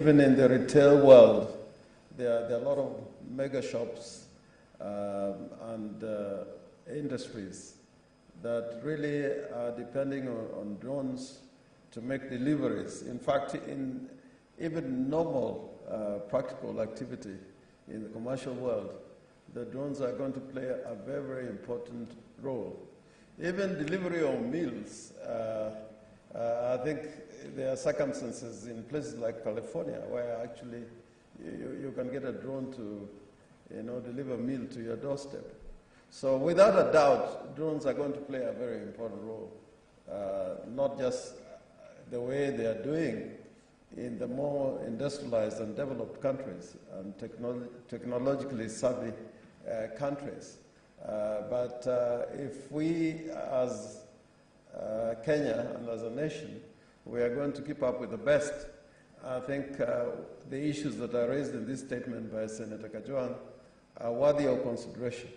Even in the retail world, there are a lot of mega shops and industries that really are depending on drones to make deliveries. In fact, in even normal practical activity in the commercial world, the drones are going to play a very, very important role. Even delivery of meals, I think there are circumstances in places like California where actually you can get a drone to deliver a meal to your doorstep. So without a doubt, drones are going to play a very important role, not just the way they are doing in the more industrialized and developed countries and technologically savvy countries. But if we as Kenya and as a nation, we are going to keep up with the best, I think the issues that are raised in this statement by Senator Kajwang are worthy of consideration.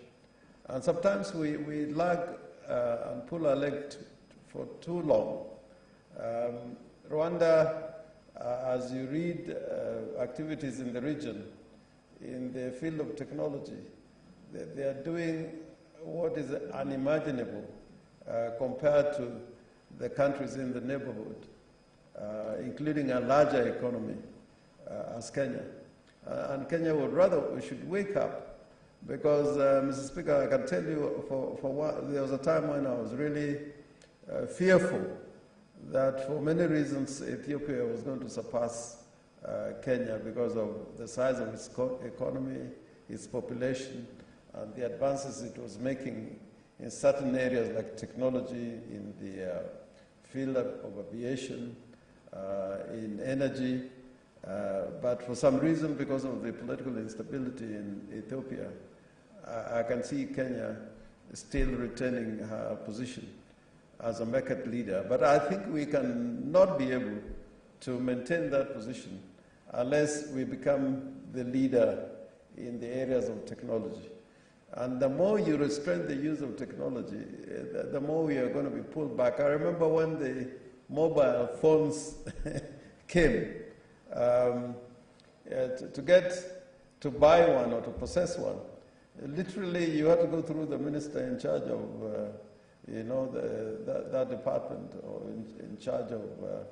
And sometimes we lag and pull our leg for too long. Rwanda, as you read activities in the region, in the field of technology, they are doing what is unimaginable compared to the countries in the neighborhood, including a larger economy as Kenya. And Kenya we should wake up, because, Mr. Speaker, I can tell you there was a time when I was really fearful that for many reasons Ethiopia was going to surpass Kenya because of the size of its economy, its population, and the advances it was making in certain areas like technology, in the field of aviation, in energy. But for some reason, because of the political instability in Ethiopia, I can see Kenya still retaining her position as a market leader. But I think we can not be able to maintain that position unless we become the leader in the areas of technology. And the more you restrain the use of technology, the more we are going to be pulled back. I remember when the mobile phones came, to buy one or to possess one, literally you had to go through the minister in charge of that department, or in charge of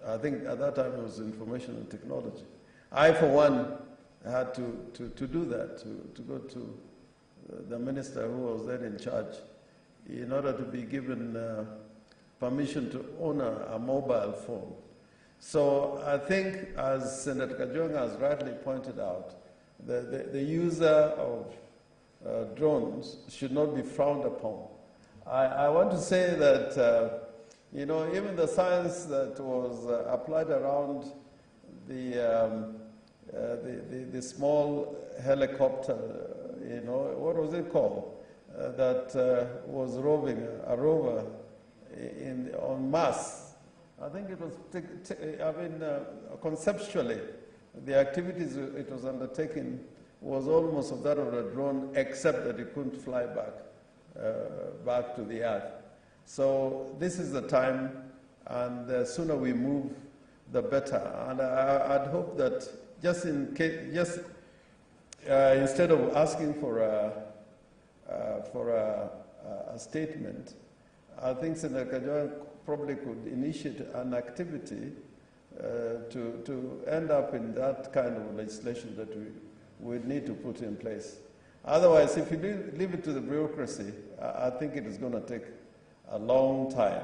I think at that time it was information and technology. I, for one, had to do that, to go to the minister who was then in charge in order to be given permission to own a mobile phone. So I think, as Senator Kajwang has rightly pointed out, the user of drones should not be frowned upon. I want to say that even the science that was applied around the small helicopter, what was it called, that was roving, a rover on Mars. I think it was, conceptually, the activities it was undertaking was almost of that of a drone, except that it couldn't fly back to the Earth. So this is the time, and the sooner we move, the better. And I'd hope that instead of asking for a statement, I think Senator Kajwang probably could initiate an activity to end up in that kind of legislation that we need to put in place. Otherwise, if you leave it to the bureaucracy, I think it is going to take a long time.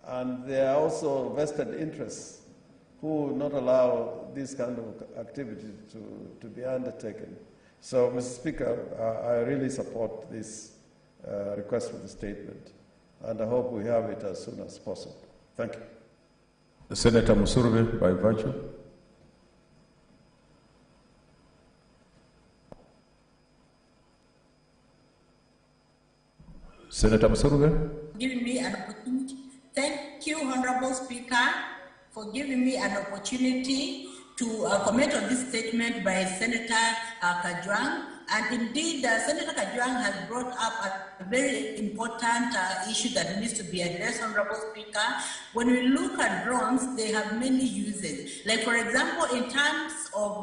And there are also vested interests who will not allow this kind of activity to be undertaken. So, Mr. Speaker, I really support this request for the statement, and I hope we have it as soon as possible. Thank you. Senator Musurve, by virtue. Senator Musurve. Giving me an opportunity. Thank you, Honorable Speaker, for giving me an opportunity to comment on this statement by Senator Kajwang. And indeed, Senator Kajwang has brought up a very important issue that needs to be addressed, Honorable Speaker. When we look at drones, they have many uses. Like, for example, in terms of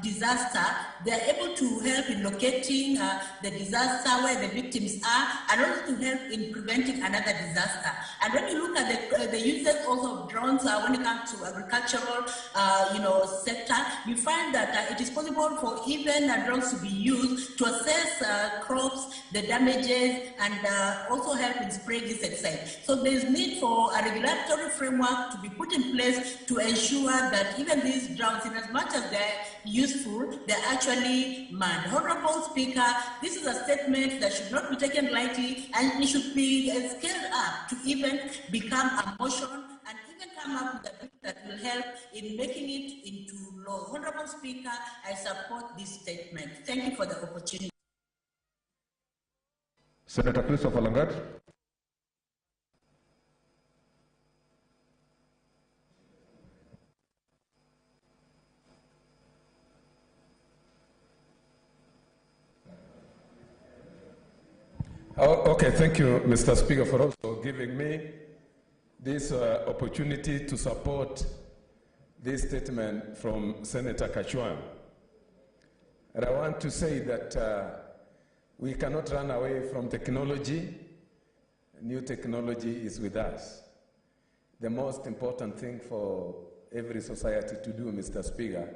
disaster, they are able to help in locating the disaster where the victims are, and also to help in preventing another disaster. And when you look at the uses also of drones when it comes to agricultural sector, you find that it is possible for even drones to be used to assess crops, the damages, and also help in spraying insecticides. So there is need for a regulatory framework to be put in place to ensure that even these drones, in as much as they're useful, they're actually manned. Honorable Speaker, this is a statement that should not be taken lightly, and it should be scaled up to even become a motion and even come up with a bill that will help in making it into law. Honorable Speaker, I support this statement. Thank you for the opportunity. Senator Christopher Langat. Okay, thank you, Mr. Speaker, for also giving me this opportunity to support this statement from Senator Kajwang. And I want to say that we cannot run away from technology. New technology is with us. The most important thing for every society to do, Mr. Speaker,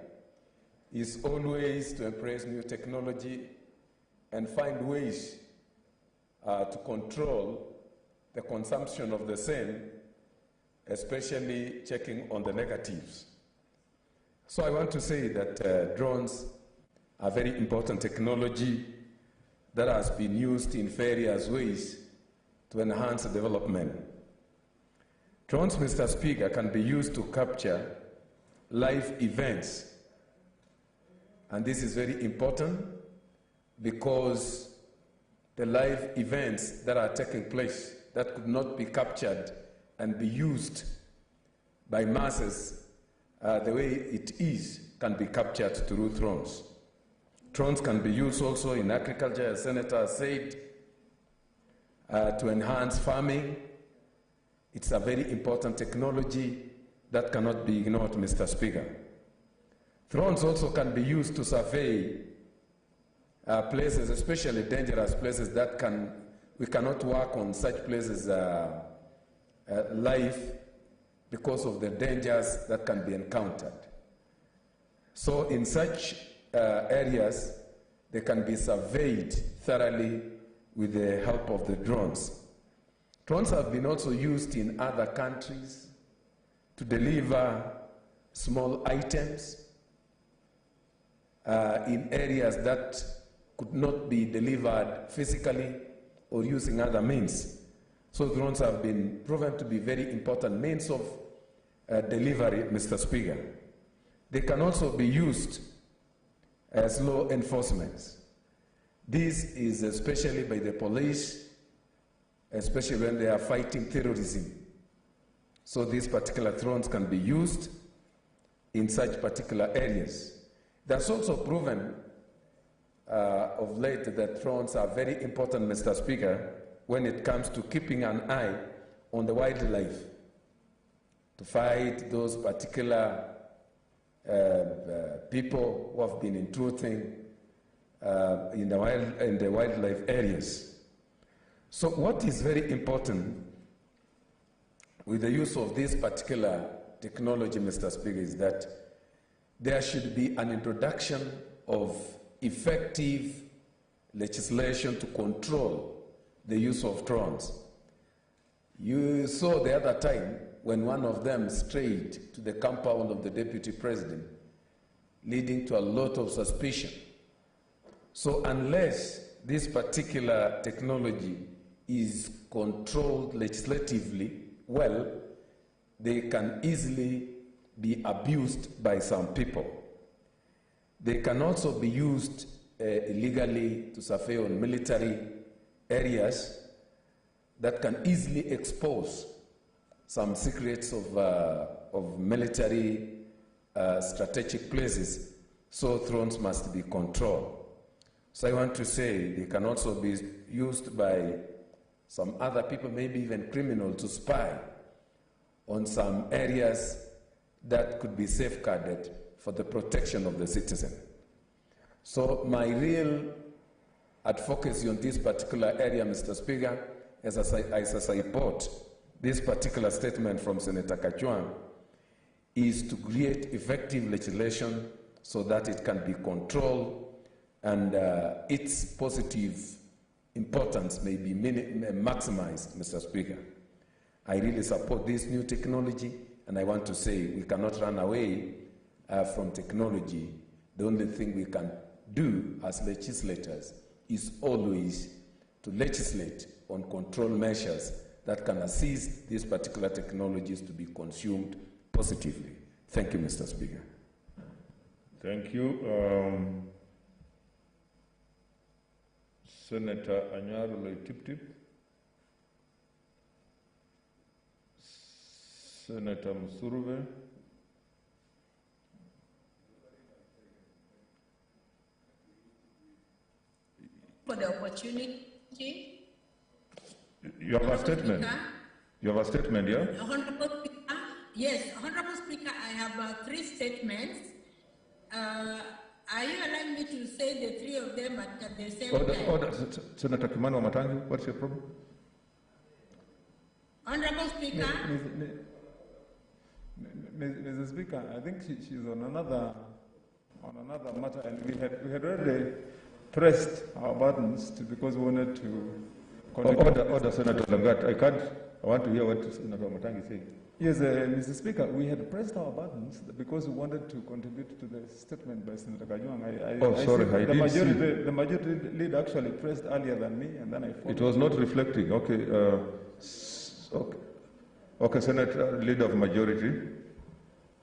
is always to embrace new technology and find ways to control the consumption of the same, especially checking on the negatives. So I want to say that drones are very important technology that has been used in various ways to enhance development. Drones, Mr. Speaker, can be used to capture live events. And this is very important because the live events that are taking place that could not be captured and be used by masses the way it is can be captured through drones. Drones can be used also in agriculture, as Senator said, to enhance farming. It's a very important technology that cannot be ignored, Mr. Speaker. Drones also can be used to survey places, especially dangerous places that we cannot work on such places live because of the dangers that can be encountered. So in such areas, they can be surveyed thoroughly with the help of the drones. Drones have been also used in other countries to deliver small items in areas that could not be delivered physically or using other means. So drones have been proven to be very important means of delivery, Mr. Speaker. They can also be used as law enforcement. This is especially by the police, especially when they are fighting terrorism. So these particular drones can be used in such particular areas. That's also proven of late that drones are very important, Mr. Speaker, when it comes to keeping an eye on the wildlife, to fight those particular people who have been intruding in the wildlife areas. So what is very important with the use of this particular technology, Mr. Speaker, is that there should be an introduction of effective legislation to control the use of drones. You saw the other time when one of them strayed to the compound of the Deputy President, leading to a lot of suspicion. So unless this particular technology is controlled legislatively well, they can easily be abused by some people. They can also be used illegally to survey on military areas that can easily expose some secrets of military strategic places. So drones must be controlled. So I want to say they can also be used by some other people, maybe even criminals, to spy on some areas that could be safeguarded for the protection of the citizen. So my real advocacy on this particular area, Mr. Speaker, as I support this particular statement from Senator Kajwang, is to create effective legislation so that it can be controlled and its positive importance may be maximized, Mr. Speaker. I really support this new technology, and I want to say we cannot run away from technology. The only thing we can do as legislators is always to legislate on control measures that can assist these particular technologies to be consumed positively. Thank you, Mr. Speaker. Thank you. Senator Anyaro Loitiptip. Senator Musuruve. For the opportunity. You have a statement. Speaker, You have a statement, yeah? Honorable Speaker, yes, Honorable Speaker, I have 3 statements. Are you allowing me to say the 3 of them at the same time? Order. Senator Kimani Wamatangi, what's your problem? Honorable Speaker. Mr. Speaker, I think she's on another matter, and we had already pressed our buttons because we wanted to. Order, Senator Lagat. I want to hear what Senator Wamatangi said. Yes, Mr. Speaker, we had pressed our buttons because we wanted to contribute to the statement by Senator Kajwang. The majority leader actually pressed earlier than me, and then I followed. It was not reflecting. Okay. Okay, Senator, leader of majority.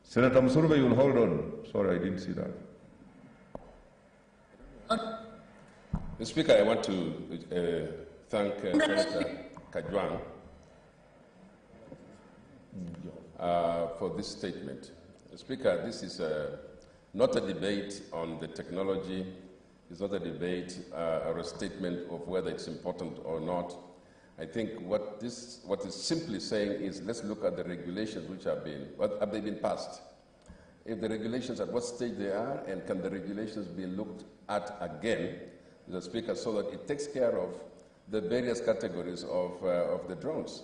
Senator Musuruve, you will hold on. Sorry, I didn't see that. Mr. Speaker, I want to thank Senator Kajwang for this statement. Speaker, this is not a debate on the technology. It's not a debate or a statement of whether it's important or not. I think what is simply saying is let's look at the regulations which have they been passed. If the regulations at what stage they are, and can the regulations be looked at again, Mr. Speaker, so that it takes care of the various categories of the drones.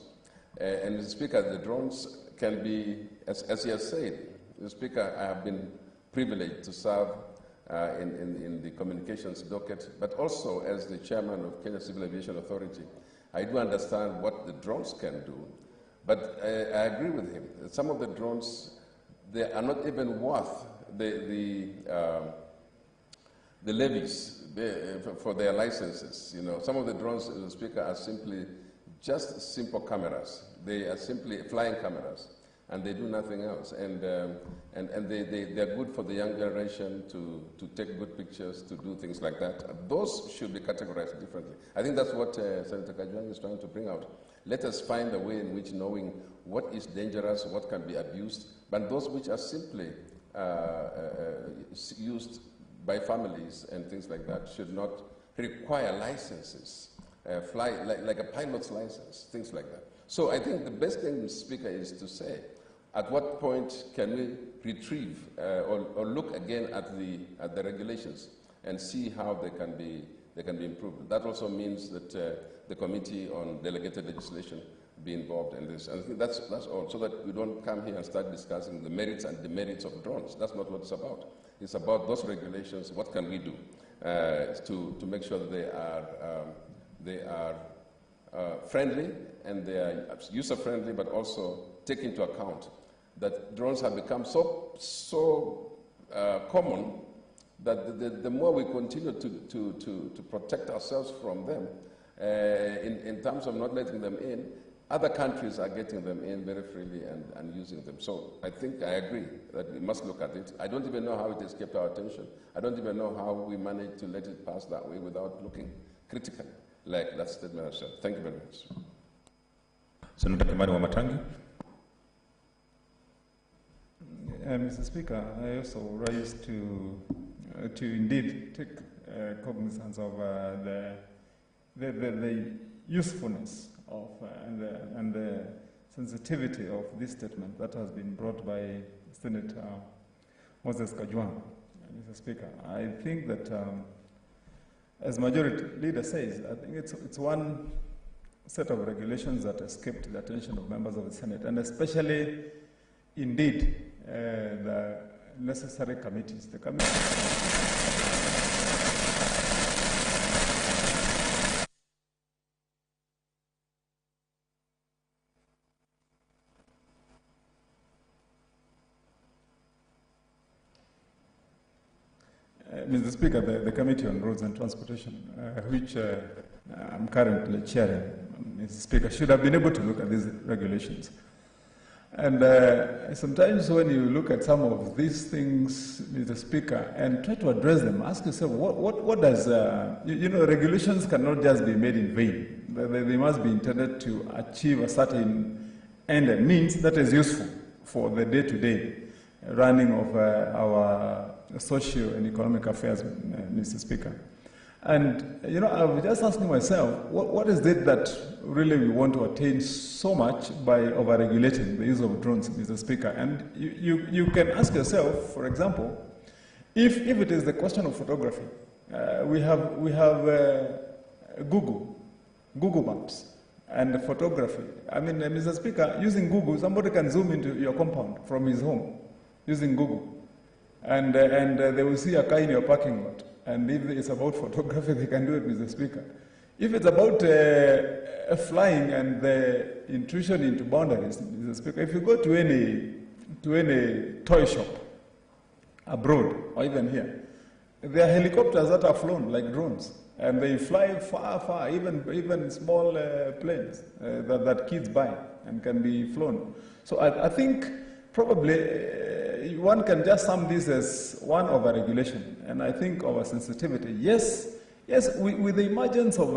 And Mr. Speaker, the drones can be, as he has said, Mr. Speaker, I have been privileged to serve in the communications docket, but also as the chairman of Kenya Civil Aviation Authority. I do understand what the drones can do, but I agree with him. Some of the drones, they are not even worth the levies for their licenses. You know, some of the drones, Mr. Speaker, are simply just simple cameras. They are simply flying cameras, and they do nothing else. And they are good for the young generation to take good pictures, to do things like that. Those should be categorized differently. I think that's what Senator Kajwang is trying to bring out. Let us find a way in which knowing what is dangerous, what can be abused, but those which are simply used by families and things like that should not require licenses, like a pilot's license, things like that. So I think the best thing, Mr. Speaker, is to say, at what point can we retrieve or look again at the regulations and see how they can be improved? That also means that the Committee on Delegated Legislation be involved in this. And I think that's all, so that we don't come here and start discussing the merits and demerits of drones. That's not what it's about. It's about those regulations. What can we do to make sure that they are friendly and they are user-friendly, but also take into account that drones have become so common that the more we continue to protect ourselves from them, in terms of not letting them in, other countries are getting them in very freely and using them. So I think I agree that we must look at it. I don't even know how it escaped our attention. I don't even know how we managed to let it pass that way without looking critically, like that statement I said. Thank you very much. Senator Kimani Wamatangi. Mr. Speaker, I also rise to indeed take cognizance of the usefulness of and the sensitivity of this statement that has been brought by Senator Moses Kajwang, Mr. Speaker. I think that, as Majority Leader says, I think it's one set of regulations that escaped the attention of members of the Senate, and especially, indeed, the necessary committees. The Mr. Speaker, the Committee on Roads and Transportation, which I'm currently chairing, Mr. Speaker, should have been able to look at these regulations. And sometimes when you look at some of these things, Mr. Speaker, and try to address them, ask yourself, what does, regulations cannot just be made in vain. They must be intended to achieve a certain end and means that is useful for the day-to-day running of our socio and economic affairs, Mr. Speaker. And, I was just asking myself, what is it that really we want to attain so much by over-regulating the use of drones, Mr. Speaker? And you can ask yourself, for example, if it is the question of photography, we have Google Maps and photography. I mean, Mr. Speaker, using Google, somebody can zoom into your compound from his home using Google. And they will see a car in your parking lot. And if it's about photography, they can do it, Mr. Speaker. If it's about flying and the intrusion into boundaries, Mr. Speaker, if you go to any toy shop abroad or even here, there are helicopters that are flown like drones, and they fly far, even small planes that kids buy and can be flown. So I think probably one can just sum this as one over-regulation, and I think over-sensitivity. Yes, with the emergence of,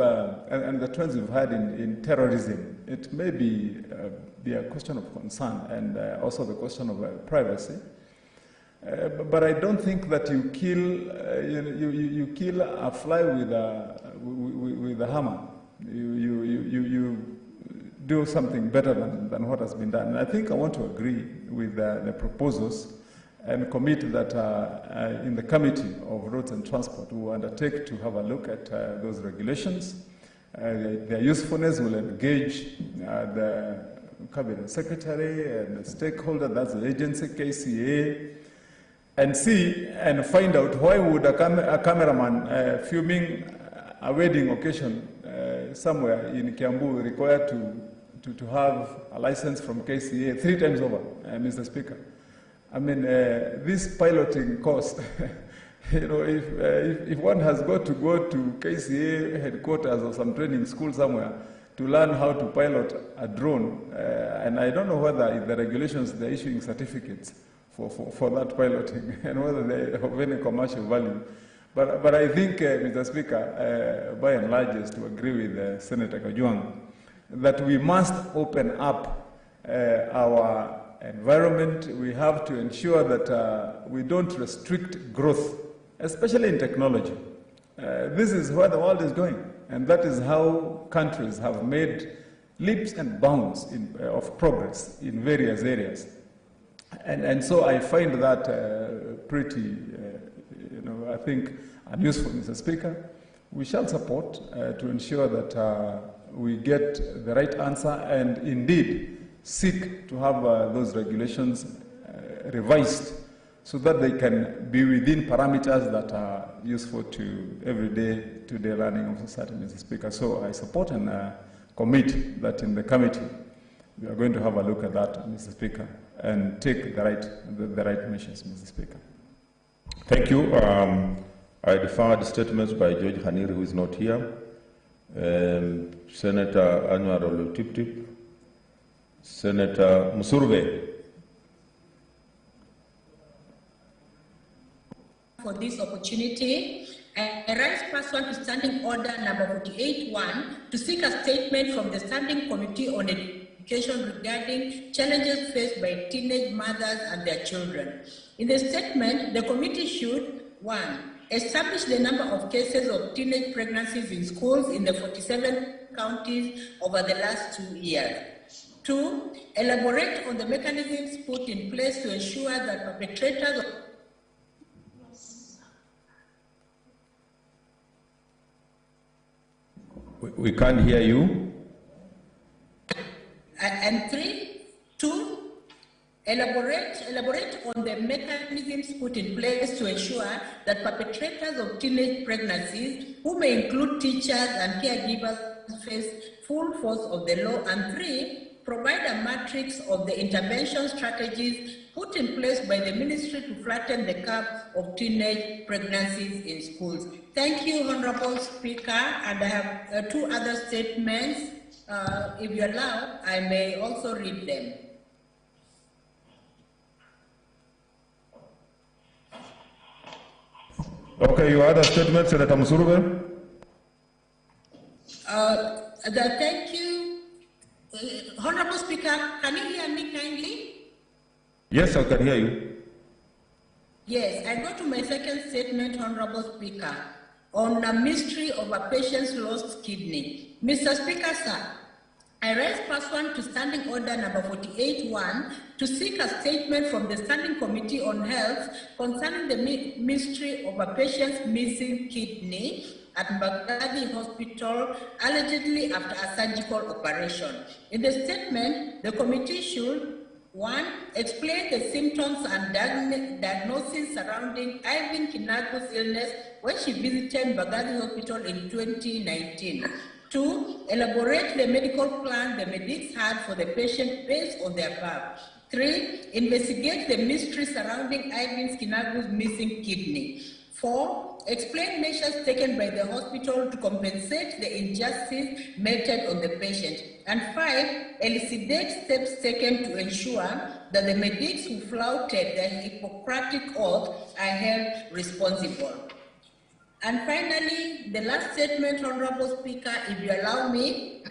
and the trends we've had in terrorism, it may be a question of concern and also the question of privacy. But I don't think that you kill a fly with a hammer. You do something better than what has been done. And I think I want to agree with the proposals and commit that in the Committee of Roads and Transport, we will undertake to have a look at those regulations. Their usefulness will engage the Cabinet Secretary and the stakeholder, that's the agency, KCA, and see and find out why would a cameraman filming a wedding occasion somewhere in Kiambu require to have a license from KCA 3 times over, Mr. Speaker. I mean, this piloting course, if one has got to go to KCA headquarters or some training school somewhere to learn how to pilot a drone, and I don't know whether the regulations they're issuing certificates for that piloting and whether they have any commercial value. But I think, Mr. Speaker, by and large, is to agree with Senator Kajwang that we must open up our environment. We have to ensure that we don't restrict growth, especially in technology. This is where the world is going, and that is how countries have made leaps and bounds of progress in various areas. And so I find that pretty, I think, unuseful, Mr. Speaker. We shall support to ensure that we get the right answer and indeed seek to have those regulations revised so that they can be within parameters that are useful to today running of society, Mr. Speaker. So I support and commit that in the committee we are going to have a look at that, Mr. Speaker, and take the right measures, Mr. Speaker. Thank you. I defer the statements by George Haniri, who is not here, Senator Anwar Olutiptip, Senator Musurve. For this opportunity, I rise pursuant to Standing Order number 48-1 to seek a statement from the Standing Committee on Education regarding challenges faced by teenage mothers and their children. In the statement, the committee should, 1, establish the number of cases of teenage pregnancies in schools in the 47 counties over the last 2 years. 2, elaborate on the mechanisms put in place to ensure that perpetrators of We can't hear you. And 3, 2, elaborate on the mechanisms put in place to ensure that perpetrators of teenage pregnancies, who may include teachers and caregivers, face full force of the law. And 3, provide a matrix of the intervention strategies put in place by the ministry to flatten the curve of teenage pregnancies in schools. Thank you, Honorable Speaker, and I have 2 other statements. If you allow, I may also read them. Okay, your other statement, Senator Musurube? Thank you. Honorable Speaker, can you hear me kindly? Yes, I can hear you. Yes, I go to my second statement, Honorable Speaker, on the mystery of a patient's lost kidney. Mr. Speaker, sir, I raise pursuant to Standing Order number 48-1 to seek a statement from the Standing Committee on Health concerning the mystery of a patient's missing kidney at Mbagathi Hospital, allegedly after a surgical operation. In the statement, the committee should 1, explain the symptoms and diagnosis surrounding Irene Kinagu's illness when she visited Mbagathi Hospital in 2019. 2, elaborate the medical plan the medics had for the patient based on the above. 3, investigate the mystery surrounding Irene Kinagu's missing kidney. 4, explain measures taken by the hospital to compensate the injustice meted on the patient. And 5, elucidate steps taken to ensure that the medics who flouted the Hippocratic oath are held responsible. And finally, the last statement, Honorable Speaker, if you allow me,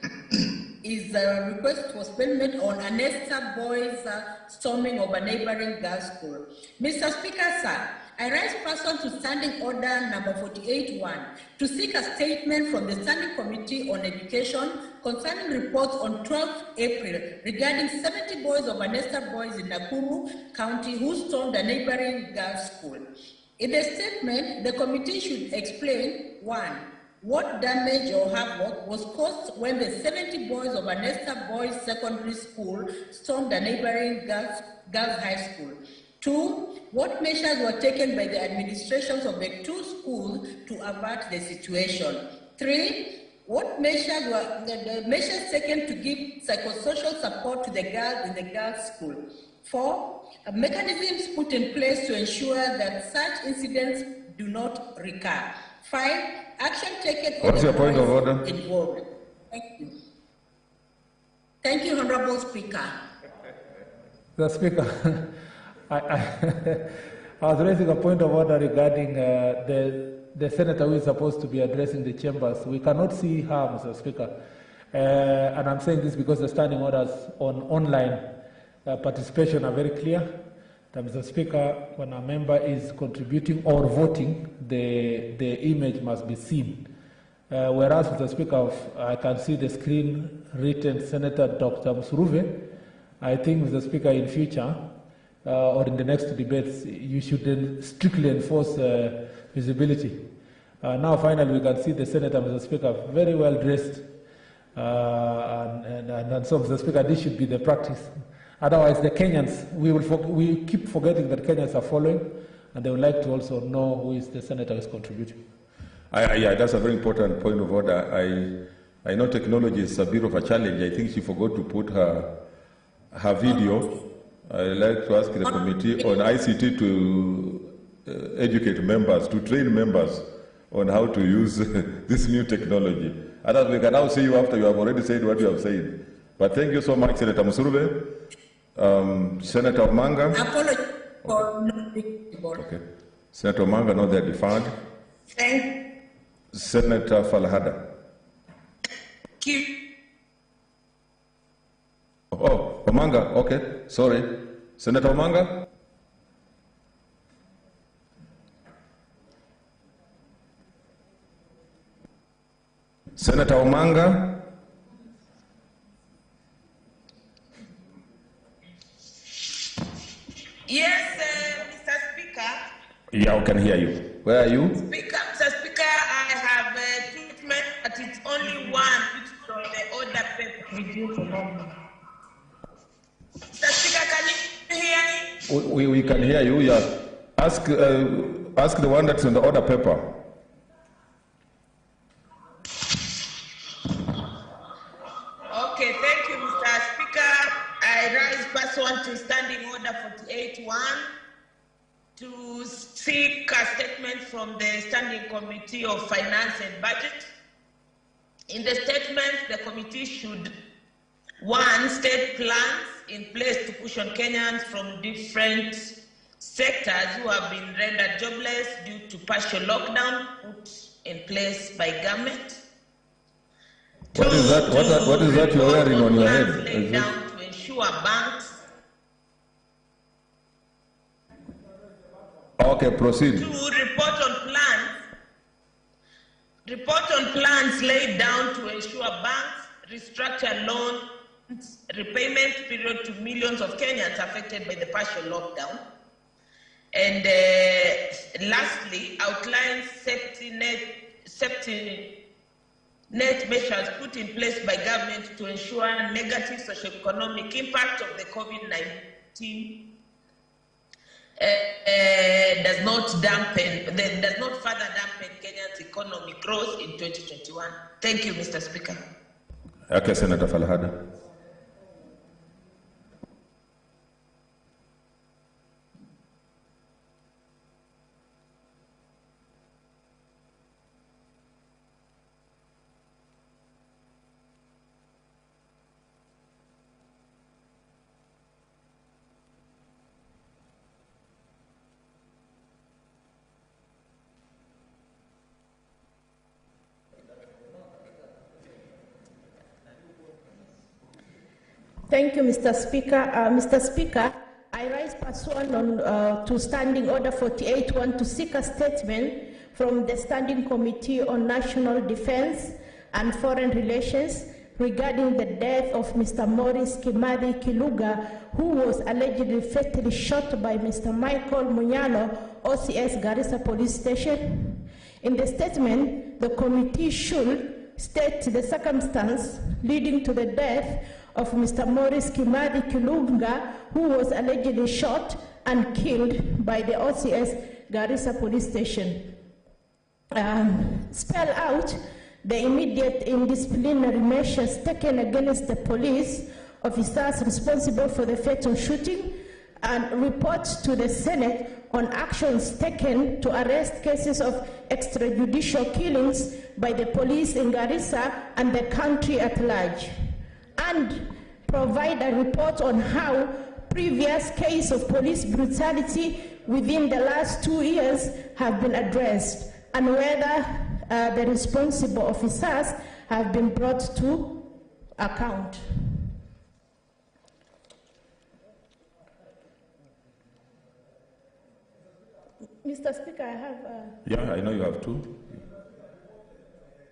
is a request for statement on Anesta boys storming of a neighboring girls' school. Mr. Speaker, sir, I rise pursuant to Standing Order number 48-1 to seek a statement from the Standing Committee on Education concerning reports on 12th April regarding 70 boys of Anesta boys in Nakuru County who stormed a neighboring girls' school. In the statement, the committee should explain 1, what damage or havoc was caused when the 70 boys of Anesta Boys Secondary School stormed a neighboring girls' high school. 2, what measures were taken by the administrations of the 2 schools to avert the situation. 3, what measures were the measures taken to give psychosocial support to the girls in the girls' school. 4, mechanisms put in place to ensure that such incidents do not recur. 5, action taken on What's your point of order? Involved. Thank you. Thank you, Honorable Speaker. The Speaker, I was raising a point of order regarding the senator who is supposed to be addressing the chambers. We cannot see her, Mr. Speaker. And I'm saying this because the standing orders on online participation are very clear. That, Mr. Speaker, when a member is contributing or voting, the image must be seen. Whereas, Mr. Speaker, I can see the screen written Senator Dr. Musurube. I think, Mr. Speaker, in future or in the next debates, you should strictly enforce visibility. Now, finally, we can see the Senator, Mr. Speaker, very well dressed. And so, Mr. Speaker, this should be the practice. Otherwise, the Kenyans, we keep forgetting that Kenyans are following, and they would like to also know who is the senator who is contributing. Yeah, that's a very important point of order. I know technology is a bit of a challenge. I think she forgot to put her video. I'd like to ask the committee on ICT to educate members, to train members on how to use this new technology. Otherwise, we can now see you after you have already said what you have said. But thank you so much, Senator Musurube. Senator Omanga. Apology for not being able. Okay. Senator Omanga, not there deferred. Thank Senator Falhada. you. Oh, Omanga, okay, sorry. Senator Omanga? Senator Omanga. Yes, Mr. Speaker. Yeah, I can hear you. Where are you? Mr. Speaker, I have a treatment, but it's only one, which is from the order paper. Mr. Speaker, can you hear me? We can hear you. Yeah. Ask the one that's on the order paper. Okay, thank you, Mr. Speaker. I rise pursuant to Standing Order 48-1 to seek a statement from the Standing Committee of Finance and Budget. In the statement, the committee should, 1, state plans in place to cushion Kenyans from different sectors who have been rendered jobless due to partial lockdown put in place by government. What is that you're wearing on your head? Laid down to ensure banks. Okay, proceed. 2, report on plans laid down to ensure banks restructure loans repayment period to millions of Kenyans affected by the partial lockdown. And lastly, outline safety net measures put in place by government to ensure negative socioeconomic impact of the COVID-19 does not further dampen Kenya's economic growth in 2021. Thank you, Mr. Speaker. Okay, Senator Falhada. Thank you, Mr. Speaker. Mr. Speaker, I rise pursuant to Standing Order 48-1 to seek a statement from the Standing Committee on National Defense and Foreign Relations regarding the death of Mr. Maurice Kimani Kiluga, who was allegedly fatally shot by Mr. Michael Munyalo, OCS Garissa Police Station. In the statement, the committee should state the circumstance leading to the death of Mr. Maurice Kimani Kiluga, who was allegedly shot and killed by the OCS Garissa Police Station. Spell out the immediate disciplinary measures taken against the police officers responsible for the fatal shooting, and report to the Senate on actions taken to arrest cases of extrajudicial killings by the police in Garissa and the country at large, and provide a report on how previous cases of police brutality within the last 2 years have been addressed, and whether the responsible officers have been brought to account. Mr. Speaker, I have... Yeah, I know you have 2.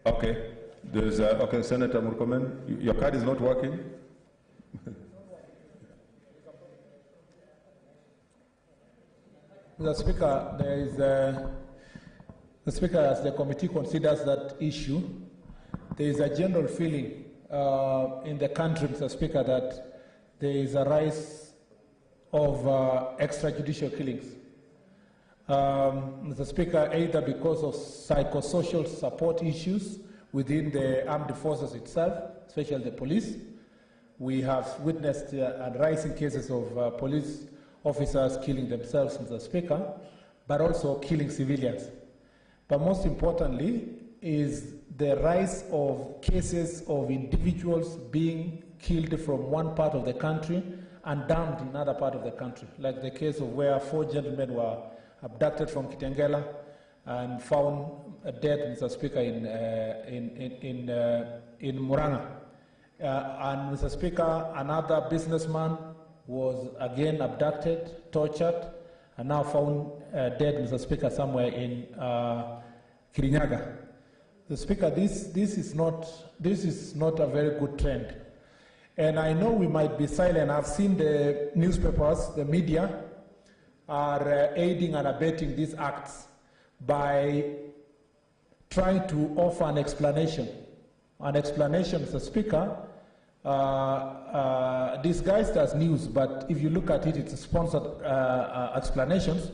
Okay. There's okay, Senator Murkomen, your card is not working. Mr. Speaker, there is the Speaker, as the committee considers that issue, there is a general feeling in the country, Mr. Speaker, that there is a rise of extrajudicial killings. Mr. Speaker, either because of psychosocial support issues within the armed forces itself, especially the police. We have witnessed a rise in cases of police officers killing themselves, Mr. Speaker, but also killing civilians. But most importantly is the rise of cases of individuals being killed from one part of the country and dumped in another part of the country, like the case of where 4 gentlemen were abducted from Kitengela and found dead, Mr. Speaker, in Muranga. And Mr. Speaker, another businessman was again abducted, tortured, and now found dead, Mr. Speaker, somewhere in Kirinyaga. The Speaker, this is not a very good trend. And I know we might be silent. I've seen the newspapers, the media, are aiding and abetting these acts by trying to offer an explanation. An explanation, Mr. Speaker, disguised as news, but if you look at it, it's sponsored explanations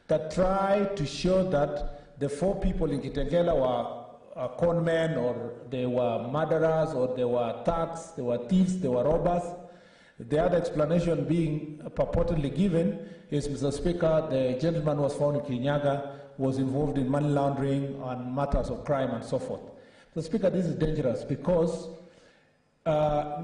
that try to show that the 4 people in Kitengela were con men, or they were murderers, or they were thugs, they were thieves, they were robbers. The other explanation being purportedly given is, Mr. Speaker, the gentleman who was found in Kirinyaga was involved in money laundering and matters of crime and so forth. Mr. Speaker, this is dangerous because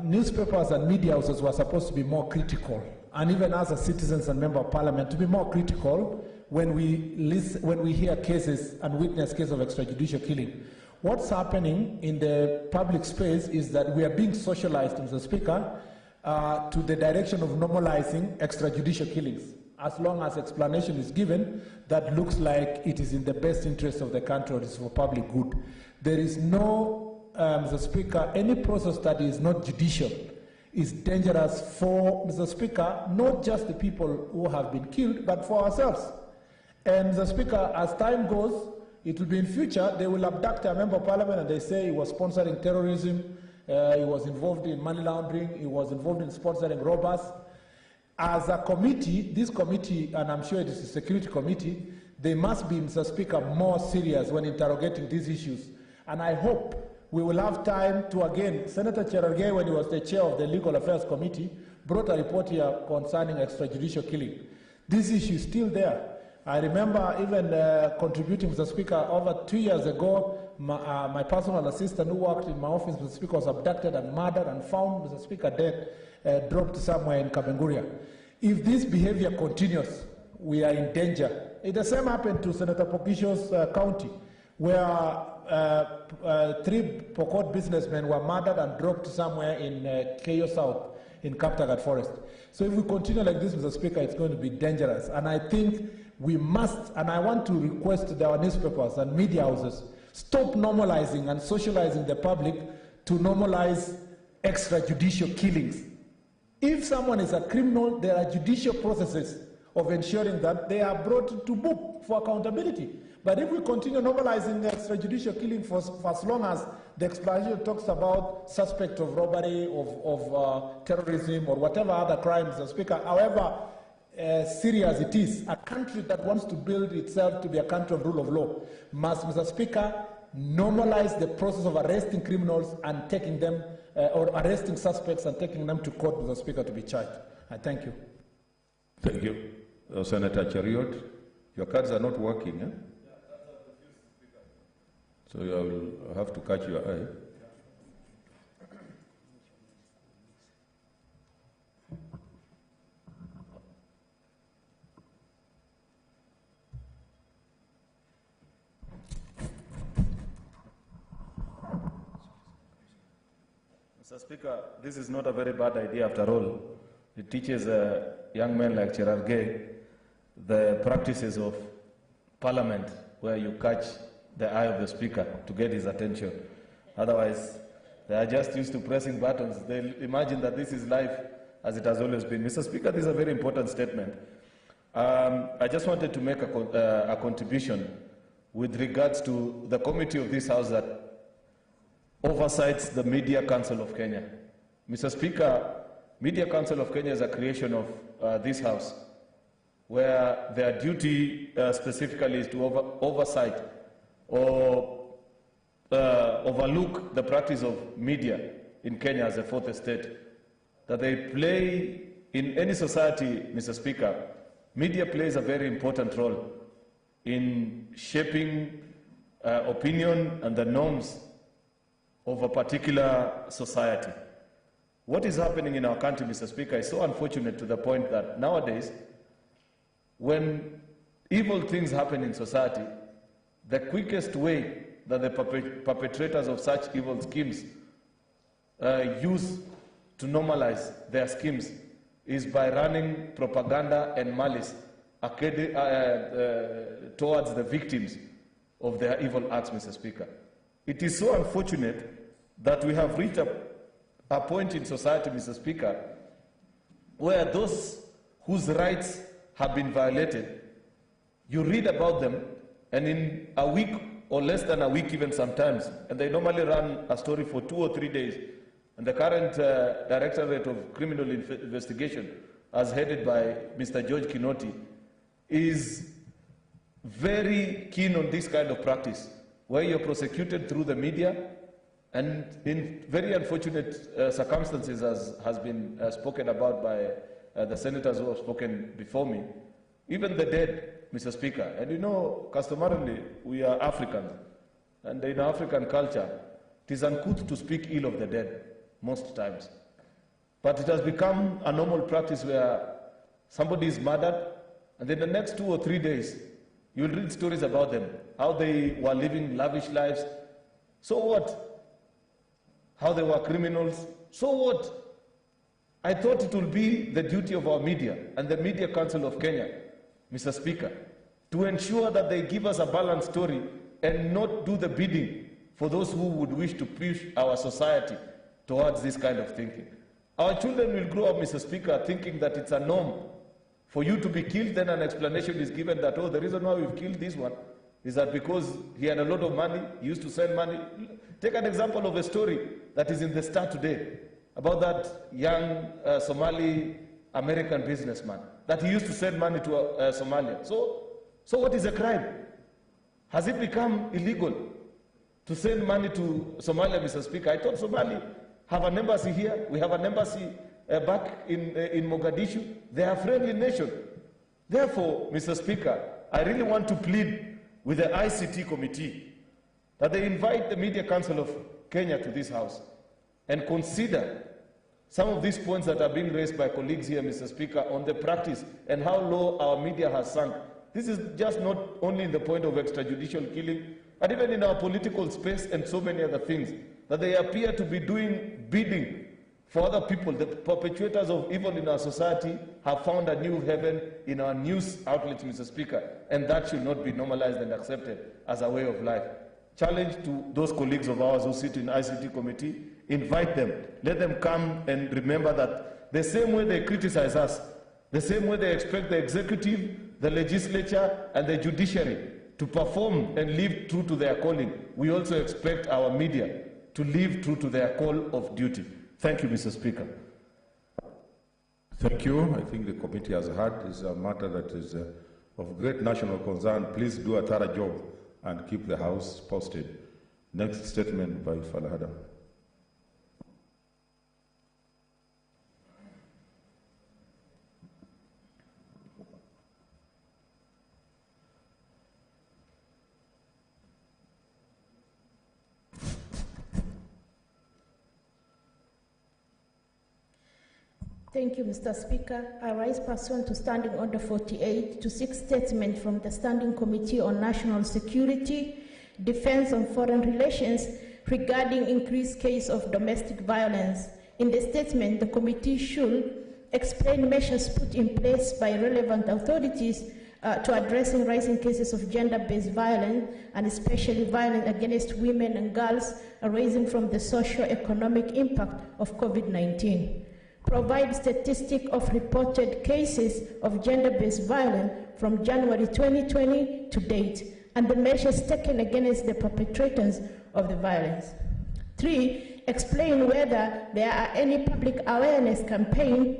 newspapers and media houses were supposed to be more critical, and even as a citizens and member of parliament, to be more critical when we hear cases and witness cases of extrajudicial killing. What's happening in the public space is that we are being socialized, Mr. Speaker, to the direction of normalizing extrajudicial killings. As long as explanation is given, that looks like it is in the best interest of the country or is for public good. There is no, Mr. Speaker, any process that is not judicial is dangerous for, Mr. Speaker, not just the people who have been killed, but for ourselves. And, Mr. Speaker, as time goes, it will be in future, they will abduct a member of parliament and they say he was sponsoring terrorism, he was involved in money laundering, he was involved in sponsoring robbers. As a committee, this committee, and I'm sure it is a security committee, they must be, Mr. Speaker, more serious when interrogating these issues. And I hope we will have time to, again, Senator Cherargei, when he was the chair of the Legal Affairs Committee, brought a report here concerning extrajudicial killing. This issue is still there. I remember even contributing, Mr. Speaker, over 2 years ago, my personal assistant who worked in my office, Mr. Speaker, was abducted and murdered and found, Mr. Speaker, dead, dropped somewhere in Kapenguria. If this behavior continues, we are in danger. The same happened to Senator Pokisho's county, where 3 Pokot businessmen were murdered and dropped somewhere in Keyo South, in Kaptagat Forest. So if we continue like this, Mr. Speaker, it's going to be dangerous. And I think we must, and I want to request our newspapers and media houses, stop normalizing and socializing the public to normalize extrajudicial killings. If someone is a criminal, there are judicial processes of ensuring that they are brought to book for accountability. But if we continue normalizing extrajudicial killing for as long as the explanation talks about suspect of robbery, of terrorism, or whatever other crimes, Mr. Speaker, however serious it is, a country that wants to build itself to be a country of rule of law must, Mr. Speaker, normalize the process of arresting criminals and taking them, or arresting suspects and taking them to court, Mr. Speaker, to be charged. I thank you. Thank you. Senator Chariot, your cards are not working, eh? So you will have to catch your eye. Mr. Speaker, this is not a very bad idea after all. It teaches young men like Cherargei the practices of parliament, where you catch the eye of the speaker to get his attention. Otherwise, they are just used to pressing buttons. They imagine that this is life as it has always been. Mr. Speaker, this is a very important statement. I just wanted to make a contribution with regards to the committee of this House that oversights the Media Council of Kenya. Mr. Speaker, Media Council of Kenya is a creation of this House, where their duty specifically is to oversight or overlook the practice of media in Kenya as a fourth estate. That they play in any society, Mr. Speaker, media plays a very important role in shaping opinion and the norms of a particular society. What is happening in our country, Mr. Speaker, is so unfortunate to the point that nowadays, when evil things happen in society, the quickest way that the perpetrators of such evil schemes use to normalize their schemes is by running propaganda and malice towards the victims of their evil acts, Mr. Speaker. it is so unfortunate that we have reached a point in society, Mr. Speaker, where those whose rights have been violated, you read about them, and in a week or less than a week even sometimes, and they normally run a story for 2 or 3 days, and the current Directorate of Criminal Investigation, as headed by Mr. George Kinoti, is very keen on this kind of practice, where you're prosecuted through the media, and in very unfortunate circumstances, as has been spoken about by the senators who have spoken before me, even the dead, Mr. Speaker. And you know, customarily, we are Africans, and in African culture, it is uncouth to speak ill of the dead most times. But it has become a normal practice where somebody is murdered, and then the next 2 or 3 days, you will read stories about them, how they were living lavish lives. So what? How they were criminals. So what? I thought it would be the duty of our media and the Media Council of Kenya, Mr. Speaker, to ensure that they give us a balanced story and not do the bidding for those who would wish to push our society towards this kind of thinking. Our children will grow up, Mr. Speaker, thinking that it's a norm for you to be killed, then an explanation is given that, oh, the reason why we've killed this one is that because he had a lot of money, he used to send money. Take an example of a story that is in the Star today about that young Somali American businessman, that he used to send money to Somalia. So what is a crime? Has it become illegal to send money to Somalia, Mr. Speaker? I thought Somali have an embassy here. We have an embassy back in Mogadishu. They are a friendly nation. Therefore, Mr. Speaker, I really want to plead with the ICT committee that they invite the Media Council of Kenya to this House and consider some of these points that are being raised by colleagues here, Mr. Speaker, on the practice and how low our media has sunk. This is just not only in the point of extrajudicial killing, but even in our political space and so many other things, that they appear to be doing bidding for other people. The perpetrators of evil in our society have found a new heaven in our news outlets, Mr. Speaker, and that should not be normalized and accepted as a way of life. Challenge to those colleagues of ours who sit in ICT committee, invite them, let them come and remember that the same way they criticize us, the same way they expect the executive, the legislature, and the judiciary to perform and live true to their calling, we also expect our media to live true to their call of duty. Thank you, Mr. Speaker. Thank you. I think the committee has heard. This is a matter that is of great national concern. Please do a thorough job and keep the House posted. Next statement by Falahada. Thank you, Mr. Speaker. I rise pursuant to Standing Order 48 to seek statement from the Standing Committee on National Security, Defense and Foreign Relations regarding increased case of domestic violence. In the statement, the committee should explain measures put in place by relevant authorities to addressing rising cases of gender-based violence, and especially violence against women and girls arising from the socio-economic impact of COVID-19. Provide statistics of reported cases of gender-based violence from January 2020 to date, and the measures taken against the perpetrators of the violence. 3, explain whether there are any public awareness campaigns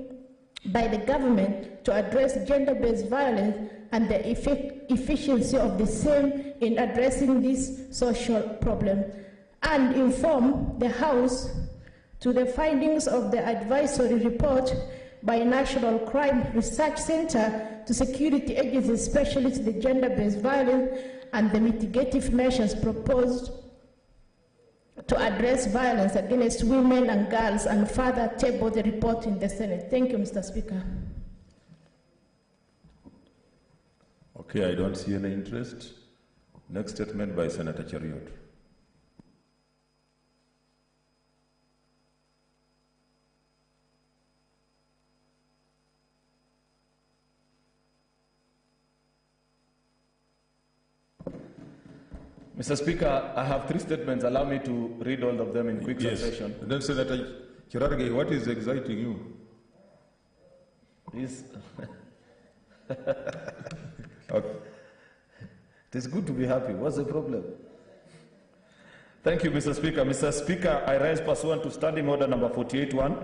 by the government to address gender-based violence and the efficiency of the same in addressing this social problem, and inform the House to the findings of the advisory report by National Crime Research Center to security agencies, especially to the gender-based violence, and the mitigative measures proposed to address violence against women and girls, and further table the report in the Senate. Thank you, Mr. Speaker. Okay, I don't see any interest. Next statement by Senator Cheriot. Mr. Speaker, I have 3 statements. Allow me to read all of them in quick succession. And then Senator Cherargei, what is exciting you? Please. Okay. It is good to be happy. What's the problem? Thank you, Mr. Speaker. Mr. Speaker, I rise pursuant to Standing Order number 48-1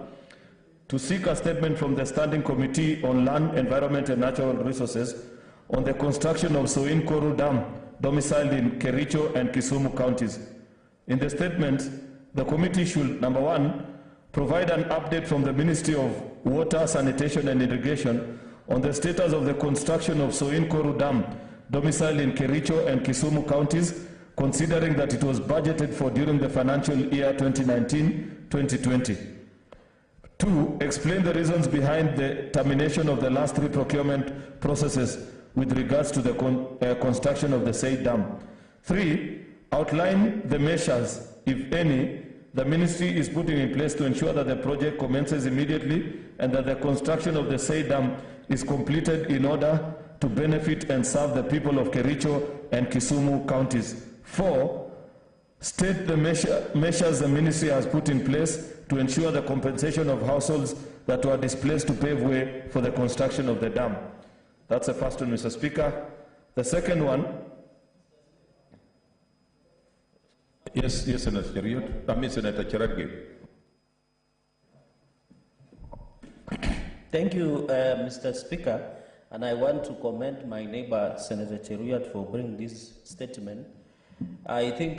to seek a statement from the Standing Committee on Land, Environment and Natural Resources on the construction of Soin Koru Dam, domiciled in Kericho and Kisumu counties. In the statement, the committee should, number 1, provide an update from the Ministry of Water, Sanitation and Irrigation on the status of the construction of Soin Koru Dam, domiciled in Kericho and Kisumu counties, considering that it was budgeted for during the financial year 2019-2020. 2, explain the reasons behind the termination of the last 3 procurement processes with regards to the construction of the said dam. 3, outline the measures, if any, the ministry is putting in place to ensure that the project commences immediately and that the construction of the said dam is completed in order to benefit and serve the people of Kericho and Kisumu counties. 4, state the measures the ministry has put in place to ensure the compensation of households that were displaced to pave way for the construction of the dam. That's the first one, Mr. Speaker. The second one. Yes, Senator Cheriot. Senator Cherargei. Thank you, Mr. Speaker. And I want to commend my neighbor, Senator Cheruyat, for bringing this statement. I think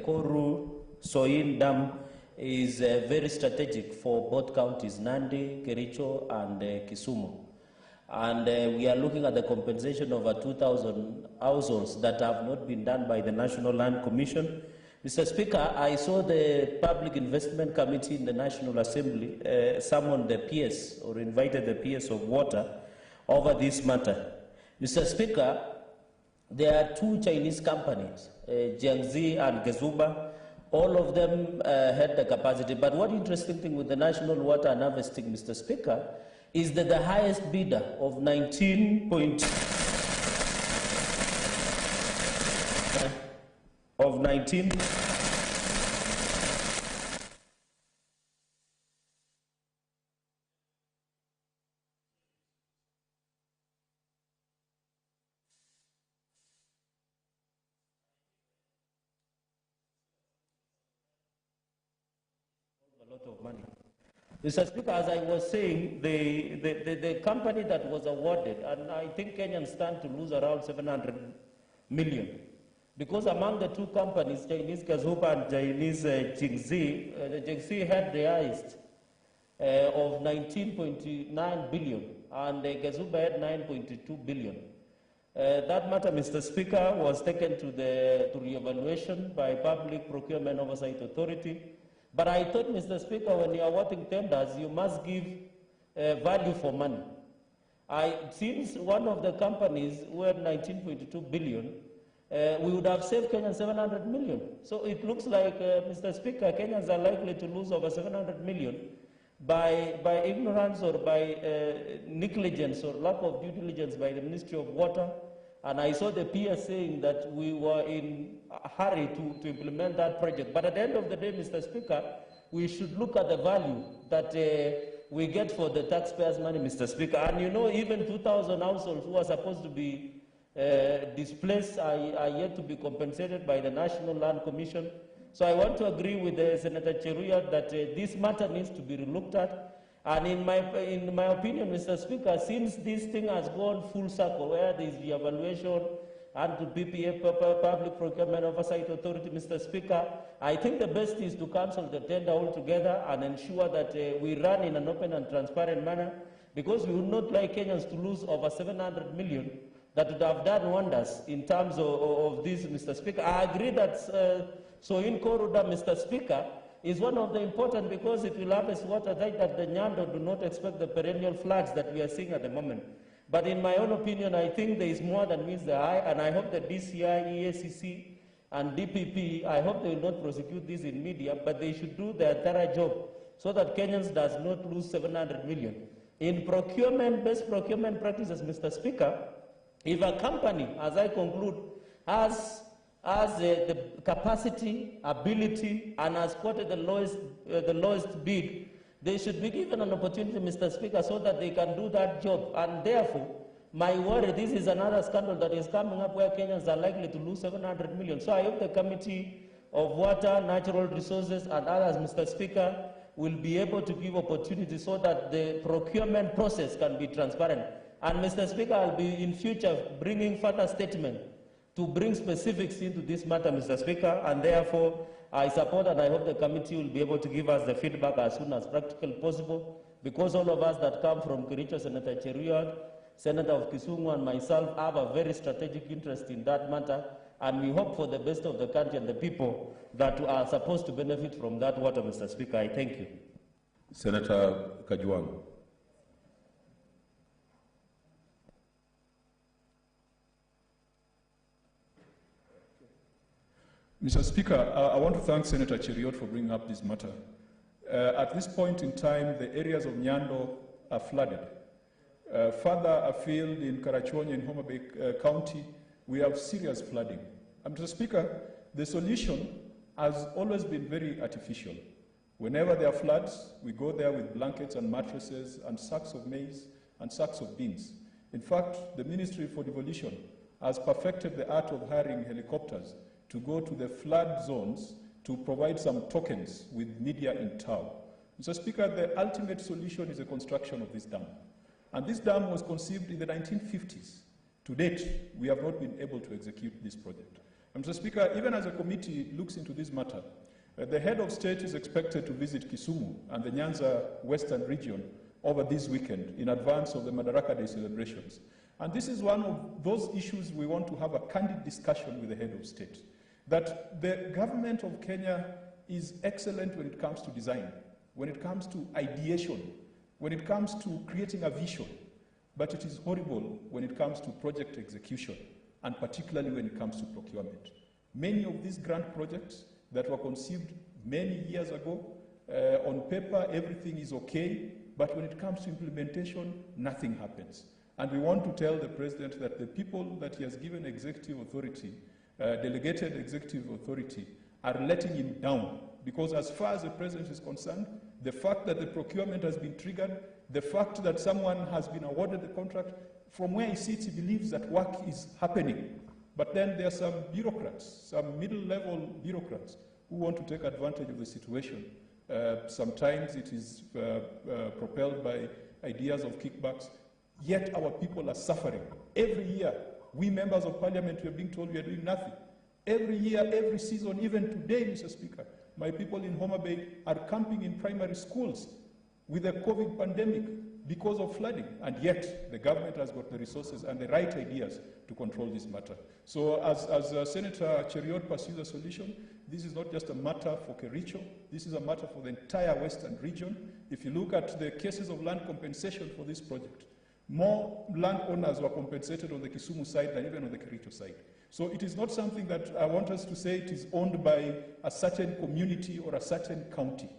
Koru Soin Dam is very strategic for both counties, Nandi, Kericho, and Kisumu. And we are looking at the compensation of 2,000 households that have not been done by the National Land Commission. Mr. Speaker, I saw the Public Investment Committee in the National Assembly summon the PS or invited the PS of Water over this matter. Mr. Speaker, there are 2 Chinese companies, Jiangxi and Gezuba. All of them had the capacity. But what interesting thing with the National Water and Harvesting, Mr. Speaker, is that the highest bidder of 19 a lot of money. Mr. Speaker, as I was saying, the company that was awarded, and I think Kenyans stand to lose around 700 million. Because among the 2 companies, Chinese Kazuba and Chinese Jiangxi, the Jiangxi had the highest of 19.9 billion, and the Kazuba had 9.2 billion. That matter, Mr. Speaker, was taken to re-evaluation by Public Procurement Oversight Authority. But I thought, Mr. Speaker, when you are awarding tenders, you must give value for money. Since one of the companies were 19.2 billion, we would have saved Kenya 700 million. So it looks like, Mr. Speaker, Kenyans are likely to lose over 700 million by ignorance or by negligence or lack of due diligence by the Ministry of Water. And I saw the PS saying that we were in a hurry to implement that project. But at the end of the day, Mr. Speaker, we should look at the value that we get for the taxpayers' money, Mr. Speaker. And you know, even 2,000 households who are supposed to be displaced are yet to be compensated by the National Land Commission. So I want to agree with Senator Cheruiyot that this matter needs to be relooked at. And in my opinion, Mr. Speaker, since this thing has gone full circle, where there is the evaluation and to PPA, Public Procurement Oversight Authority, Mr. Speaker, I think the best is to cancel the tender altogether and ensure that we run in an open and transparent manner, because we would not like Kenyans to lose over 700 million that would have done wonders in terms of this, Mr. Speaker. I agree that Soin Koru Dam, Mr. Speaker, is one of the important, because it will harvest water that the Nyando do not expect the perennial floods that we are seeing at the moment. But in my own opinion, I think there is more than meets the eye, and I hope that DCI, EACC, and DPP, I hope they will not prosecute this in media, but they should do their thorough job so that Kenyans does not lose 700 million. In procurement, best procurement practices, Mr. Speaker, if a company, as I conclude, has has the capacity, ability, and has quoted the lowest bid, they should be given an opportunity, Mr. Speaker, so that they can do that job. And therefore, my worry, this is another scandal that is coming up where Kenyans are likely to lose 700 million. So I hope the Committee of Water, Natural Resources, and others, Mr. Speaker, will be able to give opportunity so that the procurement process can be transparent. And Mr. Speaker, I'll be in future bringing further statement to bring specifics into this matter, Mr. Speaker, and therefore I support and I hope the committee will be able to give us the feedback as soon as practically possible, because all of us that come from Kericho, Senator Cheruiyot, Senator of Kisumu, and myself have a very strategic interest in that matter, and we hope for the best of the country and the people that are supposed to benefit from that water, Mr. Speaker. I thank you. Senator Kajwang. Mr. Speaker, I want to thank Senator Cheruiyot for bringing up this matter. At this point in time, the areas of Nyando are flooded. Further afield in Karachuonyo in Homa Bay County, we have serious flooding. Mr. Speaker, the solution has always been very artificial. Whenever there are floods, we go there with blankets and mattresses and sacks of maize and sacks of beans. In fact, the Ministry for Devolution has perfected the art of hiring helicopters to go to the flood zones to provide some tokens with media in tow. Mr. Speaker, the ultimate solution is the construction of this dam. And this dam was conceived in the 1950s. To date, we have not been able to execute this project. And Mr. Speaker, even as a committee looks into this matter, the head of state is expected to visit Kisumu and the Nyanza Western region over this weekend in advance of the Madaraka Day celebrations. And this is one of those issues we want to have a candid discussion with the head of state. That the government of Kenya is excellent when it comes to design, when it comes to ideation, when it comes to creating a vision, but it is horrible when it comes to project execution, and particularly when it comes to procurement. Many of these grant projects that were conceived many years ago, on paper everything is okay, but when it comes to implementation, nothing happens. And we want to tell the President that the people that he has given executive authority, delegated executive authority, are letting him down. Because as far as the President is concerned, the fact that the procurement has been triggered, the fact that someone has been awarded the contract, from where he sits, he believes that work is happening. But then there are some bureaucrats, some middle-level bureaucrats, who want to take advantage of the situation. Sometimes it is propelled by ideas of kickbacks, yet our people are suffering. Every year, we members of parliament, we are being told we are doing nothing. Every year, every season, even today, Mr. Speaker, my people in Homa Bay are camping in primary schools with the COVID pandemic because of flooding, and yet the government has got the resources and the right ideas to control this matter. So as Senator Cheruiyot pursues a solution, this is not just a matter for Kericho, this is a matter for the entire Western region. If you look at the cases of land compensation for this project, more landowners were compensated on the Kisumu side than even on the Kericho side. So it is not something that I want us to say it is owned by a certain community or a certain county.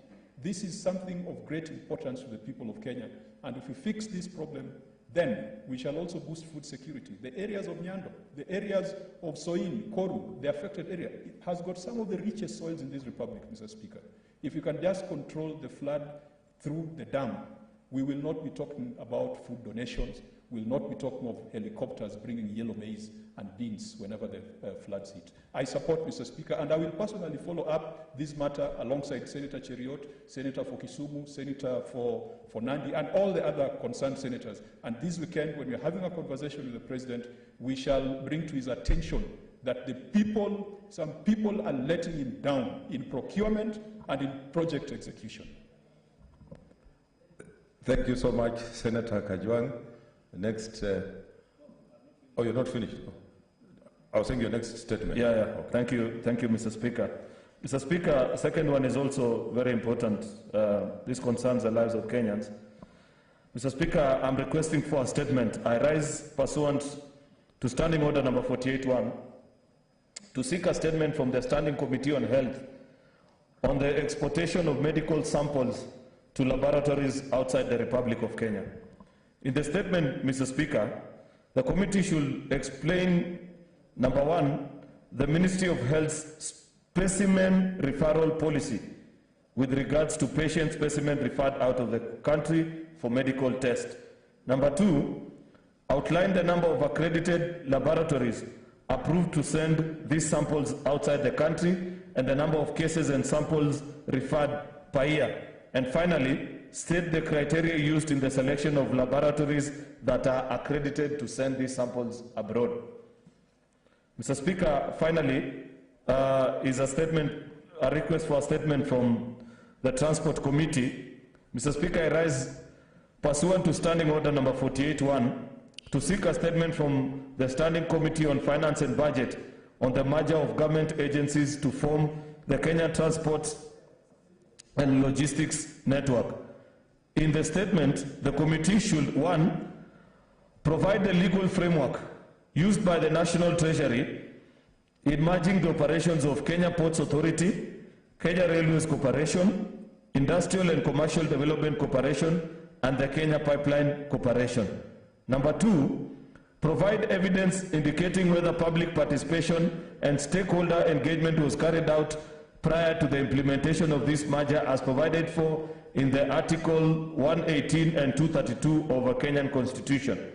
This is something of great importance to the people of Kenya. And if we fix this problem, then we shall also boost food security. The areas of Nyando, the areas of Soin, Koru, the affected area, it has got some of the richest soils in this republic, Mr. Speaker. If you can just control the flood through the dam, we will not be talking about food donations. We will not be talking of helicopters bringing yellow maize and beans whenever the floods hit. I support, Mr. Speaker, and I will personally follow up this matter alongside Senator Cheruiyot, Senator for Kisumu, Senator for Nandi, and all the other concerned senators. And this weekend, when we are having a conversation with the President, we shall bring to his attention that some people are letting him down in procurement and in project execution. Thank you so much, Senator Kajwang. Next, oh, you're not finished? Oh. I was saying your next statement. Yeah. Okay. Thank you, Mr. Speaker. Mr. Speaker, the second one is also very important. This concerns the lives of Kenyans. Mr. Speaker, I'm requesting for a statement. I rise pursuant to Standing Order number 48.1 to seek a statement from the Standing Committee on Health on the exportation of medical samples to laboratories outside the Republic of Kenya. In the statement, Mr. Speaker, the committee should explain, number one, the Ministry of Health's specimen referral policy with regards to patient specimen referred out of the country for medical test. Number 2, outline the number of accredited laboratories approved to send these samples outside the country and the number of cases and samples referred per year. And finally, state the criteria used in the selection of laboratories that are accredited to send these samples abroad. Mr. Speaker, finally, is a request for a statement from the Transport Committee. Mr. Speaker, I rise pursuant to Standing Order number 48-1 to seek a statement from the Standing Committee on Finance and Budget on the merger of government agencies to form the Kenya Transport and Logistics Network. In the statement, the committee should, 1, provide the legal framework used by the National Treasury in merging the operations of Kenya Ports Authority, Kenya Railways Corporation, Industrial and Commercial Development Corporation, and the Kenya Pipeline Corporation. Number 2, provide evidence indicating whether public participation and stakeholder engagement was carried out prior to the implementation of this merger as provided for in the Article 118 and 232 of the Kenyan Constitution.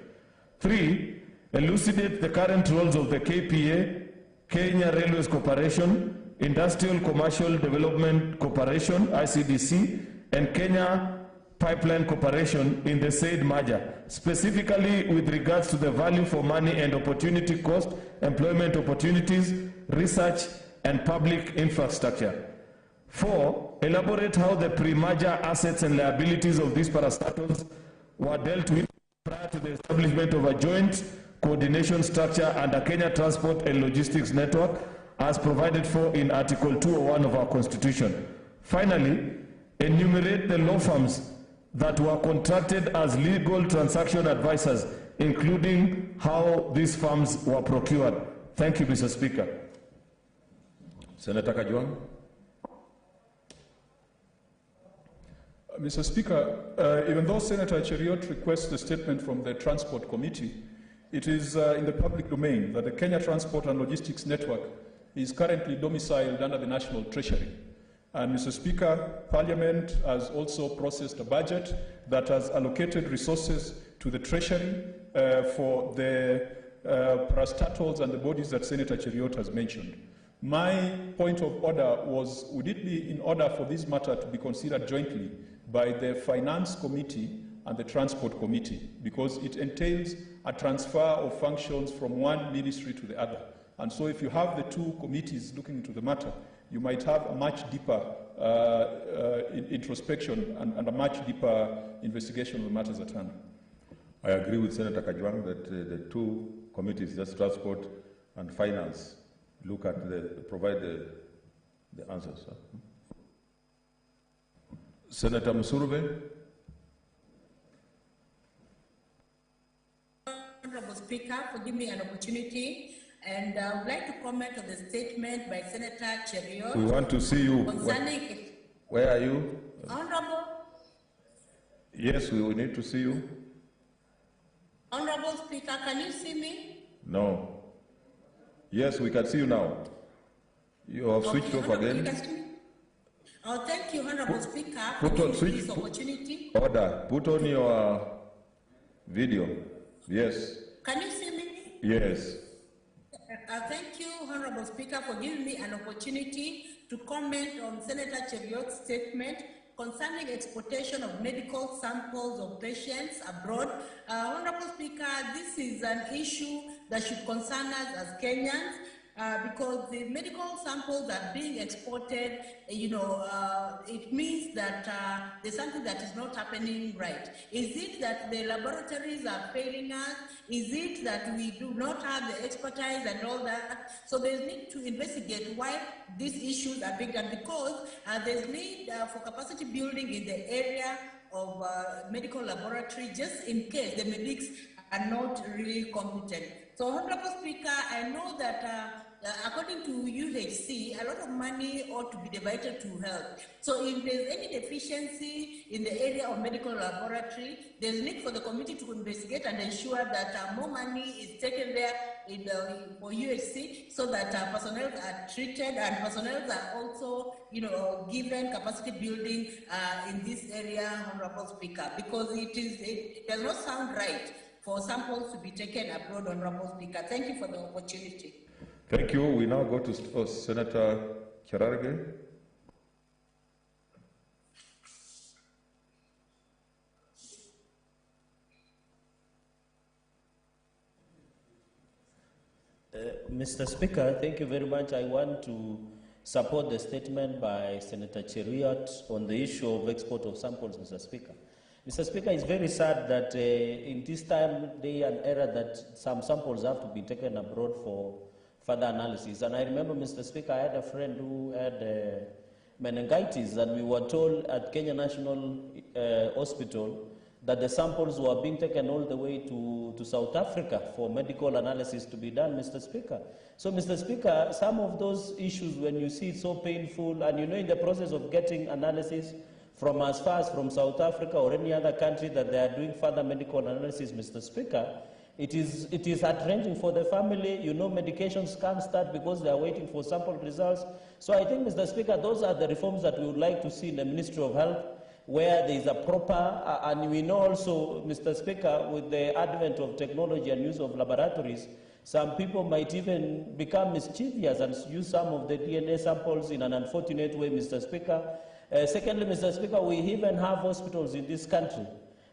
3, elucidate the current roles of the KPA, Kenya Railways Corporation, Industrial Commercial Development Corporation, ICDC, and Kenya Pipeline Corporation in the said merger, specifically with regards to the value for money and opportunity cost, employment opportunities, research, and public infrastructure. 4, elaborate how the pre-merger assets and liabilities of these parastatals were dealt with prior to the establishment of a joint coordination structure under Kenya Transport and Logistics Network as provided for in Article 201 of our Constitution. Finally, enumerate the law firms that were contracted as legal transaction advisors, including how these firms were procured. Thank you, Mr. Speaker. Senator Kajwang. Mr. Speaker, even though Senator Cheriot requests a statement from the Transport Committee, it is in the public domain that the Kenya Transport and Logistics Network is currently domiciled under the National Treasury. And Mr. Speaker, Parliament has also processed a budget that has allocated resources to the Treasury for the parastatals and the bodies that Senator Cheriot has mentioned. My point of order was, would it be in order for this matter to be considered jointly by the Finance Committee and the Transport Committee, because it entails a transfer of functions from one ministry to the other. And so if you have the two committees looking into the matter, you might have a much deeper introspection and a much deeper investigation of the matters at hand. I agree with Senator Kajwang that the two committees, just Transport and Finance, look at provide the answers. Senator Musurube. Honorable Speaker, for giving me an opportunity, and I would like to comment on the statement by Senator Cheriot. We want to see you. Concerning Where are you? Honorable. Yes, we will need to see you. Honorable Speaker, can you see me? No. Yes, we can see you now. You have switched off again. Oh, thank you, Honorable Speaker, Put for on giving switch. me this opportunity. Order. Put on your video. Yes. Can you see me? Yes. Thank you, Honorable Speaker, for giving me an opportunity to comment on Senator Cheriot's statement concerning exportation of medical samples of patients abroad. Honorable Speaker, this is an issue that should concern us as Kenyans. Because the medical samples are being exported, it means that there's something that is not happening right. Is it that the laboratories are failing us? Is it that we do not have the expertise and all that? So there's need to investigate why these issues are being done, because there's need for capacity building in the area of medical laboratory, just in case the medics are not really competent. So, Honorable Speaker, I know that according to UHC, a lot of money ought to be divided to health. So if there's any deficiency in the area of medical laboratory, there's need for the committee to investigate and ensure that more money is taken there for UHC so that personnel are treated and personnel are also, given capacity building in this area, Honorable Speaker, because it does not sound right for samples to be taken abroad, Honorable Speaker. Thank you for the opportunity. Thank you. We now go to Senator Cherargei. Mr. Speaker, thank you very much. I want to support the statement by Senator Cheruiyot on the issue of export of samples, Mr. Speaker. Mr. Speaker, it's very sad that in this time, day and era, that some samples have to be taken abroad for further analysis. And I remember, Mr. Speaker, I had a friend who had meningitis, and we were told at Kenya National Hospital that the samples were being taken all the way to South Africa for medical analysis to be done, Mr. Speaker. So, Mr. Speaker, some of those issues, when you see it so painful, and in the process of getting analysis from as far as from South Africa or any other country that they are doing further medical analysis, Mr. Speaker, it is heart-wrenching for the family. Medications can't start because they are waiting for sample results. So I think, Mr. Speaker, those are the reforms that we would like to see in the Ministry of Health, where there is a proper, and we know also, Mr. Speaker, with the advent of technology and use of laboratories, some people might even become mischievous and use some of the DNA samples in an unfortunate way, Mr. Speaker. Secondly, Mr. Speaker, we even have hospitals in this country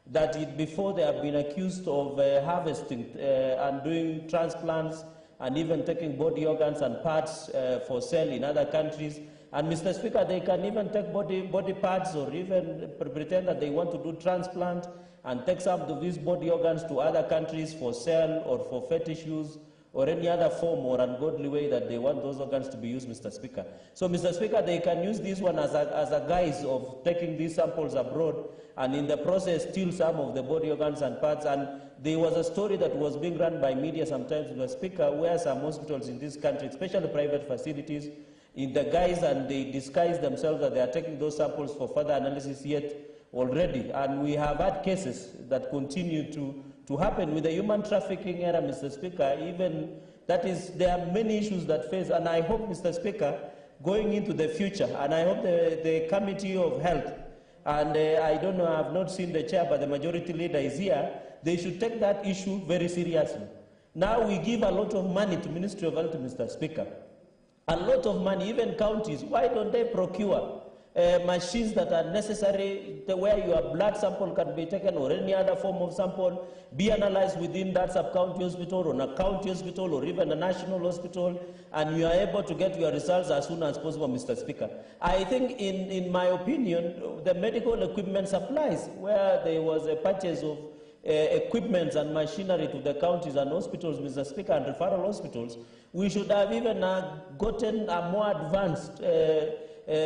that before they have been accused of harvesting and doing transplants and even taking body organs and parts for sale in other countries. And Mr. Speaker, they can even take body parts or even pretend that they want to do transplant and take some of these body organs to other countries for sale or for fetish use or any other form or ungodly way that they want those organs to be used, Mr. Speaker. So, Mr. Speaker, they can use this one as a guise of taking these samples abroad and in the process steal some of the body organs and parts. And there was a story that was being run by media sometimes, Mr. Speaker, where some hospitals in this country, especially private facilities, in the guise and they disguise themselves that they are taking those samples for further analysis yet already. And we have had cases that continue to happen with the human trafficking era, Mr. Speaker. Even there are many issues that face, and I hope, Mr. Speaker, going into the future, and I hope the Committee of Health, and I don't know, I have not seen the chair, but the majority leader is here, they should take that issue very seriously. Now we give a lot of money to Ministry of Health, Mr. Speaker. A lot of money, even counties. Why don't they procure machines that are necessary where your blood sample can be taken or any other form of sample, be analyzed within that sub-county hospital or a county hospital or even a national hospital, and you are able to get your results as soon as possible, Mr. Speaker. I think, in my opinion, the medical equipment supplies, where there was a purchase of equipment and machinery to the counties and hospitals, Mr. Speaker, and referral hospitals, we should have even gotten a more advanced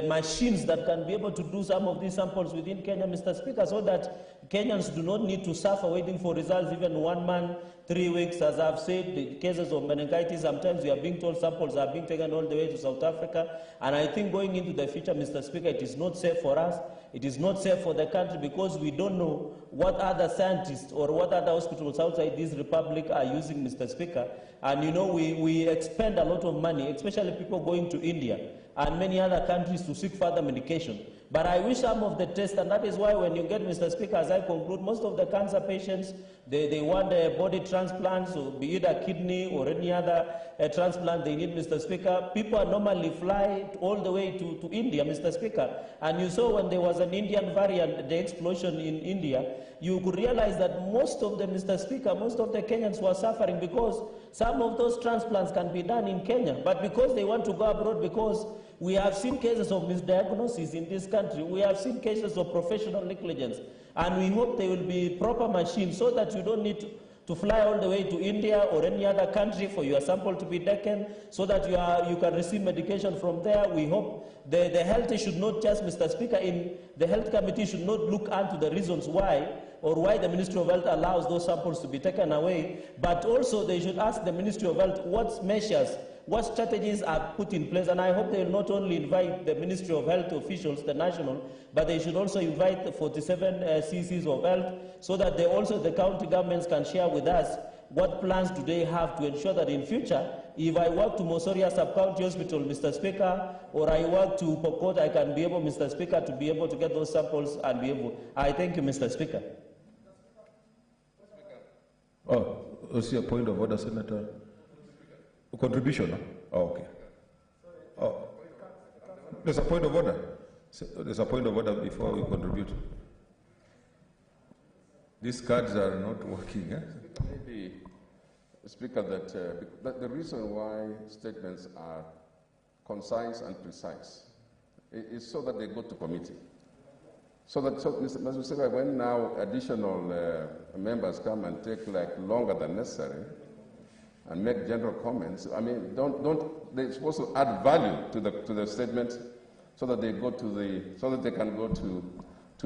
machines that can be able to do some of these samples within Kenya, Mr. Speaker, so that Kenyans do not need to suffer waiting for results even 1 month, 3 weeks. As I've said, the cases of meningitis, sometimes we are being told samples are being taken all the way to South Africa. And I think going into the future, Mr. Speaker, it is not safe for us. It is not safe for the country because we don't know what other scientists or what other hospitals outside this republic are using, Mr. Speaker. And we expend a lot of money, especially people going to India and many other countries to seek further medication. But I wish some of the tests, and that is why when you get, Mr. Speaker, as I conclude, most of the cancer patients, they want body transplants, or be it a kidney or any other transplant they need, Mr. Speaker. People normally fly all the way to India, Mr. Speaker. And you saw when there was an Indian variant, the explosion in India, you could realize that most of them, Mr. Speaker, most of the Kenyans were suffering because some of those transplants can be done in Kenya. But because they want to go abroad, because we have seen cases of misdiagnosis in this country, we have seen cases of professional negligence, and we hope there will be proper machines so that you don't need to fly all the way to India or any other country for your sample to be taken, so that you can receive medication from there. We hope the health should not just, Mr. Speaker, in the health committee should not look into the reasons why or why the Ministry of Health allows those samples to be taken away, but also they should ask the Ministry of Health what measures, what strategies are put in place, and I hope they will not only invite the Ministry of Health officials, the national, but they should also invite the 47 CCs of health, so that they also, the county governments, can share with us what plans do they have to ensure that in future, if I work to Mosoria Sub-County Hospital, Mr. Speaker, or I work to Pokot, I can be able, Mr. Speaker, to be able to get those samples and be able. I thank you, Mr. Speaker. Oh, what's your point of order, Senator? Contribution? Oh, okay. Oh, there's a point of order. There's a point of order before we contribute. These cards are not working. Eh? Maybe, Speaker, that the reason why statements are concise and precise is so that they go to committee. Mr. Speaker, when now additional members come and take like longer than necessary and make general comments, I mean, they're supposed to add value to the statement so that they go so that they can go to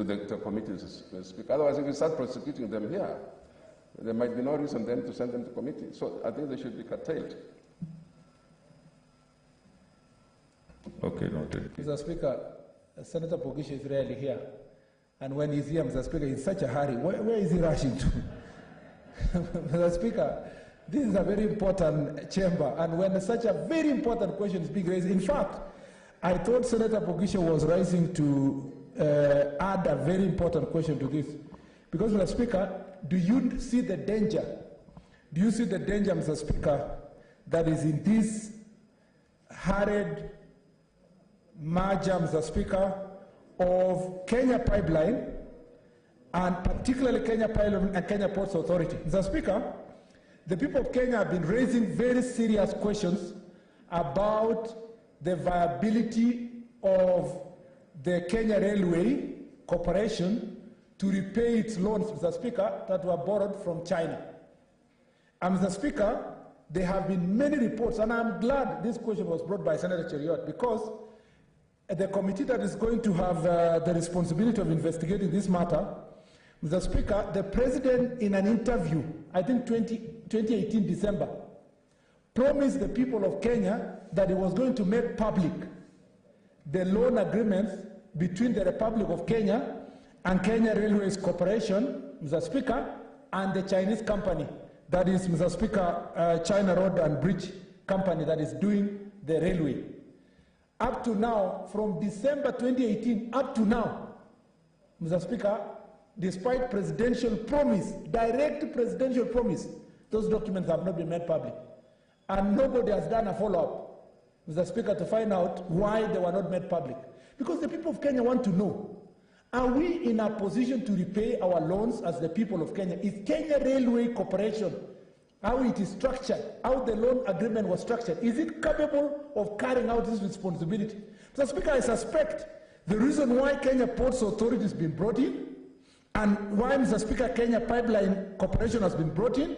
the committee to speak. Otherwise, if we start prosecuting them here, there might be no reason then to send them to committee. So I think they should be curtailed. Okay, noted. Mr. Speaker, Senator Pogisha is rarely here. And when he's here, Mr. Speaker, in such a hurry, where is he rushing to? Mr. Speaker, this is a very important chamber. And when such a very important question is being raised, in fact, I thought Senator Pogisha was rising to add a very important question to this. Because, Mr. Speaker, do you see the danger? Do you see the danger, Mr. Speaker, that is in this hurried merger, Mr. Speaker, of Kenya Pipeline, and particularly Kenya Pipeline and Kenya Ports Authority? Mr. Speaker, the people of Kenya have been raising very serious questions about the viability of the Kenya Railway Corporation to repay its loans, Mr. Speaker, that were borrowed from China. And Mr. Speaker, there have been many reports, and I'm glad this question was brought by Senator Cheriot, because the committee that is going to have the responsibility of investigating this matter, Mr. Speaker, the President in an interview, I think 2018 December, promised the people of Kenya that he was going to make public the loan agreements between the Republic of Kenya and Kenya Railways Corporation, Mr. Speaker, and the Chinese company, that is, Mr. Speaker, China Road and Bridge Company that is doing the railway. Up to now, from December 2018 up to now, Mr. Speaker, despite presidential promise, direct presidential promise, those documents have not been made public. And nobody has done a follow-up, Mr. Speaker, to find out why they were not made public. Because the people of Kenya want to know, are we in a position to repay our loans as the people of Kenya? Is Kenya Railway Corporation, how it is structured, how the loan agreement was structured, is it capable of carrying out this responsibility? Mr. Speaker, I suspect the reason why Kenya Ports Authority has been brought in, and why, Mr. Speaker, Kenya Pipeline Corporation has been brought in,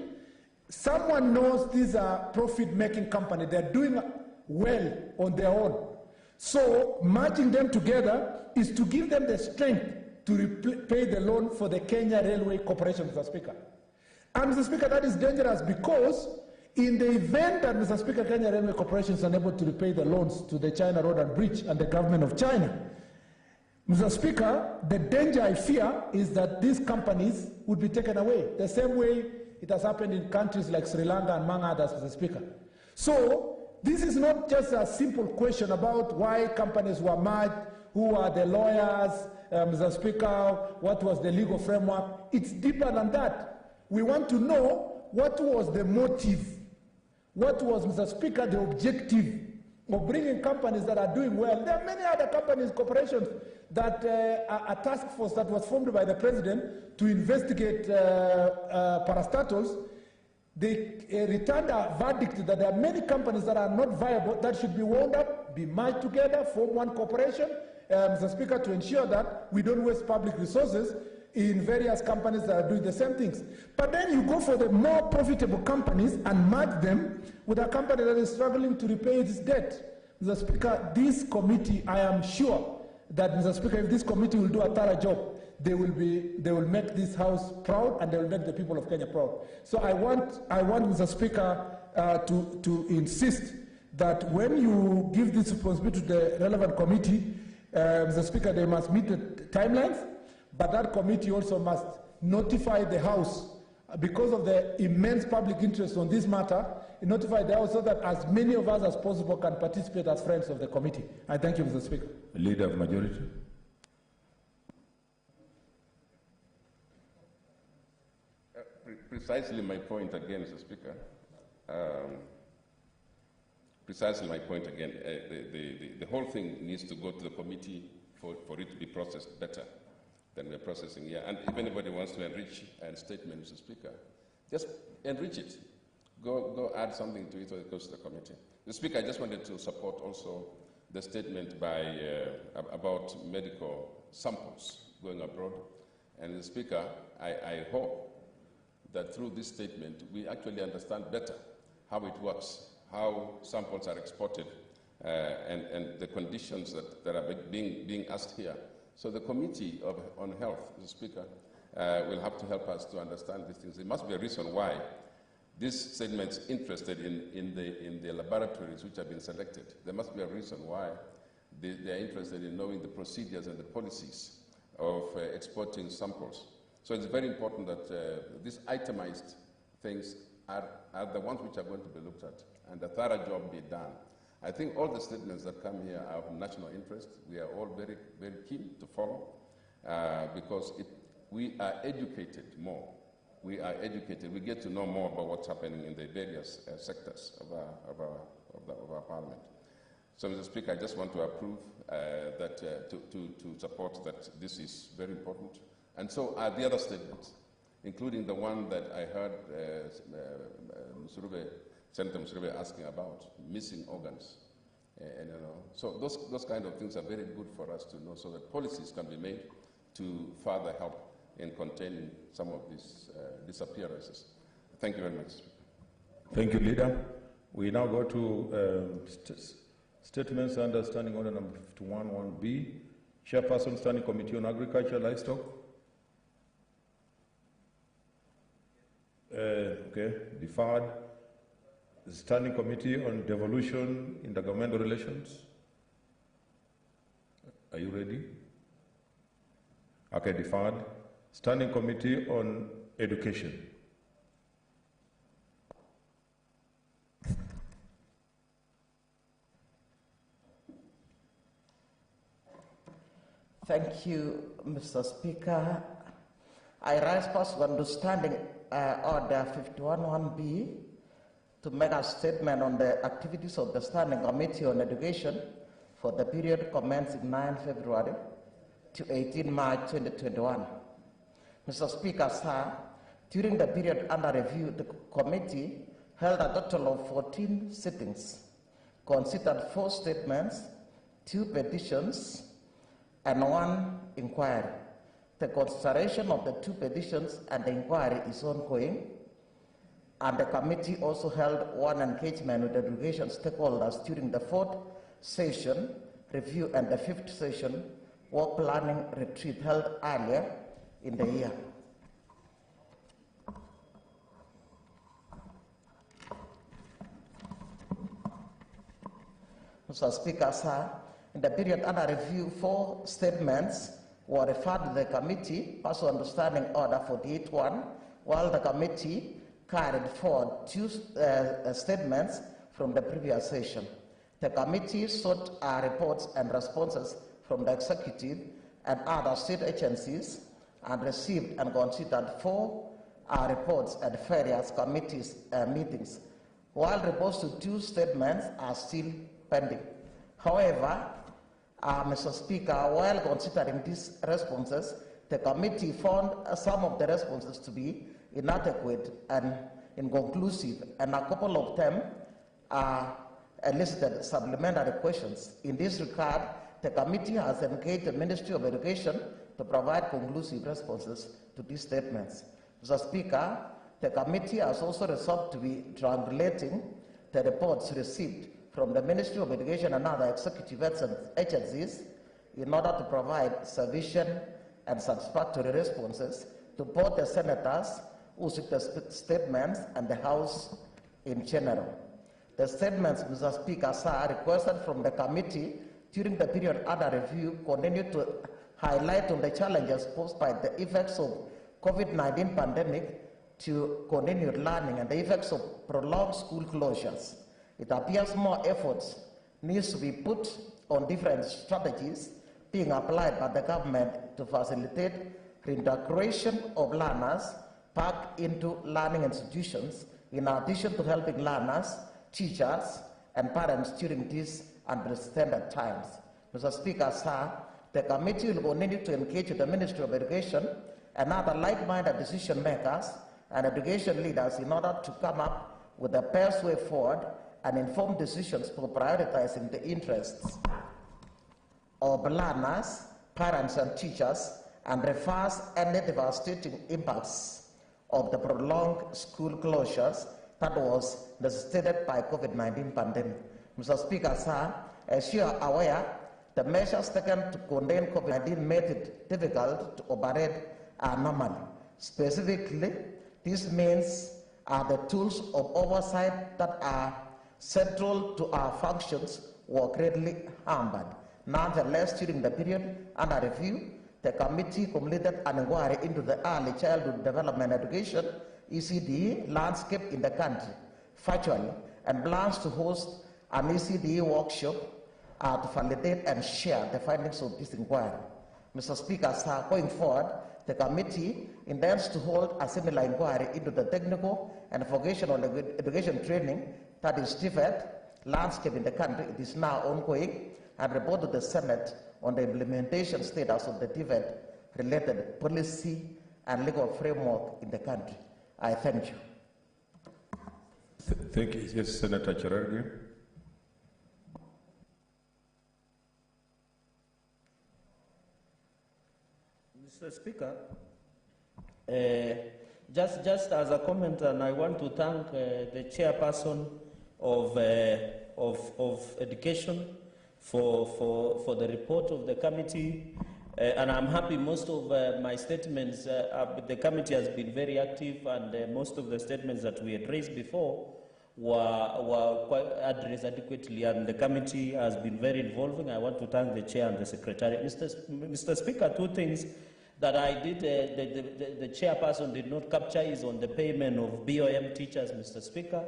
someone knows these are profit-making companies. They're doing well on their own. So merging them together is to give them the strength to pay the loan for the Kenya Railway Corporation, Mr. Speaker. And, Mr. Speaker, that is dangerous because in the event that, Mr. Speaker, Kenya Railway Corporation is unable to repay the loans to the China Road and Bridge and the government of China, Mr. Speaker, the danger I fear is that these companies would be taken away, the same way it has happened in countries like Sri Lanka and among others, Mr. Speaker. So this is not just a simple question about why companies were merged, who are the lawyers, Mr. Speaker, what was the legal framework. It's deeper than that. We want to know what was the motive, what was, Mr. Speaker, the objective of bringing companies that are doing well. There are many other companies, corporations, that a task force that was formed by the President to investigate parastatals, they returned a verdict that there are many companies that are not viable, that should be wound up, be merged together, form one corporation, Mr. Speaker, to ensure that we don't waste public resources in various companies that are doing the same things. But then you go for the more profitable companies and merge them with a company that is struggling to repay its debt. Mr. Speaker, this committee, I am sure that, Mr. Speaker, if this committee will do a thorough job, they will make this House proud, and they will make the people of Kenya proud. So I want Mr. Speaker, to insist that when you give this responsibility to the relevant committee, Mr. Speaker, they must meet the timelines, but that committee also must notify the House, because of the immense public interest on this matter, notify the House so that as many of us as possible can participate as friends of the committee. I thank you, Mr. Speaker. Leader of Majority. Precisely my point again, Mr. Speaker. Precisely my point again. The whole thing needs to go to the committee for it to be processed better than we're processing here. And if anybody wants to enrich a statement, Mr. Speaker, just enrich it. Go add something to it when it goes to the committee. Mr. Speaker, I just wanted to support also the statement about medical samples going abroad. And Mr. Speaker, I hope that through this statement we actually understand better how it works, how samples are exported, and the conditions that are being asked here. So the Committee on Health, Mr. Speaker, will have to help us to understand these things. There must be a reason why this segment is interested in the laboratories which have been selected. There must be a reason why they are interested in knowing the procedures and the policies of exporting samples. So it's very important that these itemized things are the ones which are going to be looked at, and a thorough job be done. I think all the statements that come here are of national interest. We are all very, very keen to follow because we are educated more. We are educated. We get to know more about what's happening in the various sectors of our parliament. So, Mr. Speaker, I just want to approve to support that this is very important. And so are the other statements, including the one that I heard Senator Msurube asking about, missing organs. So those kind of things are very good for us to know, so that policies can be made to further help in containing some of these disappearances. Thank you very much. Thank you, Leader. We now go to statements under Standing Order number 51-1B. Chairperson, Standing Committee on Agriculture, Livestock. Okay, deferred. Standing Committee on Devolution, Intergovernmental Relations. Are you ready? Okay, deferred. Standing Committee on Education. Thank you, Mr. Speaker. I rise pursuant to Standing Order 51-1B to make a statement on the activities of the Standing Committee on Education for the period commencing 9 February to 18 March 2021. Mr. Speaker, sir, during the period under review, the committee held a total of 14 sittings, considered 4 statements, 2 petitions, and 1 inquiry. The consideration of the 2 petitions and the inquiry is ongoing, and the committee also held 1 engagement with education stakeholders during the 4th session review and the 5th session work planning retreat held earlier in the year. Mr. Speaker, sir, in the period under review, 4 statements were referred to the committee pursuant to Standing Order 48-1, while the committee carried forward 2 statements from the previous session. The committee sought reports and responses from the executive and other state agencies and received and considered 4 reports at various committees meetings, while reports to 2 statements are still pending. However, Mr. Speaker, while considering these responses, the committee found some of the responses to be inadequate and inconclusive, and a couple of them elicited supplementary questions. In this regard, the committee has engaged the Ministry of Education to provide conclusive responses to these statements. Mr. Speaker, the committee has also resolved to be triangulating the reports received from the Ministry of Education and other executive agencies in order to provide sufficient and satisfactory responses to both the senators who seek the statements and the House in general. The statements, Mr. Speaker, sir, requested from the committee during the period under review continue to highlight on the challenges posed by the effects of COVID-19 pandemic to continued learning and the effects of prolonged school closures. It appears more efforts needs to be put on different strategies being applied by the government to facilitate reintegration of learners back into learning institutions, in addition to helping learners, teachers, and parents during these unprecedented times. Mr. Speaker, sir, the committee will continue to engage with the Ministry of Education and other like-minded decision makers and education leaders in order to come up with the best way forward and informed decisions for prioritizing the interests of learners, parents, and teachers, and reverse any devastating impacts of the prolonged school closures that was necessitated by COVID-19 pandemic. Mr. Speaker, sir, as you are aware, the measures taken to contain COVID-19 made it difficult to operate normally. Specifically, this means the tools of oversight that are central to our functions were greatly hampered. Nonetheless, during the period under review, the committee completed an inquiry into the early childhood development education (ECDE) landscape in the country virtually and plans to host an ECDE workshop to validate and share the findings of this inquiry. Mr. Speaker, sir, going forward, the committee intends to hold a similar inquiry into the technical and vocational education training, that is TVET, landscape in the country. It is now ongoing, and report to the Senate on the implementation status of the TVET related policy and legal framework in the country. I thank you. Thank you. Yes, Senator Cherargei. Mr. Speaker, just as a comment, and I want to thank the chairperson of education for the report of the committee, and I'm happy most of my statements, the committee has been very active, and most of the statements that we had raised before were quite addressed adequately, and the committee has been very involving. I want to thank the chair and the secretary. Mr. Speaker, two things that I did, the chairperson did not capture is on the payment of BOM teachers, Mr. Speaker.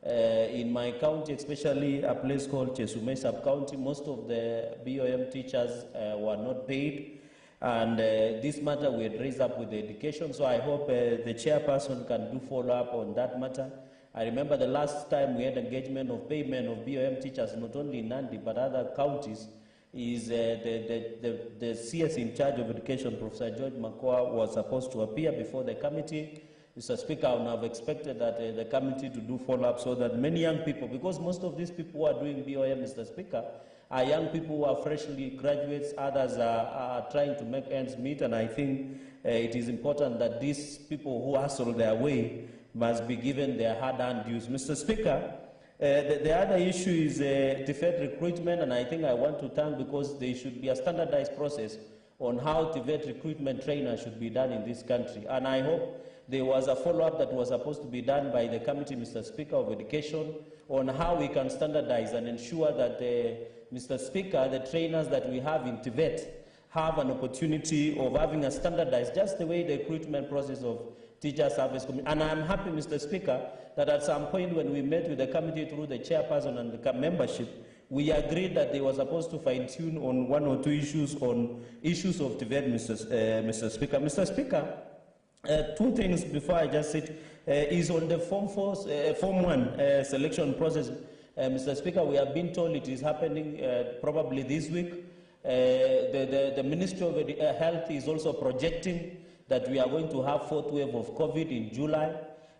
In my county, especially a place called Chesume sub-county, most of the BOM teachers were not paid, and this matter we had raised up with the education, so I hope the chairperson can do follow-up on that matter. I remember the last time we had engagement of payment of BOM teachers, not only in Nandi, but other counties, is the CS in charge of education, Professor George Makoa, was supposed to appear before the committee. Mr. Speaker, I would have expected that the committee to do follow-up so that many young people, because most of these people who are doing BOM, Mr. Speaker, are young people who are freshly graduates, others are trying to make ends meet, and I think it is important that these people who hustle their way must be given their hard-earned dues. Mr. Speaker, the other issue is TVET recruitment, and I think I want to thank because there should be a standardized process on how TVET recruitment trainers should be done in this country, and I hope there was a follow-up that was supposed to be done by the committee, Mr. Speaker, of Education, on how we can standardize and ensure that, Mr. Speaker, the trainers that we have in TVET have an opportunity of having a standardized, just the way the recruitment process of teacher service committee. And I'm happy, Mr. Speaker, that at some point when we met with the committee through the chairperson and the membership, we agreed that they were supposed to fine-tune on one or two issues on issues of TVET, Mr. Speaker. Mr. Speaker, two things before I just sit is on the Form 1 selection process. Mr. Speaker, we have been told it is happening probably this week. The Ministry of Health is also projecting that we are going to have fourth wave of COVID in July,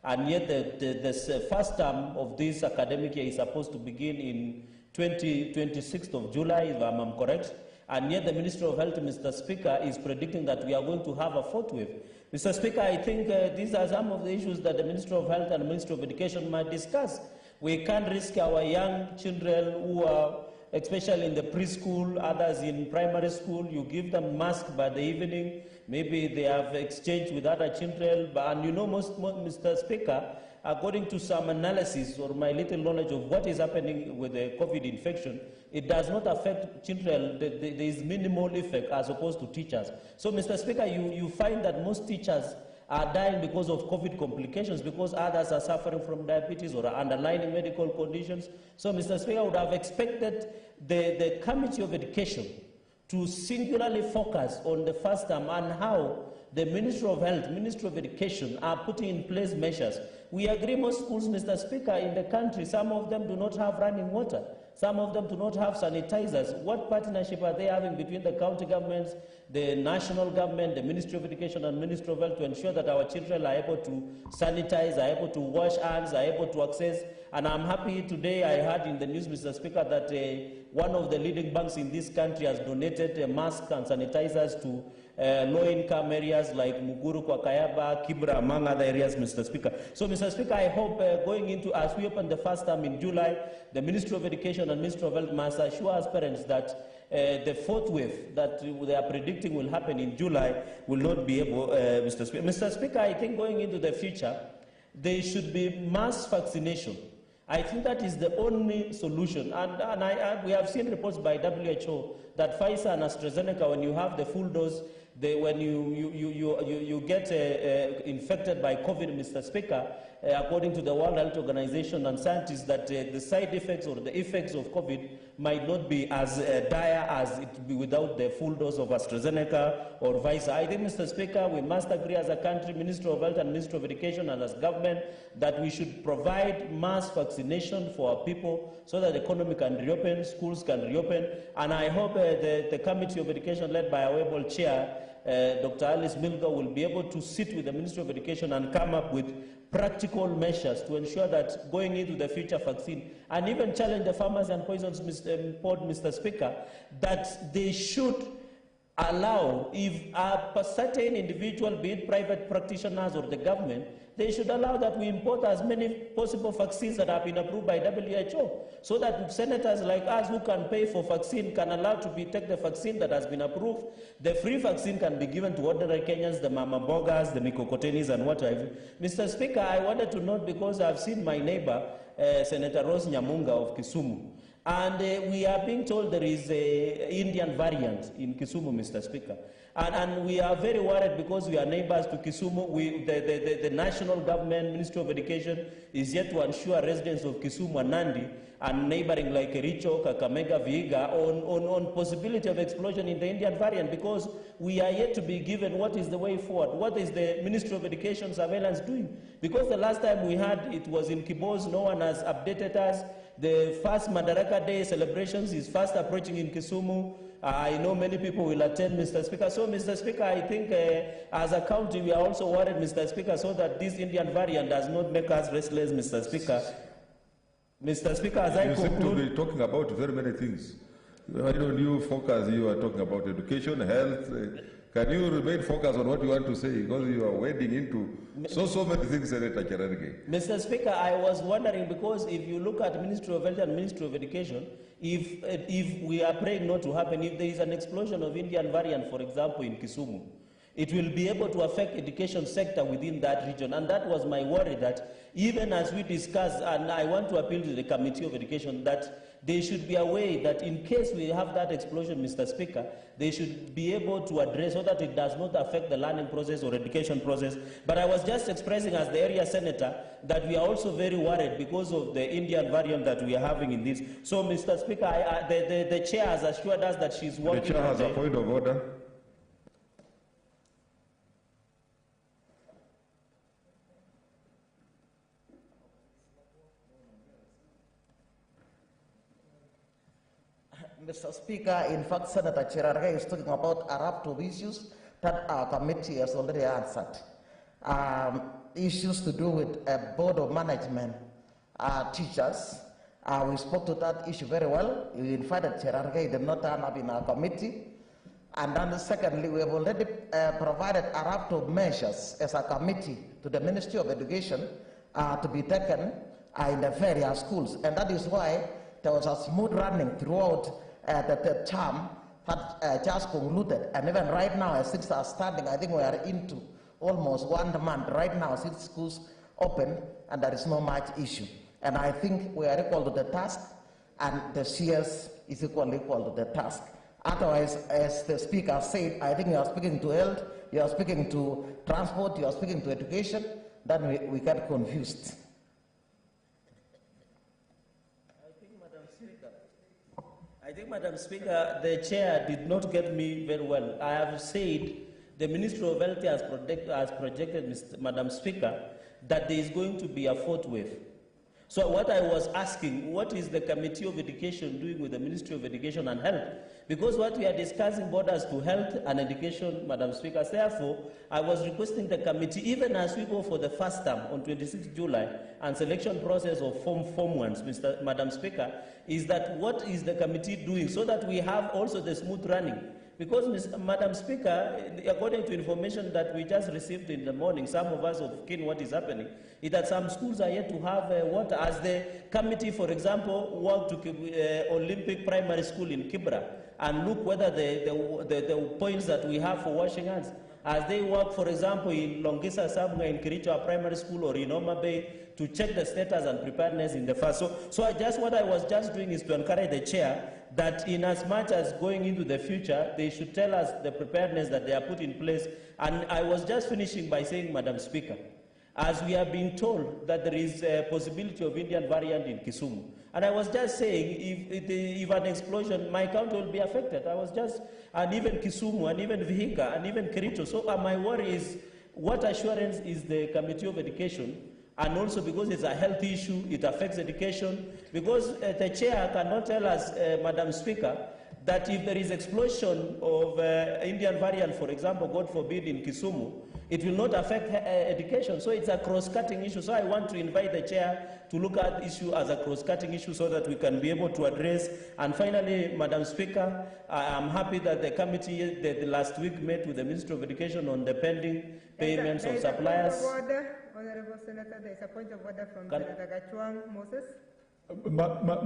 and yet the first term of this academic year is supposed to begin in 26th of July, if I'm correct, and yet the Ministry of Health, Mr. Speaker, is predicting that we are going to have a fourth wave. Mr. Speaker, I think these are some of the issues that the Ministry of Health and the Ministry of Education might discuss. We can't risk our young children who are especially in the preschool, others in primary school, you give them masks by the evening, maybe they have exchanged with other children, and you know, Mr. Speaker, according to some analysis or my little knowledge of what is happening with the COVID infection, it does not affect children. There is minimal effect as opposed to teachers. So, Mr. Speaker, you find that most teachers are dying because of COVID complications, because others are suffering from diabetes or underlying medical conditions. So, Mr. Speaker, I would have expected the Committee of Education to singularly focus on the first term and how the Ministry of Health, Ministry of Education are putting in place measures. We agree most schools, Mr. Speaker, in the country, some of them do not have running water. Some of them do not have sanitizers. What partnership are they having between the county governments, the national government, the Ministry of Education and Ministry of Health to ensure that our children are able to sanitize, are able to wash hands, are able to access? And I'm happy today I heard in the news, Mr. Speaker, that one of the leading banks in this country has donated masks and sanitizers to low-income areas like Muguru, Kwakayaba, Kibra, among other areas, Mr. Speaker. So, Mr. Speaker, I hope going into, as we open the first term in July, the Ministry of Education and Ministry of Health must assure us parents that the fourth wave that they are predicting will happen in July will not be able, Mr. Speaker. Mr. Speaker, I think going into the future, there should be mass vaccination. I think that is the only solution. And we have seen reports by WHO that Pfizer and AstraZeneca, when you have the full dose, when you get infected by COVID, Mr. Speaker, according to the World Health Organization and scientists, that the side effects or the effects of COVID might not be as dire as it would be without the full dose of AstraZeneca or Pfizer. I think, Mr. Speaker, we must agree as a country, Ministry of Health and Ministry of Education and as government, that we should provide mass vaccination for our people so that the economy can reopen, schools can reopen. And I hope the Committee of Education led by our able chair, Dr. Alice Milga, will be able to sit with the Ministry of Education and come up with practical measures to ensure that going into the future vaccine, and even challenge the farmers and poisons board, Mr. Speaker, that they should allow, if a certain individual, be it private practitioners or the government, they should allow that we import as many possible vaccines that have been approved by WHO, so that senators like us who can pay for vaccine can allow to take the vaccine that has been approved. The free vaccine can be given to ordinary Kenyans, the mama bogas, the mikokotenis, and what have you. Mr. Speaker, I wanted to note, because I've seen my neighbor, Senator Rose Nyamunga of Kisumu, and we are being told there is an Indian variant in Kisumu, Mr. Speaker. And we are very worried because we are neighbors to Kisumu. The national government, Ministry of Education, is yet to ensure residents of Kisumu and Nandi and neighboring like Kericho, Kakamega, Vihiga on possibility of explosion in the Indian variant, because we are yet to be given what is the way forward. What is the Ministry of Education surveillance doing? Because the last time we had it was in Kibos, no one has updated us. The first Madaraka Day celebrations is fast approaching in Kisumu. I know many people will attend, Mr. Speaker. So, Mr. Speaker, I think as a county, we are also worried, Mr. Speaker, so that this Indian variant does not make us restless, Mr. Speaker. Mr. Speaker, as I conclude... You seem to be talking about very many things. Why don't you focus? You are talking about education, health. Can you remain focused on what you want to say? Because you are wading into so many things, Senator Cherargei. Mr. Speaker, I was wondering, because if you look at Ministry of Health and Ministry of Education, if we are praying not to happen, if there is an explosion of Indian variant, for example, in Kisumu, it will be able to affect education sector within that region. And that was my worry, that even as we discuss, and I want to appeal to the Committee of Education, that there should be a way that in case we have that explosion, Mr. Speaker, they should be able to address so that it does not affect the learning process or education process. But I was just expressing as the area senator that we are also very worried because of the Indian variant that we are having in this. So, Mr. Speaker, the chair has assured us that she's working. The chair has a point of order. Mr. Speaker, in fact, Senator Cherargei is talking about a raft of issues that our committee has already answered. Issues to do with a board of management, teachers. We spoke to that issue very well. We invited Cherargei, did not turn up in our committee. And then secondly, we have already provided a raft of measures as a committee to the Ministry of Education to be taken in the various schools. And that is why there was a smooth running throughout the term had just concluded. And even right now, as things are standing, I think we are into almost 1 month right now since schools open, and there is no much issue. And I think we are equal to the task, and the CS is equal to the task. Otherwise, as the speaker said, I think you are speaking to health, you are speaking to transport, you are speaking to education, then we get confused. I think, Madam Speaker, the chair did not get me very well. I have said the Ministry of Health has projected, Madam Speaker, that there is going to be a fourth wave. So what I was asking, what is the Committee of Education doing with the Ministry of Education and Health? Because what we are discussing borders to health and education, Madam Speaker. Therefore, I was requesting the committee, even as we go for the first term on 26 July and selection process of Form 1, Madam Speaker, is that what is the committee doing so that we have also the smooth running? Because, Madam Speaker, according to information that we just received in the morning, some of us have seen what is happening, is that some schools are yet to have water. As the committee, for example, walked to Olympic Primary School in Kibra and look whether the points that we have for washing hands, as they work, for example, in Longisa somewhere in Kiricho Primary School or in Oma Bay, to check the status and preparedness in the first. So what I was just doing is to encourage the chair that in as much as going into the future, they should tell us the preparedness that they are put in place. And I was just finishing by saying, Madam Speaker, as we have been told that there is a possibility of Indian variant in Kisumu. And I was just saying, if an explosion, my county will be affected. I was just, and even Kisumu, and even Vihiga, and even Kericho. So my worry is, what assurance is the Committee of Education? And also because it's a health issue, it affects education. Because the chair cannot tell us, Madam Speaker, that if there is explosion of Indian variant, for example, God forbid, in Kisumu, it will not affect education. So it's a cross-cutting issue. So I want to invite the chair to look at the issue as a cross-cutting issue so that we can be able to address. And finally, Madam Speaker, I'm happy that the committee the last week met with the Ministry of Education on the pending payments of suppliers. Honorable Senator, there is a point of order from Senator Gachuang Moses.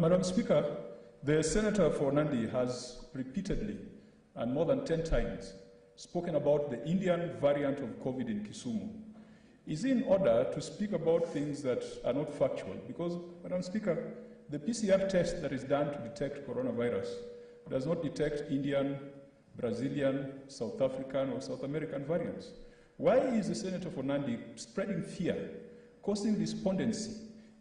Madam Speaker, the Senator for Nandi has repeatedly and more than 10 times spoken about the Indian variant of COVID in Kisumu. Is it in order to speak about things that are not factual? Because, Madam Speaker, the PCR test that is done to detect coronavirus does not detect Indian, Brazilian, South African, or South American variants. Why is the Senator for Nandi spreading fear, causing despondency,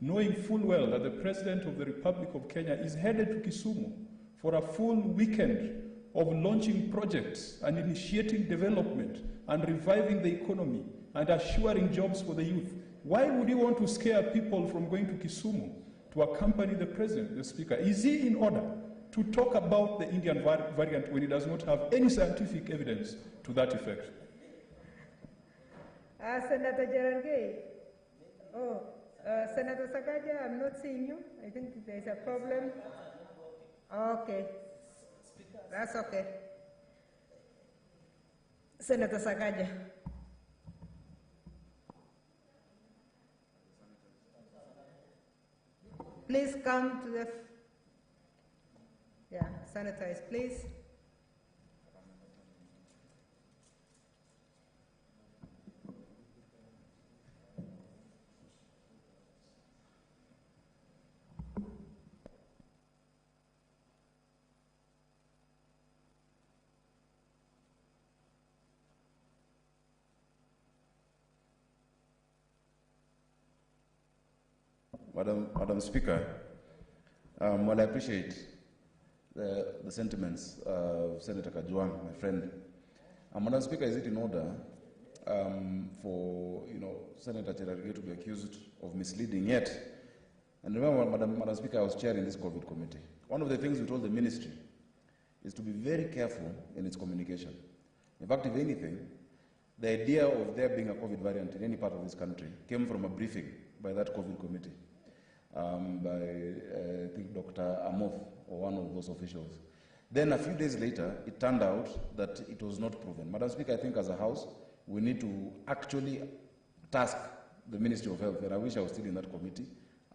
knowing full well that the President of the Republic of Kenya is headed to Kisumu for a full weekend of launching projects and initiating development and reviving the economy and assuring jobs for the youth? Why would he want to scare people from going to Kisumu to accompany the President, the Speaker? Is he in order to talk about the Indian variant when he does not have any scientific evidence to that effect? Senator Gerald Gay. Senator Sakaja, I'm not seeing you. I think there's a problem. Okay. That's okay. Senator Sakaja. Please come to the... Yeah, sanitize, please. Madam Speaker, well, I appreciate the sentiments of Senator Kajwang, my friend. Madam Speaker, is it in order for Senator Cherargei to be accused of misleading yet? And remember, Madam Speaker, I was chairing this COVID committee. One of the things we told the ministry is to be very careful in its communication. In fact, if anything, the idea of there being a COVID variant in any part of this country came from a briefing by that COVID committee. By, I think, Dr. Amof, or one of those officials. Then a few days later, it turned out that it was not proven. Madam Speaker, I think as a House, we need to actually task the Ministry of Health, and I wish I was still in that committee,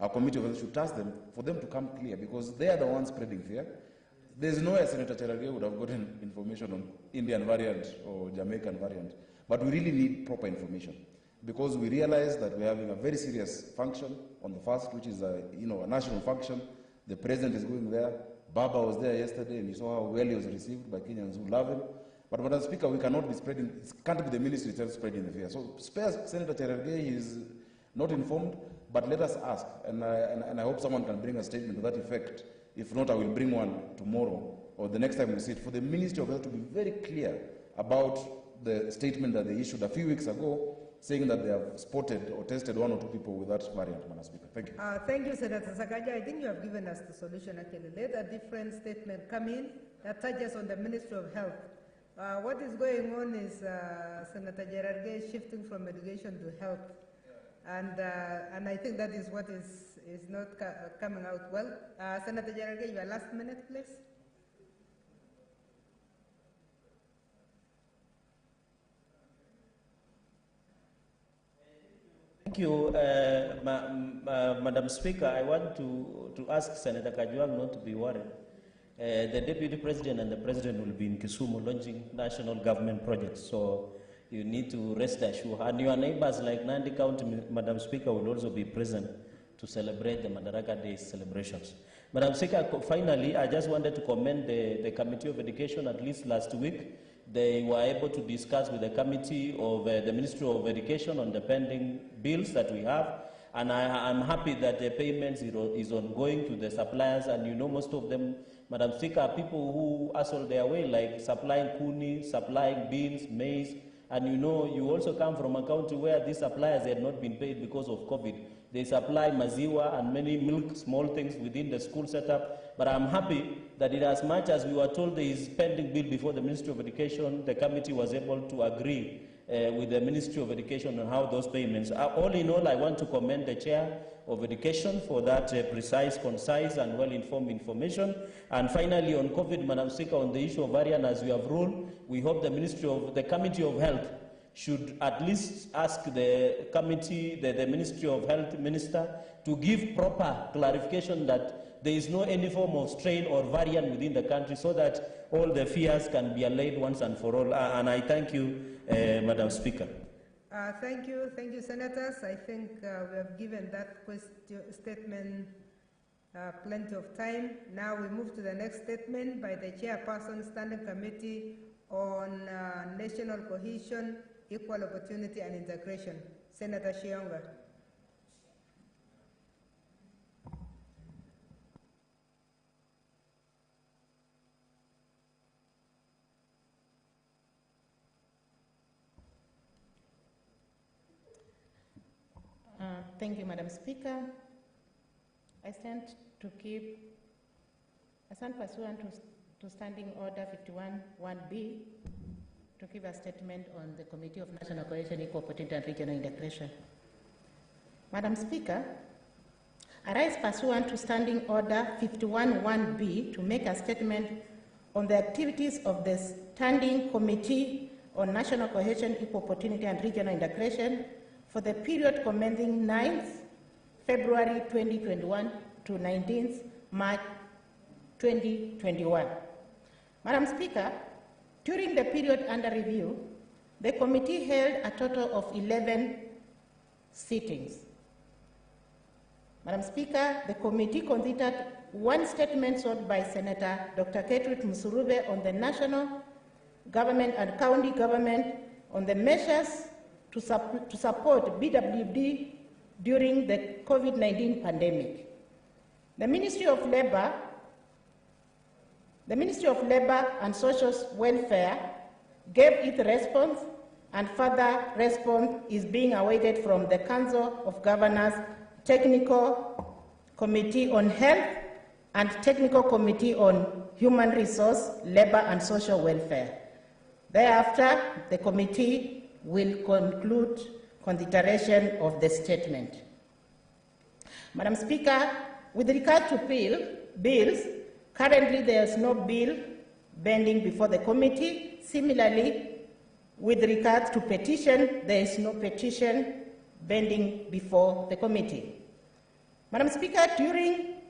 our committee of health should task them for them to come clear, because they are the ones spreading fear. There's no way Senator Cherargei would have gotten information on Indian variant or Jamaican variant, but we really need proper information, because we realize that we're having a very serious function on the 1st, which is a national function. The president is going there. Baba was there yesterday, and you saw how well he was received by Kenyans who love him. But Madam Speaker, we cannot be spreading, it can't be the ministry itself spreading the fear. So spare Senator Cherargei, he is not informed, but let us ask, and I hope someone can bring a statement to that effect. If not, I will bring one tomorrow or the next time we sit, for the Ministry of Health to be very clear about the statement that they issued a few weeks ago, saying that they have spotted or tested 1 or 2 people with that variant, Madam Speaker. Thank you. Thank you, Senator Sakaja. I think you have given us the solution, actually. Let a different statement come in that touches on the Ministry of Health. What is going on is Senator Cherargei shifting from education to health. And I think that is what is not coming out well. Senator Cherargei, your last minute, please. Thank you, Madam Speaker. I want to ask Senator Kajwang not to be worried. The Deputy President and the President will be in Kisumu launching national government projects, so you need to rest assured. And your neighbors like Nandi County, Madam Speaker, will also be present to celebrate the Madaraka Day celebrations. Madam Speaker, finally, I just wanted to commend the Committee of Education. At least last week, they were able to discuss with the Committee of the Ministry of Education on the pending bills that we have. And I'm happy that the payments is ongoing to the suppliers, and you know most of them, Madam Speaker, are people who hustle their way, like supplying kuni, supplying beans, maize, and you know you also come from a county where these suppliers had not been paid because of COVID. They supply maziwa and many milk, small things within the school setup. But I'm happy that in as much as we were told there is pending bill before the Ministry of Education, the committee was able to agree with the Ministry of Education on how those payments are. All in all, I want to commend the Chair of Education for that precise, concise, and well-informed information. And finally, on COVID, Madam Speaker, on the issue of variant, as we have ruled, we hope the Committee of Health should at least ask the committee, the Ministry of Health Minister, to give proper clarification that there is no any form of strain or variant within the country, so that all the fears can be allayed once and for all. And I thank you, Madam Speaker. Thank you, Senators. I think we have given that statement plenty of time. Now we move to the next statement by the Chairperson, Standing Committee on National Cohesion, Equal Opportunity and Integration, Senator Shionga. Thank you, Madam Speaker. I stand pursuant to Standing Order 51(1)B to give a statement on the Committee of National Cohesion, Equal Opportunity and Regional Integration. Madam Speaker, I rise pursuant to Standing Order 51(1)B to make a statement on the activities of the Standing Committee on National Cohesion, Equal Opportunity and Regional Integration for the period commencing 9th February 2021 to 19th March 2021. Madam Speaker, during the period under review, the committee held a total of 11 sittings. Madam Speaker, the committee considered one statement sought by Senator Dr. Gertrude Musurube on the national government and county government on the measures to support BWD during the COVID-19 pandemic. The Ministry of Labor and Social Welfare gave its response, and further response is being awaited from the Council of Governors Technical Committee on Health and Technical Committee on Human Resource, Labor and Social Welfare. Thereafter, the committee will conclude consideration of the statement. Madam Speaker, with regard to bills, currently there is no bill pending before the committee. Similarly, with regard to petition, there is no petition pending before the committee. Madam Speaker, during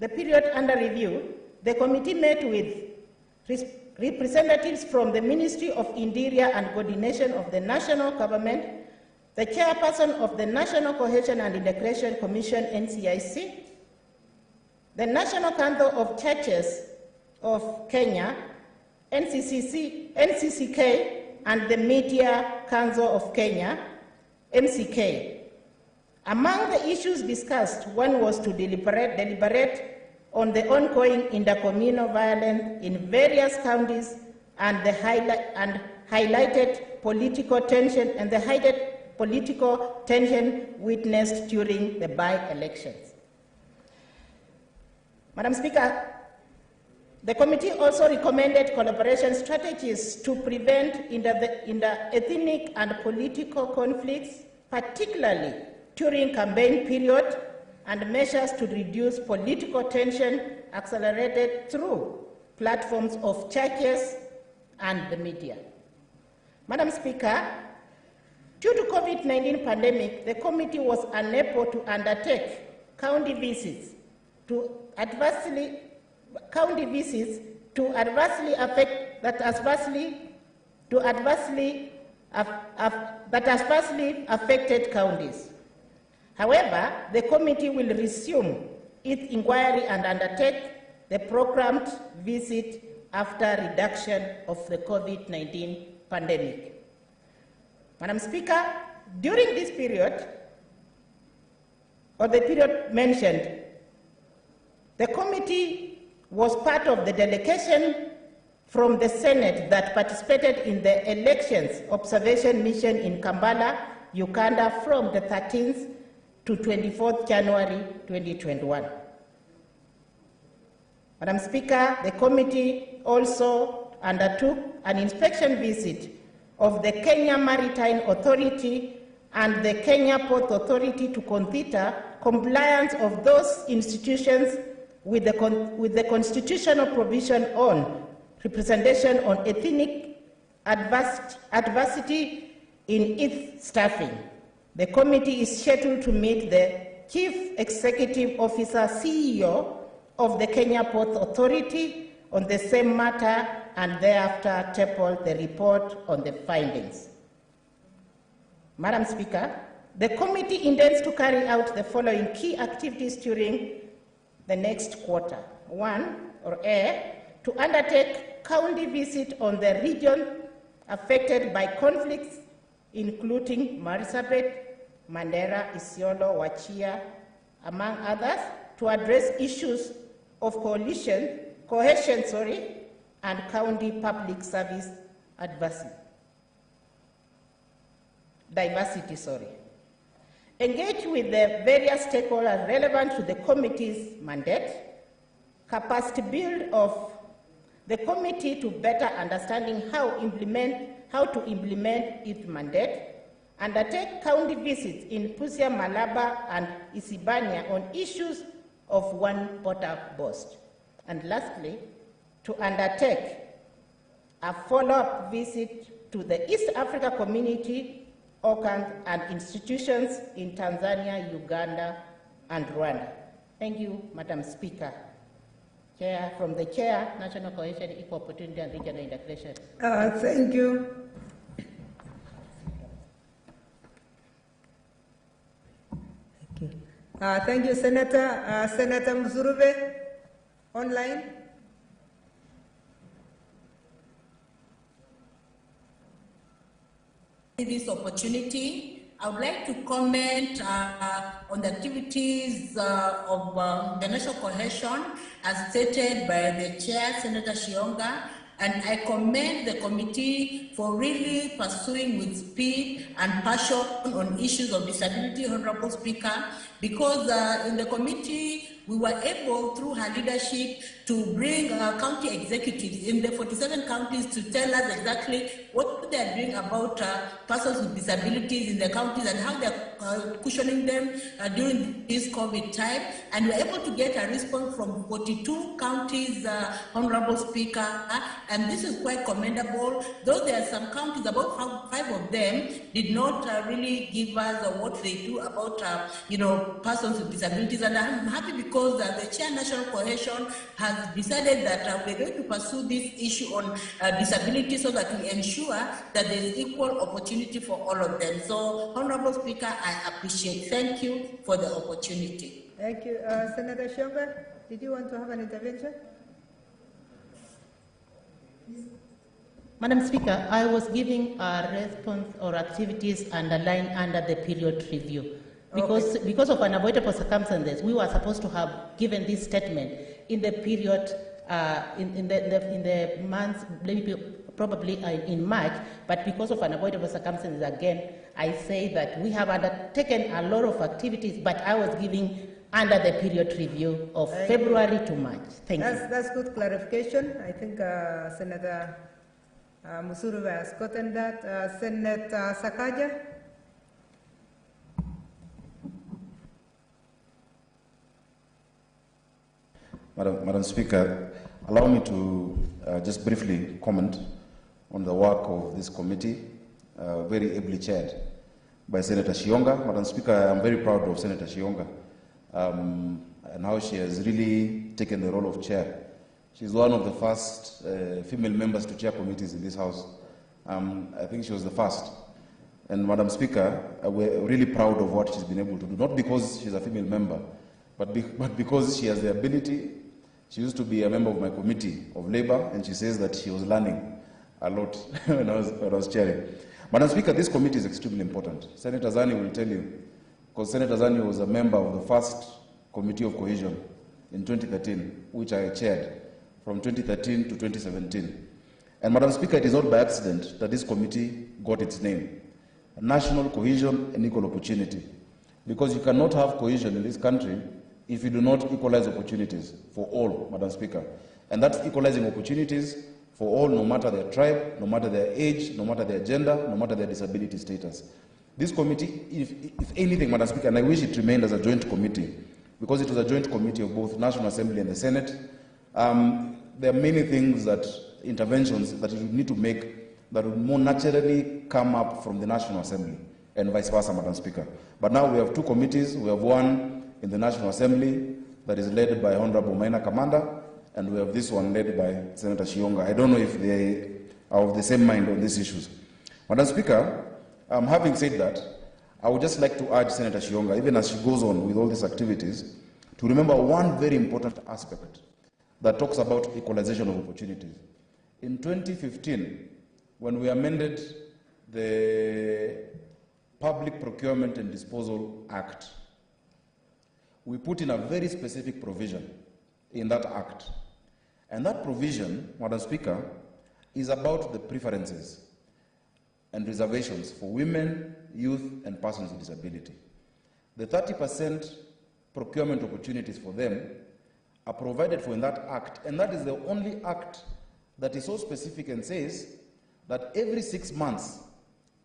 the period under review, the committee met with representatives from the Ministry of Interior and Coordination of the National Government, the chairperson of the National Cohesion and Integration Commission, NCIC, the National Council of Churches of Kenya, NCCK, and the Media Council of Kenya, MCK. Among the issues discussed, one was to deliberate on the ongoing intercommunal violence in various counties and the highlighted political tension witnessed during the by-elections. Madam Speaker, the committee also recommended collaboration strategies to prevent inter-ethnic and political conflicts, particularly during campaign period, and measures to reduce political tension accelerated through platforms of churches and the media. Madam Speaker, due to COVID-19 pandemic, the committee was unable to undertake county visits that adversely affected counties. However, the committee will resume its inquiry and undertake the programmed visit after reduction of the COVID-19 pandemic. Madam Speaker, during this period, or the period mentioned, the committee was part of the delegation from the Senate that participated in the elections observation mission in Kampala, Uganda from the 13th to 24th January 2021. Madam Speaker, the committee also undertook an inspection visit of the Kenya Maritime Authority and the Kenya Port Authority to consider compliance of those institutions with the constitutional provision on representation on ethnic adversity in its staffing. The committee is scheduled to meet the Chief Executive Officer, CEO of the Kenya Port Authority on the same matter and thereafter table the report on the findings. Madam Speaker, the committee intends to carry out the following key activities during the next quarter. One, or A, to undertake county visit on the region affected by conflicts, including Marsabit, Mandera, Isiolo, Wachia, among others, to address issues of cohesion, and county public service diversity. Engage with the various stakeholders relevant to the committee's mandate, capacity build of the committee to better understanding how to implement its mandate, undertake county visits in Busia, Malaba, and Isibania on issues of one border post. And lastly, to undertake a follow-up visit to the East Africa Community, organs and institutions in Tanzania, Uganda, and Rwanda. Thank you, Madam Speaker. Chair, from the Chair, National Cohesion, Equal Opportunity and Regional Integration. Thank you. Thank you, Senator. Senator Mzurube, online. This opportunity, I would like to comment on the activities of the national cohesion as stated by the Chair, Senator Shionga, and I commend the committee for really pursuing with speed and passion on issues of disability, Honorable Speaker, because in the committee we were able, through her leadership, to bring county executives in the 47 counties to tell us exactly what they are doing about persons with disabilities in the counties and how they are cushioning them during this COVID time. And we were able to get a response from 42 counties, Honorable Speaker, and this is quite commendable, though there are some counties, about 5 of them, did not really give us what they do about persons with disabilities. And I'm happy because the Chair National Cohesion has decided that we're going to pursue this issue on disability so that we ensure that there is equal opportunity for all of them. So, Honorable Speaker, I appreciate. Thank you for the opportunity. Thank you. Senator Shonga, did you want to have an intervention? Madam Speaker, I was giving a response or activities underlined under the period review. Because of unavoidable circumstances, we were supposed to have given this statement in the period, in the months, probably in March, but because of unavoidable circumstances, again, I say that we have undertaken a lot of activities, but I was giving under the period review of February to March. Thank you. That's good clarification. I think Senator Musuru has gotten that. Senator Sakaja? Madam Speaker, allow me to just briefly comment on the work of this committee, very ably chaired by Senator Shionga. Madam Speaker, I am very proud of Senator Shionga and how she has really taken the role of chair. She's one of the first female members to chair committees in this House. I think she was the first. And Madam Speaker, we're really proud of what she's been able to do, not because she's a female member, but because she has the ability. She used to be a member of my committee of labor, and she says that she was learning a lot when I was chairing. Madam Speaker, this committee is extremely important. Senator Zani will tell you, because Senator Zani was a member of the first Committee of Cohesion in 2013, which I chaired from 2013 to 2017. And Madam Speaker, it is not by accident that this committee got its name, National Cohesion and Equal Opportunity, because you cannot have cohesion in this country if you do not equalize opportunities for all, Madam Speaker. And that's equalizing opportunities for all, no matter their tribe, no matter their age, no matter their gender, no matter their disability status. This committee, if anything, Madam Speaker, and I wish it remained as a joint committee, because it was a joint committee of both National Assembly and the Senate, there are many things interventions that you need to make that would more naturally come up from the National Assembly and vice versa, Madam Speaker. But now we have two committees. We have one in the National Assembly that is led by Honorable Maina Kamanda, and we have this one led by Senator Shionga. I don't know if they are of the same mind on these issues. Madam Speaker, having said that, I would just like to urge Senator Shionga, even as she goes on with all these activities, to remember one very important aspect that talks about equalization of opportunities. In 2015, when we amended the Public Procurement and Disposal Act, we put in a very specific provision in that act. And that provision, Madam Speaker, is about the preferences and reservations for women, youth, and persons with disability. The 30% procurement opportunities for them are provided for in that act, and that is the only act that is so specific and says that every 6 months,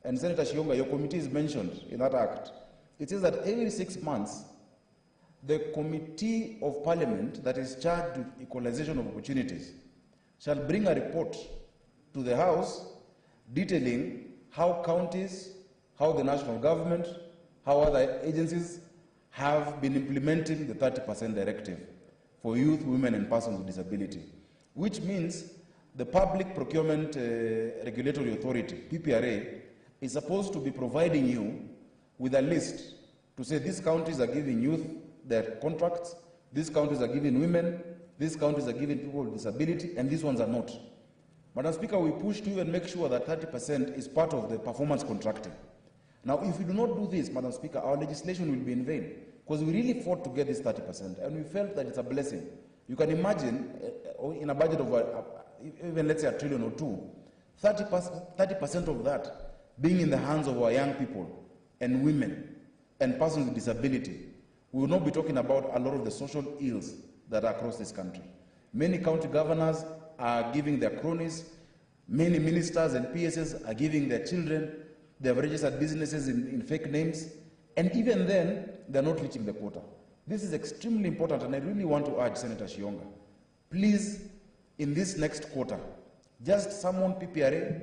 and Senator Shionga, your committee is mentioned in that act, it says that every 6 months, the Committee of Parliament that is charged with equalization of opportunities shall bring a report to the House detailing how counties, how the national government, how other agencies have been implementing the 30% directive for youth, women, and persons with disability, which means the Public Procurement Regulatory Authority, PPRA, is supposed to be providing you with a list to say these counties are giving youth their contracts, these counties are giving women, these counties are giving people with disability, and these ones are not. Madam Speaker, we push to even make sure that 30% is part of the performance contracting. Now, if we do not do this, Madam Speaker, our legislation will be in vain, because we really fought to get this 30%, and we felt that it's a blessing. You can imagine, in a budget of even let's say $1 trillion or two, 30% of that being in the hands of our young people and women and persons with disability we will not be talking about a lot of the social ills that are across this country. Many county governors are giving their cronies, many ministers and PSs are giving their children, they have registered businesses in fake names, and even then, they're not reaching the quota. This is extremely important, and I really want to urge Senator Shionga, please, in this next quarter, just summon PPRA,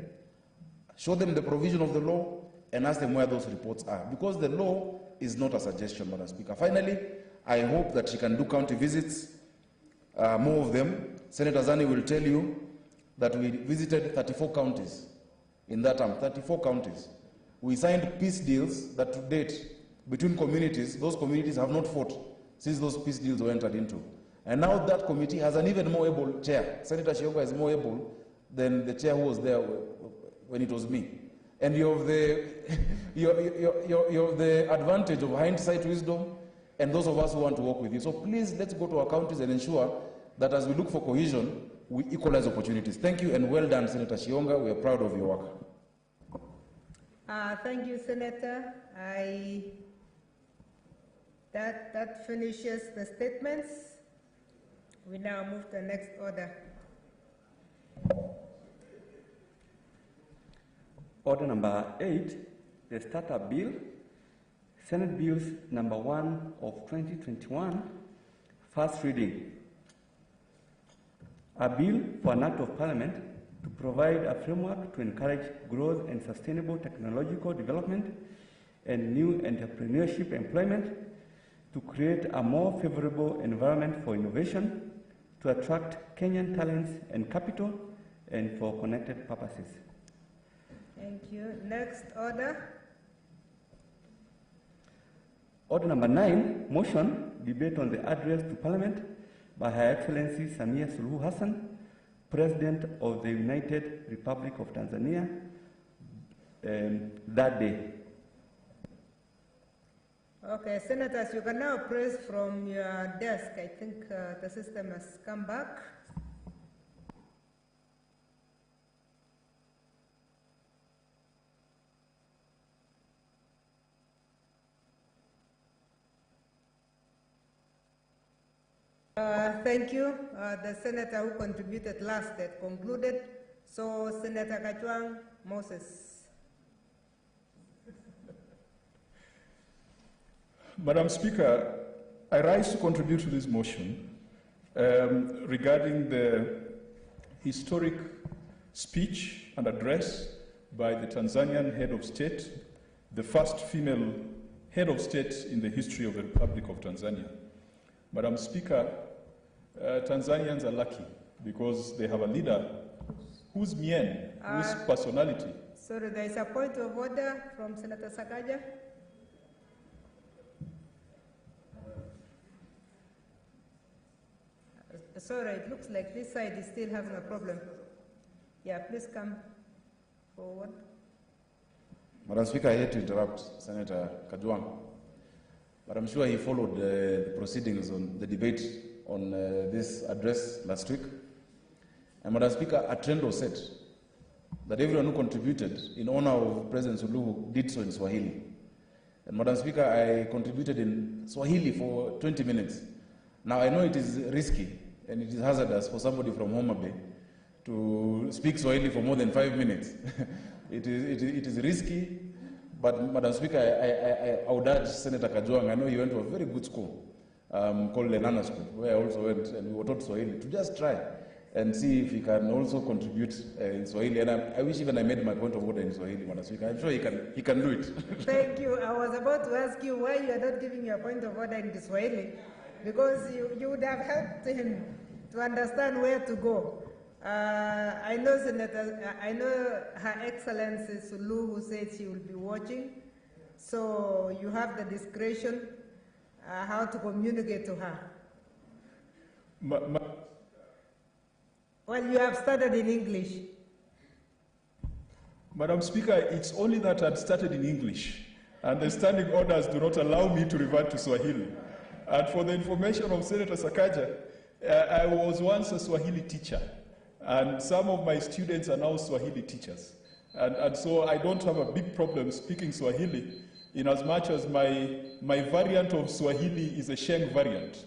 show them the provision of the law, and ask them where those reports are, because the law is not a suggestion, Madam Speaker. Finally, I hope that she can do county visits, more of them. Senator Zani will tell you that we visited 34 counties in that term, 34 counties. We signed peace deals that to date, between communities, those communities have not fought since those peace deals were entered into. And now that committee has an even more able chair. Senator Shionga is more able than the chair who was there when it was me. And you have the advantage of hindsight wisdom and those of us who want to work with you. So please, let's go to our counties and ensure that as we look for cohesion, we equalize opportunities. Thank you and well done, Senator Shionga. We are proud of your work. Thank you, Senator. That finishes the statements. We now move to the next order. Order number 8, the Startup Bill, Senate Bills number 1 of 2021, first reading. A bill for an act of parliament to provide a framework to encourage growth and sustainable technological development and new entrepreneurship employment, to create a more favorable environment for innovation, to attract Kenyan talents and capital, and for connected purposes. Thank you. Next order. Order number 9, motion, debate on the address to Parliament by Her Excellency Samia Suluhu Hassan, President of the United Republic of Tanzania, that day. Okay, Senators, you can now press from your desk. I think the system has come back. Thank you. The senator who contributed last had concluded. So, Senator Kajwang Moses. Madam Speaker, I rise to contribute to this motion regarding the historic speech and address by the Tanzanian head of state, the first female head of state in the history of the Republic of Tanzania. Madam Speaker, Tanzanians are lucky because they have a leader whose mien, whose personality. Sorry, there is a point of order from Senator Sakaja. Sorry, it looks like this side is still having a problem. Yeah, please come forward. Madam Speaker, I hate to interrupt Senator Kajwang, but I'm sure he followed the proceedings on the debate on this address last week. And Madam Speaker, a trend was set that everyone who contributed in honor of President Suluhu did so in Swahili. And Madam Speaker, I contributed in Swahili for 20 minutes. Now I know it is risky and it is hazardous for somebody from Homa Bay to speak Swahili for more than 5 minutes. It is risky, but Madam Speaker, I would urge Senator Kajwang, I know you went to a very good school called Lenana School, where I also went and we were taught Swahili, to just try and see if he can also contribute in Swahili. And I wish even I made my point of order in Swahili, Madam Speaker. I'm sure he can do it. Thank you. I was about to ask you why you are not giving your point of order in Swahili, because you would have helped him to understand where to go. I know Her Excellency Suluhu said she will be watching, so you have the discretion how to communicate to her. Well, you have started in English. Madam Speaker, it's only that I've started in English, and the standing orders do not allow me to revert to Swahili. And for the information of Senator Sakaja, I was once a Swahili teacher, and some of my students are now Swahili teachers. And so I don't have a big problem speaking Swahili, in as much as my variant of Swahili is a Sheng variant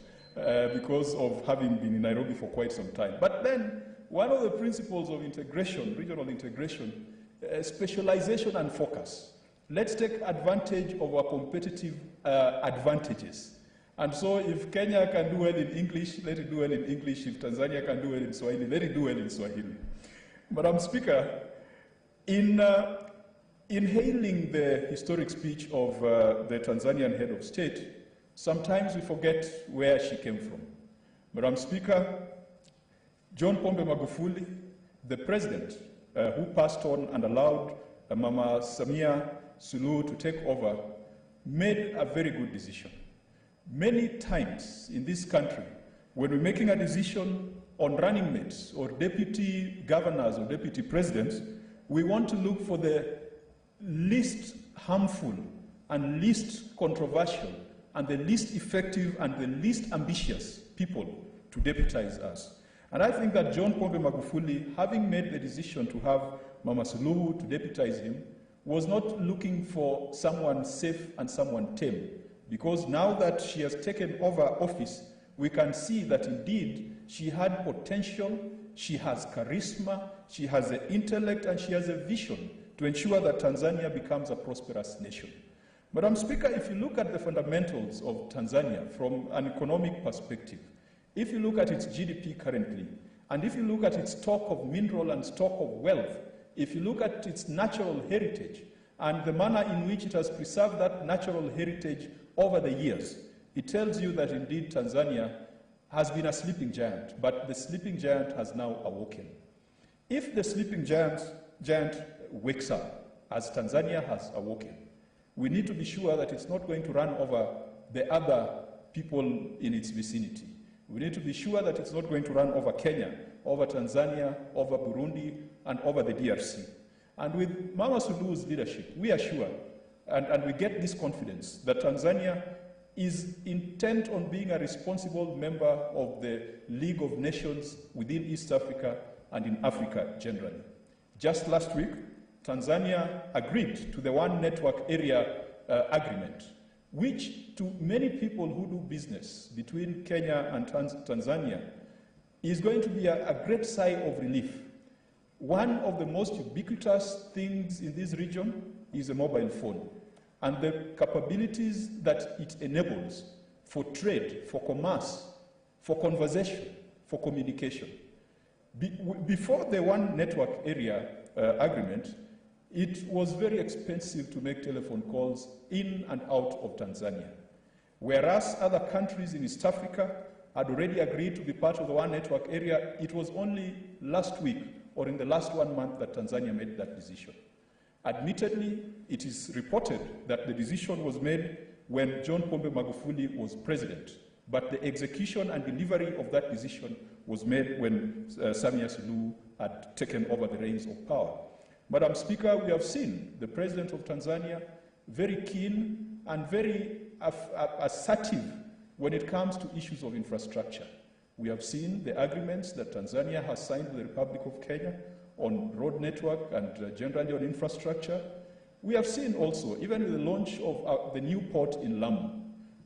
because of having been in Nairobi for quite some time. But then, one of the principles of integration, regional integration, specialization and focus. Let's take advantage of our competitive advantages. And so if Kenya can do well in English, let it do well in English. If Tanzania can do well in Swahili, let it do well in Swahili. Madam Speaker, in hailing the historic speech of the Tanzanian head of state, sometimes we forget where she came from. Madam Speaker, John Pombe Magufuli, the president who passed on and allowed Mama Samia Suluhu to take over, made a very good decision. Many times in this country, when we're making a decision on running mates or deputy governors or deputy presidents, we want to look for the least harmful and least controversial and the least effective and the least ambitious people to deputize us. And I think that John Pombe Magufuli, having made the decision to have Mama Suluhu to deputize him, was not looking for someone safe and someone tame. Because now that she has taken over office, we can see that indeed she had potential, she has charisma, she has the intellect, and she has a vision to ensure that Tanzania becomes a prosperous nation. Madam Speaker, if you look at the fundamentals of Tanzania from an economic perspective, if you look at its GDP currently, and if you look at its stock of mineral and stock of wealth, if you look at its natural heritage, and the manner in which it has preserved that natural heritage over the years, it tells you that indeed Tanzania has been a sleeping giant, but the sleeping giant has now awoken. If the sleeping giant wakes up, as Tanzania has awoken, we need to be sure that it's not going to run over the other people in its vicinity. We need to be sure that it's not going to run over Kenya, over Tanzania, over Burundi, and over the DRC. And with Mama Suluhu's leadership, we are sure, and we get this confidence, that Tanzania is intent on being a responsible member of the League of Nations within East Africa and in Africa generally. Just last week, Tanzania agreed to the One Network Area Agreement, which to many people who do business between Kenya and Tanzania is going to be a great sigh of relief. One of the most ubiquitous things in this region is a mobile phone, and the capabilities that it enables for trade, for commerce, for conversation, for communication. Before the One Network Area Agreement, it was very expensive to make telephone calls in and out of Tanzania. Whereas other countries in East Africa had already agreed to be part of the One Network Area, it was only last week or in the last 1 month that Tanzania made that decision. Admittedly, it is reported that the decision was made when John Pombe Magufuli was president, but the execution and delivery of that decision was made when Samia Suluhu had taken over the reins of power. Madam Speaker, we have seen the president of Tanzania very keen and very assertive when it comes to issues of infrastructure. We have seen the agreements that Tanzania has signed with the Republic of Kenya on road network and generally on infrastructure. We have seen also, even with the launch of the new port in Lamu,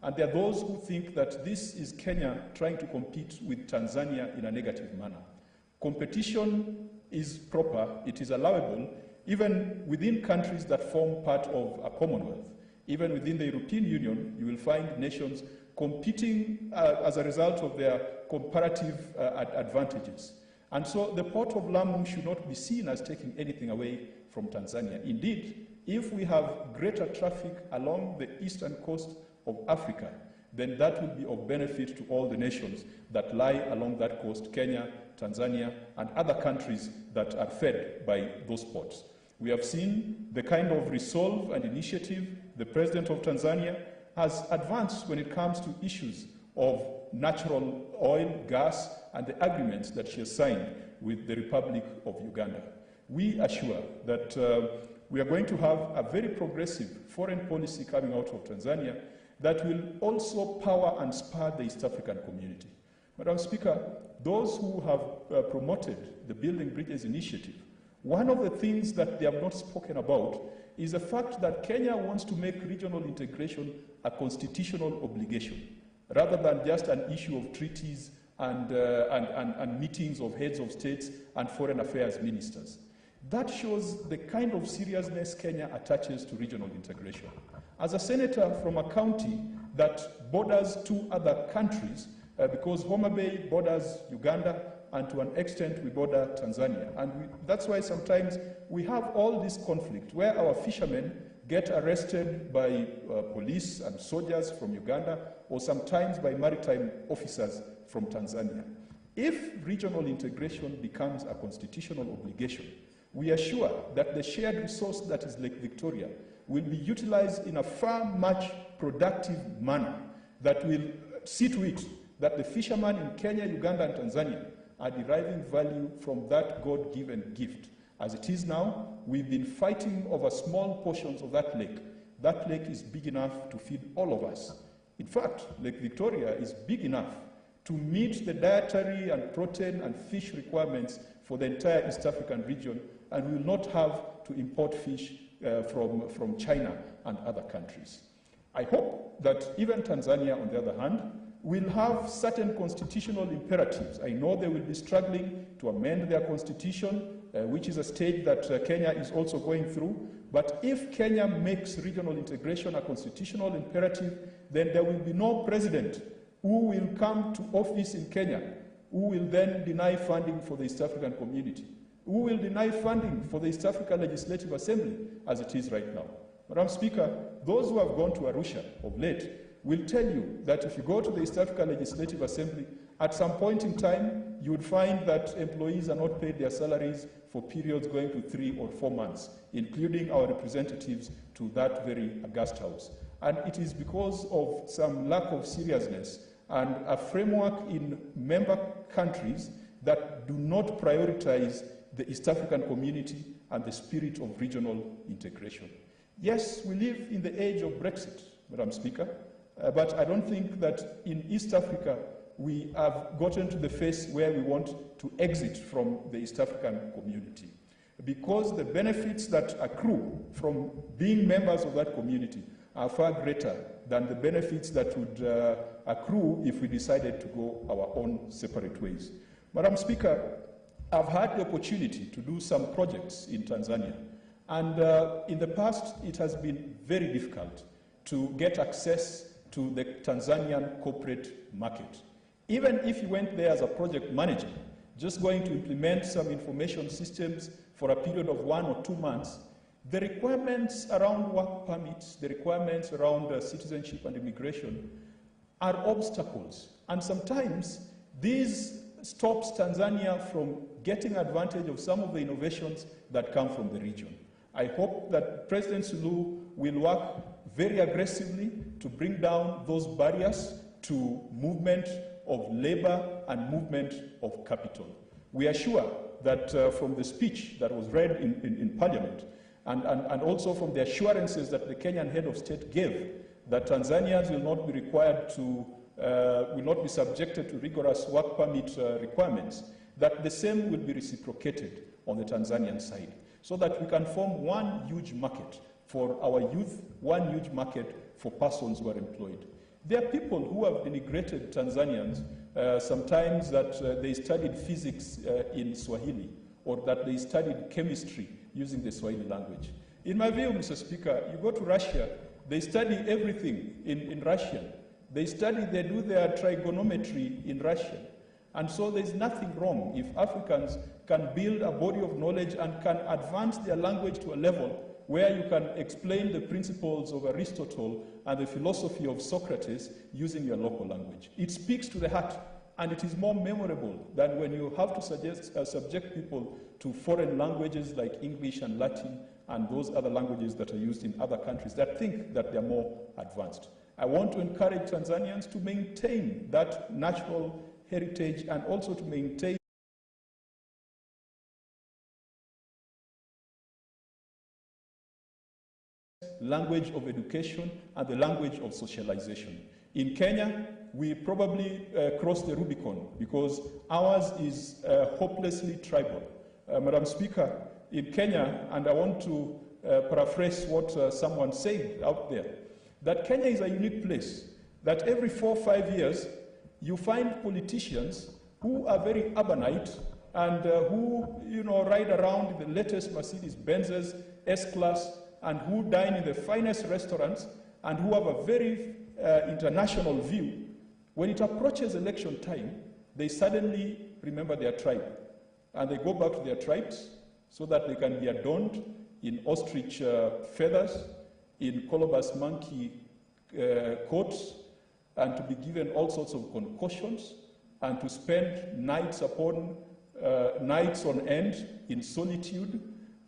and there are those who think that this is Kenya trying to compete with Tanzania in a negative manner. Competition is proper, it is allowable, even within countries that form part of a Commonwealth. Even within the European Union, you will find nations competing as a result of their comparative advantages. And so the port of Lamu should not be seen as taking anything away from Tanzania. Indeed, if we have greater traffic along the eastern coast of Africa, then that will be of benefit to all the nations that lie along that coast, Kenya, Tanzania, and other countries that are fed by those ports. We have seen the kind of resolve and initiative the President of Tanzania has advanced when it comes to issues of natural oil, gas, and the agreements that she has signed with the Republic of Uganda. We are sure that we are going to have a very progressive foreign policy coming out of Tanzania that will also power and spur the East African community. Madam Speaker, those who have promoted the Building Bridges initiative One of the things that they have not spoken about is the fact that Kenya wants to make regional integration a constitutional obligation, rather than just an issue of treaties and meetings of heads of states and foreign affairs ministers. That shows the kind of seriousness Kenya attaches to regional integration. As a senator from a county that borders two other countries, because Homa Bay borders Uganda, and to an extent we border Tanzania. And that's why sometimes we have all this conflict where our fishermen get arrested by police and soldiers from Uganda, or sometimes by maritime officers from Tanzania. If regional integration becomes a constitutional obligation, we are sure that the shared resource that is Lake Victoria will be utilized in a far much productive manner that will see to it that the fishermen in Kenya, Uganda, and Tanzania are deriving value from that God-given gift. As it is now, we've been fighting over small portions of that lake. That lake is big enough to feed all of us. In fact, Lake Victoria is big enough to meet the dietary and protein and fish requirements for the entire East African region, and we will not have to import fish from China and other countries. I hope that even Tanzania, on the other hand, will have certain constitutional imperatives. I know they will be struggling to amend their constitution, which is a stage that Kenya is also going through. But if Kenya makes regional integration a constitutional imperative, then there will be no president who will come to office in Kenya who will then deny funding for the East African community, who will deny funding for the East Africa Legislative Assembly as it is right now. Madam Speaker, those who have gone to Arusha of late will tell you that if you go to the East Africa Legislative Assembly, at some point in time, you would find that employees are not paid their salaries for periods going to 3 or 4 months, including our representatives to that very august house. And it is because of some lack of seriousness and a framework in member countries that do not prioritize the East African community and the spirit of regional integration. Yes, we live in the age of Brexit, Madam Speaker, but I don't think that in East Africa we have gotten to the phase where we want to exit from the East African community, because the benefits that accrue from being members of that community are far greater than the benefits that would accrue if we decided to go our own separate ways. Madam Speaker, I've had the opportunity to do some projects in Tanzania, and in the past it has been very difficult to get access to the Tanzanian corporate market. Even if you went there as a project manager, just going to implement some information systems for a period of 1 or 2 months, the requirements around work permits, the requirements around citizenship and immigration are obstacles. And sometimes this stops Tanzania from getting advantage of some of the innovations that come from the region. I hope that President Suluhu will work very aggressively to bring down those barriers to movement of labor and movement of capital. We are sure that from the speech that was read in Parliament, and also from the assurances that the Kenyan head of state gave, that Tanzanians will not be required to, will not be subjected to rigorous work permit requirements, that the same will be reciprocated on the Tanzanian side, so that we can form one huge market for our youth, one huge market for persons who are employed. There are people who have denigrated Tanzanians, sometimes that they studied physics in Swahili, or that they studied chemistry using the Swahili language. In my view, Mr. Speaker, you go to Russia, they study everything in Russian. They do their trigonometry in Russian. And so there's nothing wrong if Africans can build a body of knowledge and can advance their language to a level where you can explain the principles of Aristotle and the philosophy of Socrates using your local language. It speaks to the heart, and it is more memorable than when you have to subject people to foreign languages like English and Latin and those other languages that are used in other countries that think that they're more advanced. I want to encourage Tanzanians to maintain that natural heritage and also to maintain language of education and the language of socialization. In Kenya, we probably crossed the Rubicon because ours is hopelessly tribal. Madam Speaker, in Kenya, and I want to paraphrase what someone said out there, that Kenya is a unique place, that every 4 or 5 years, you find politicians who are very urbanite and who, ride around in the latest Mercedes-Benzes, S-Class, and who dine in the finest restaurants, and who have a very international view. When it approaches election time, they suddenly remember their tribe, and they go back to their tribes so that they can be adorned in ostrich feathers, in colobus monkey coats, and to be given all sorts of concussions, and to spend nights upon nights on end in solitude,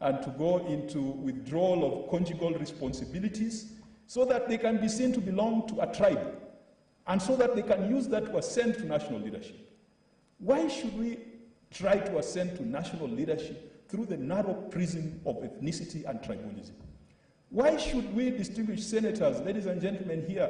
and to go into withdrawal of conjugal responsibilities so that they can be seen to belong to a tribe, and so that they can use that to ascend to national leadership. Why should we try to ascend to national leadership through the narrow prism of ethnicity and tribalism? Why should we distinguished senators, ladies and gentlemen here,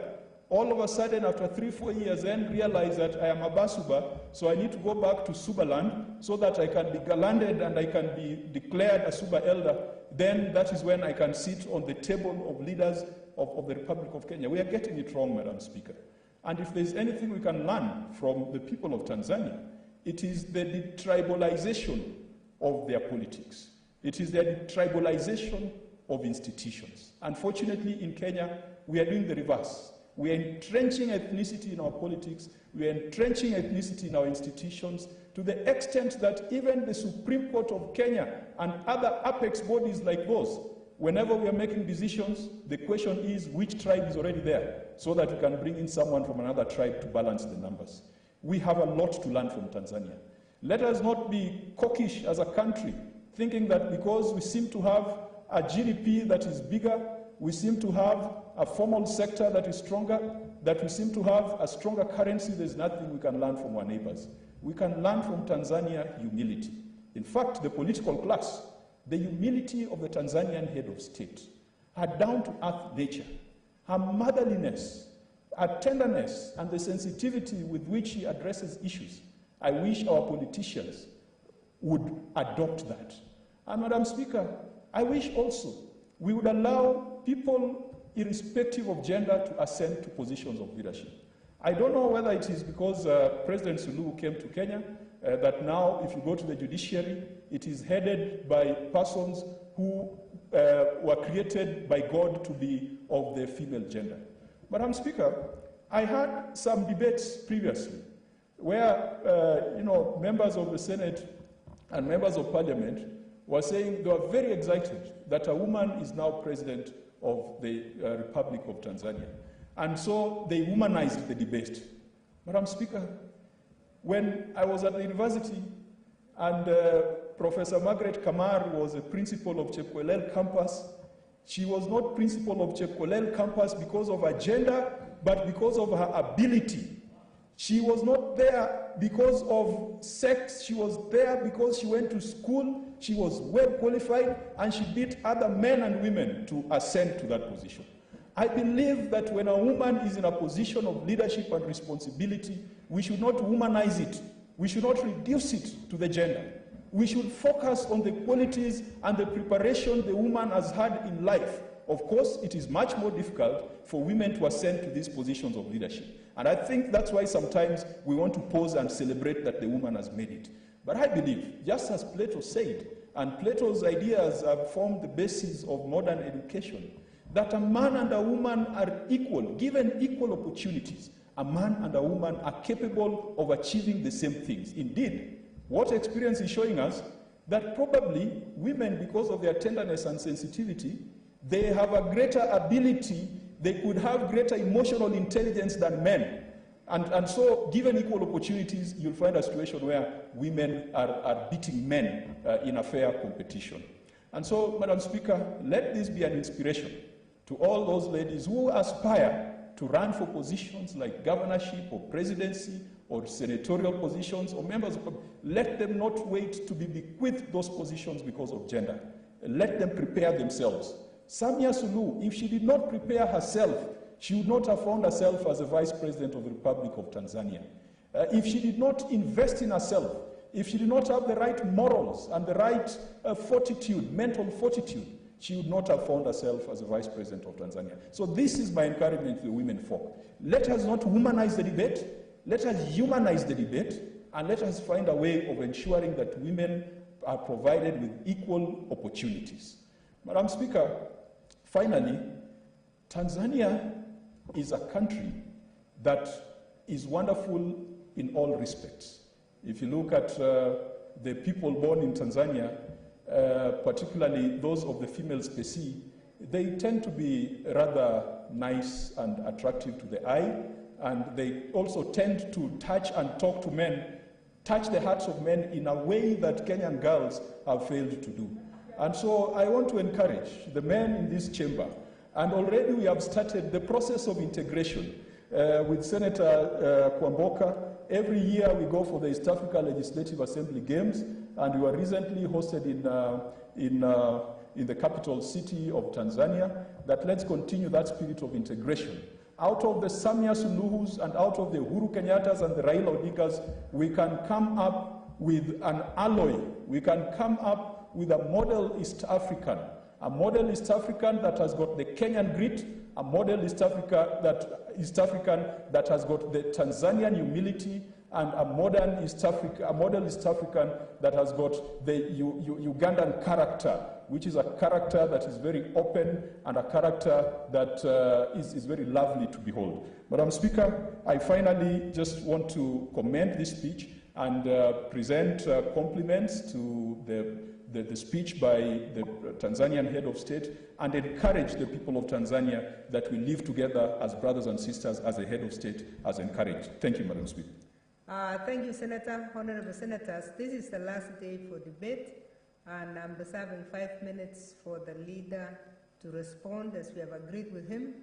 all of a sudden after 3 or 4 years then realize that I am a Basuba, so I need to go back to Subaland so that I can be galanded and I can be declared a Suba elder? Then that is when I can sit on the table of leaders of the Republic of Kenya. We are getting it wrong, Madam Speaker. And if there's anything we can learn from the people of Tanzania, it is the detribalization of their politics. It is the detribalization of institutions. Unfortunately, in Kenya, we are doing the reverse. We are entrenching ethnicity in our politics. We are entrenching ethnicity in our institutions to the extent that even the Supreme Court of Kenya and other apex bodies like those, whenever we are making decisions, the question is which tribe is already there so that we can bring in someone from another tribe to balance the numbers. We have a lot to learn from Tanzania. Let us not be cockish as a country, thinking that because we seem to have a GDP that is bigger, we seem to have a formal sector that is stronger, that we seem to have a stronger currency, there's nothing we can learn from our neighbors. We can learn from Tanzania humility. In fact, the political class, the humility of the Tanzanian head of state, her down-to-earth nature, her motherliness, her tenderness, and the sensitivity with which she addresses issues. I wish our politicians would adopt that. And Madam Speaker, I wish also we would allow people, irrespective of gender, to ascend to positions of leadership. I don't know whether it is because President Suluhu came to Kenya, that now if you go to the judiciary, it is headed by persons who were created by God to be of the female gender. Madam Speaker, I had some debates previously where members of the Senate and members of Parliament were saying they were very excited that a woman is now president of the Republic of Tanzania. And so they womanized the debate. Madam Speaker, when I was at the university and Professor Margaret Kamar was a principal of Chepkwelel campus, she was not principal of Chepkwelel campus because of her gender, but because of her ability. She was not there because of sex. She was there because she went to school, she was well qualified, and she beat other men and women to ascend to that position. I believe that when a woman is in a position of leadership and responsibility, we should not womanize it. We should not reduce it to the gender. We should focus on the qualities and the preparation the woman has had in life. Of course, it is much more difficult for women to ascend to these positions of leadership. And I think that's why sometimes we want to pause and celebrate that the woman has made it. But I believe, just as Plato said, and Plato's ideas have formed the basis of modern education, that a man and a woman are equal, given equal opportunities. A man and a woman are capable of achieving the same things. Indeed, what experience is showing us that probably women, because of their tenderness and sensitivity, they have a greater ability, they could have greater emotional intelligence than men. And so, given equal opportunities, you'll find a situation where women are beating men in a fair competition. And so, Madam Speaker, let this be an inspiration to all those ladies who aspire to run for positions like governorship or presidency or senatorial positions or members of Parliament. Let them not wait to be bequeathed those positions because of gender. Let them prepare themselves. Samia Suluhu, if she did not prepare herself, she would not have found herself as the Vice President of the Republic of Tanzania. If she did not invest in herself, if she did not have the right morals and the right fortitude, mental fortitude, she would not have found herself as a vice president of Tanzania. So this is my encouragement to the women folk. Let us not womanize the debate. Let us humanize the debate, and let us find a way of ensuring that women are provided with equal opportunities. Madam Speaker, finally, Tanzania is a country that is wonderful in all respects. If you look at the people born in Tanzania, particularly those of the female species, they tend to be rather nice and attractive to the eye, and they also tend to touch and talk to men, touch the hearts of men in a way that Kenyan girls have failed to do. And so I want to encourage the men in this chamber, and already we have started the process of integration with Senator Kwamboka. Every year we go for the East Africa Legislative Assembly Games, and we were recently hosted in the capital city of Tanzania. That let's continue that spirit of integration. Out of the Samia Suluhus and out of the Uhuru Kenyattas and the Raila Odingas, we can come up with an alloy. We can come up with a model East African, that has got the Kenyan grit, a model East African that has got the Tanzanian humility, and a model East African that has got the Ugandan character, which is a character that is very open and a character that is very lovely to behold. Madam Speaker, I finally just want to commend this speech and present compliments to the speech by the Tanzanian head of state, and encourage the people of Tanzania that we live together as brothers and sisters, as the head of state has encouraged. Thank you, Madam Speaker. Thank you, Senator. Honorable Senators, this is the last day for debate, and I'm reserving 5 minutes for the leader to respond as we have agreed with him.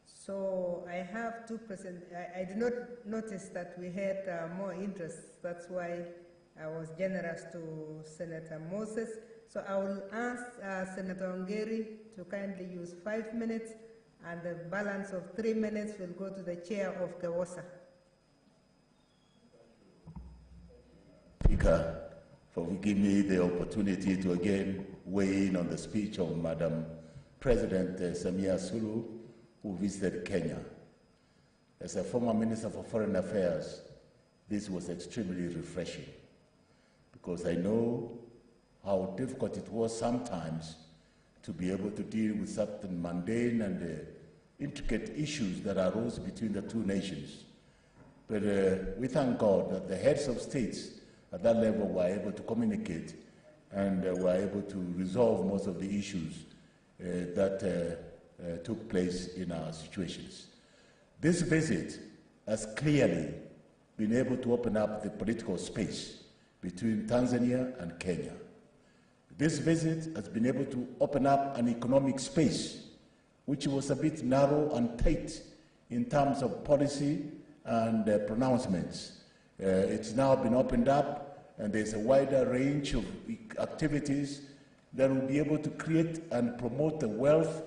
So I have to present. I did not notice that we had more interest. That's why I was generous to Senator Moses. So I will ask Senator Ongeri to kindly use 5 minutes, and the balance of 3 minutes will go to the chair of KEWOSA. Speaker, for giving me the opportunity to again weigh in on the speech of Madam President Samia Suluhu, who visited Kenya. As a former Minister for Foreign Affairs, this was extremely refreshing, because I know how difficult it was sometimes to be able to deal with certain mundane and intricate issues that arose between the two nations. But we thank God that the heads of states at that level were able to communicate and were able to resolve most of the issues that took place in our situations. This visit has clearly been able to open up the political space between Tanzania and Kenya. This visit has been able to open up an economic space which was a bit narrow and tight in terms of policy and pronouncements. It's now been opened up, and there's a wider range of activities that will be able to create and promote the wealth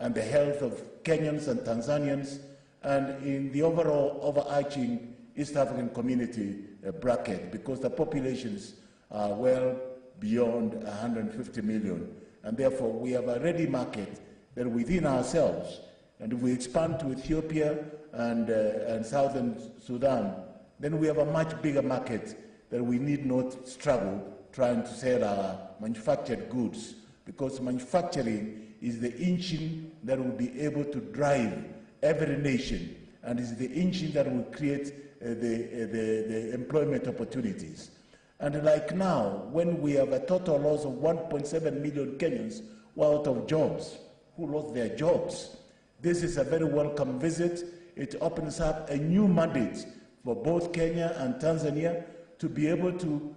and the health of Kenyans and Tanzanians, and in the overall overarching East African community bracket, because the populations are well beyond 150 million, and therefore we have a ready market that within ourselves, and if we expand to Ethiopia and Southern Sudan, then we have a much bigger market that we need not struggle trying to sell our manufactured goods, because manufacturing is the engine that will be able to drive every nation, and is the engine that will create the employment opportunities. And like now, when we have a total loss of 1.7 million Kenyans who are out of jobs, who lost their jobs, this is a very welcome visit. It opens up a new mandate for both Kenya and Tanzania to be able to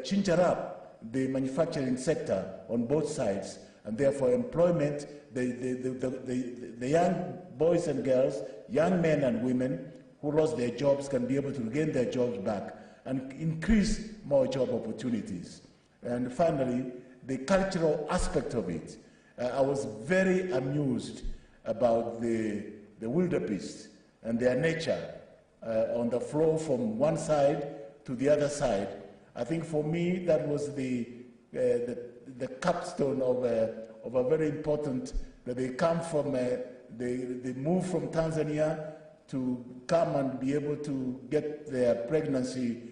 ginger up the manufacturing sector on both sides, and therefore employment, the young boys and girls, young men and women who lost their jobs can be able to regain their jobs back and increase more job opportunities. And finally, the cultural aspect of it. I was very amused about the wildebeest and their nature on the flow from one side to the other side, I think for me that was the capstone of a very important, that they come from, they move from Tanzania to come and be able to get their pregnancy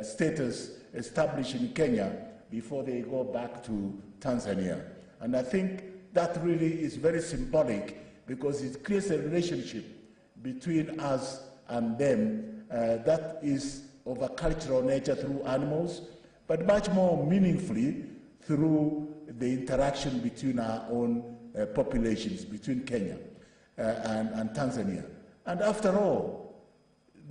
status established in Kenya before they go back to Tanzania. And I think that really is very symbolic because it creates a relationship between us and them that is of a cultural nature through animals, but much more meaningfully through the interaction between our own populations, between Kenya and Tanzania. And after all,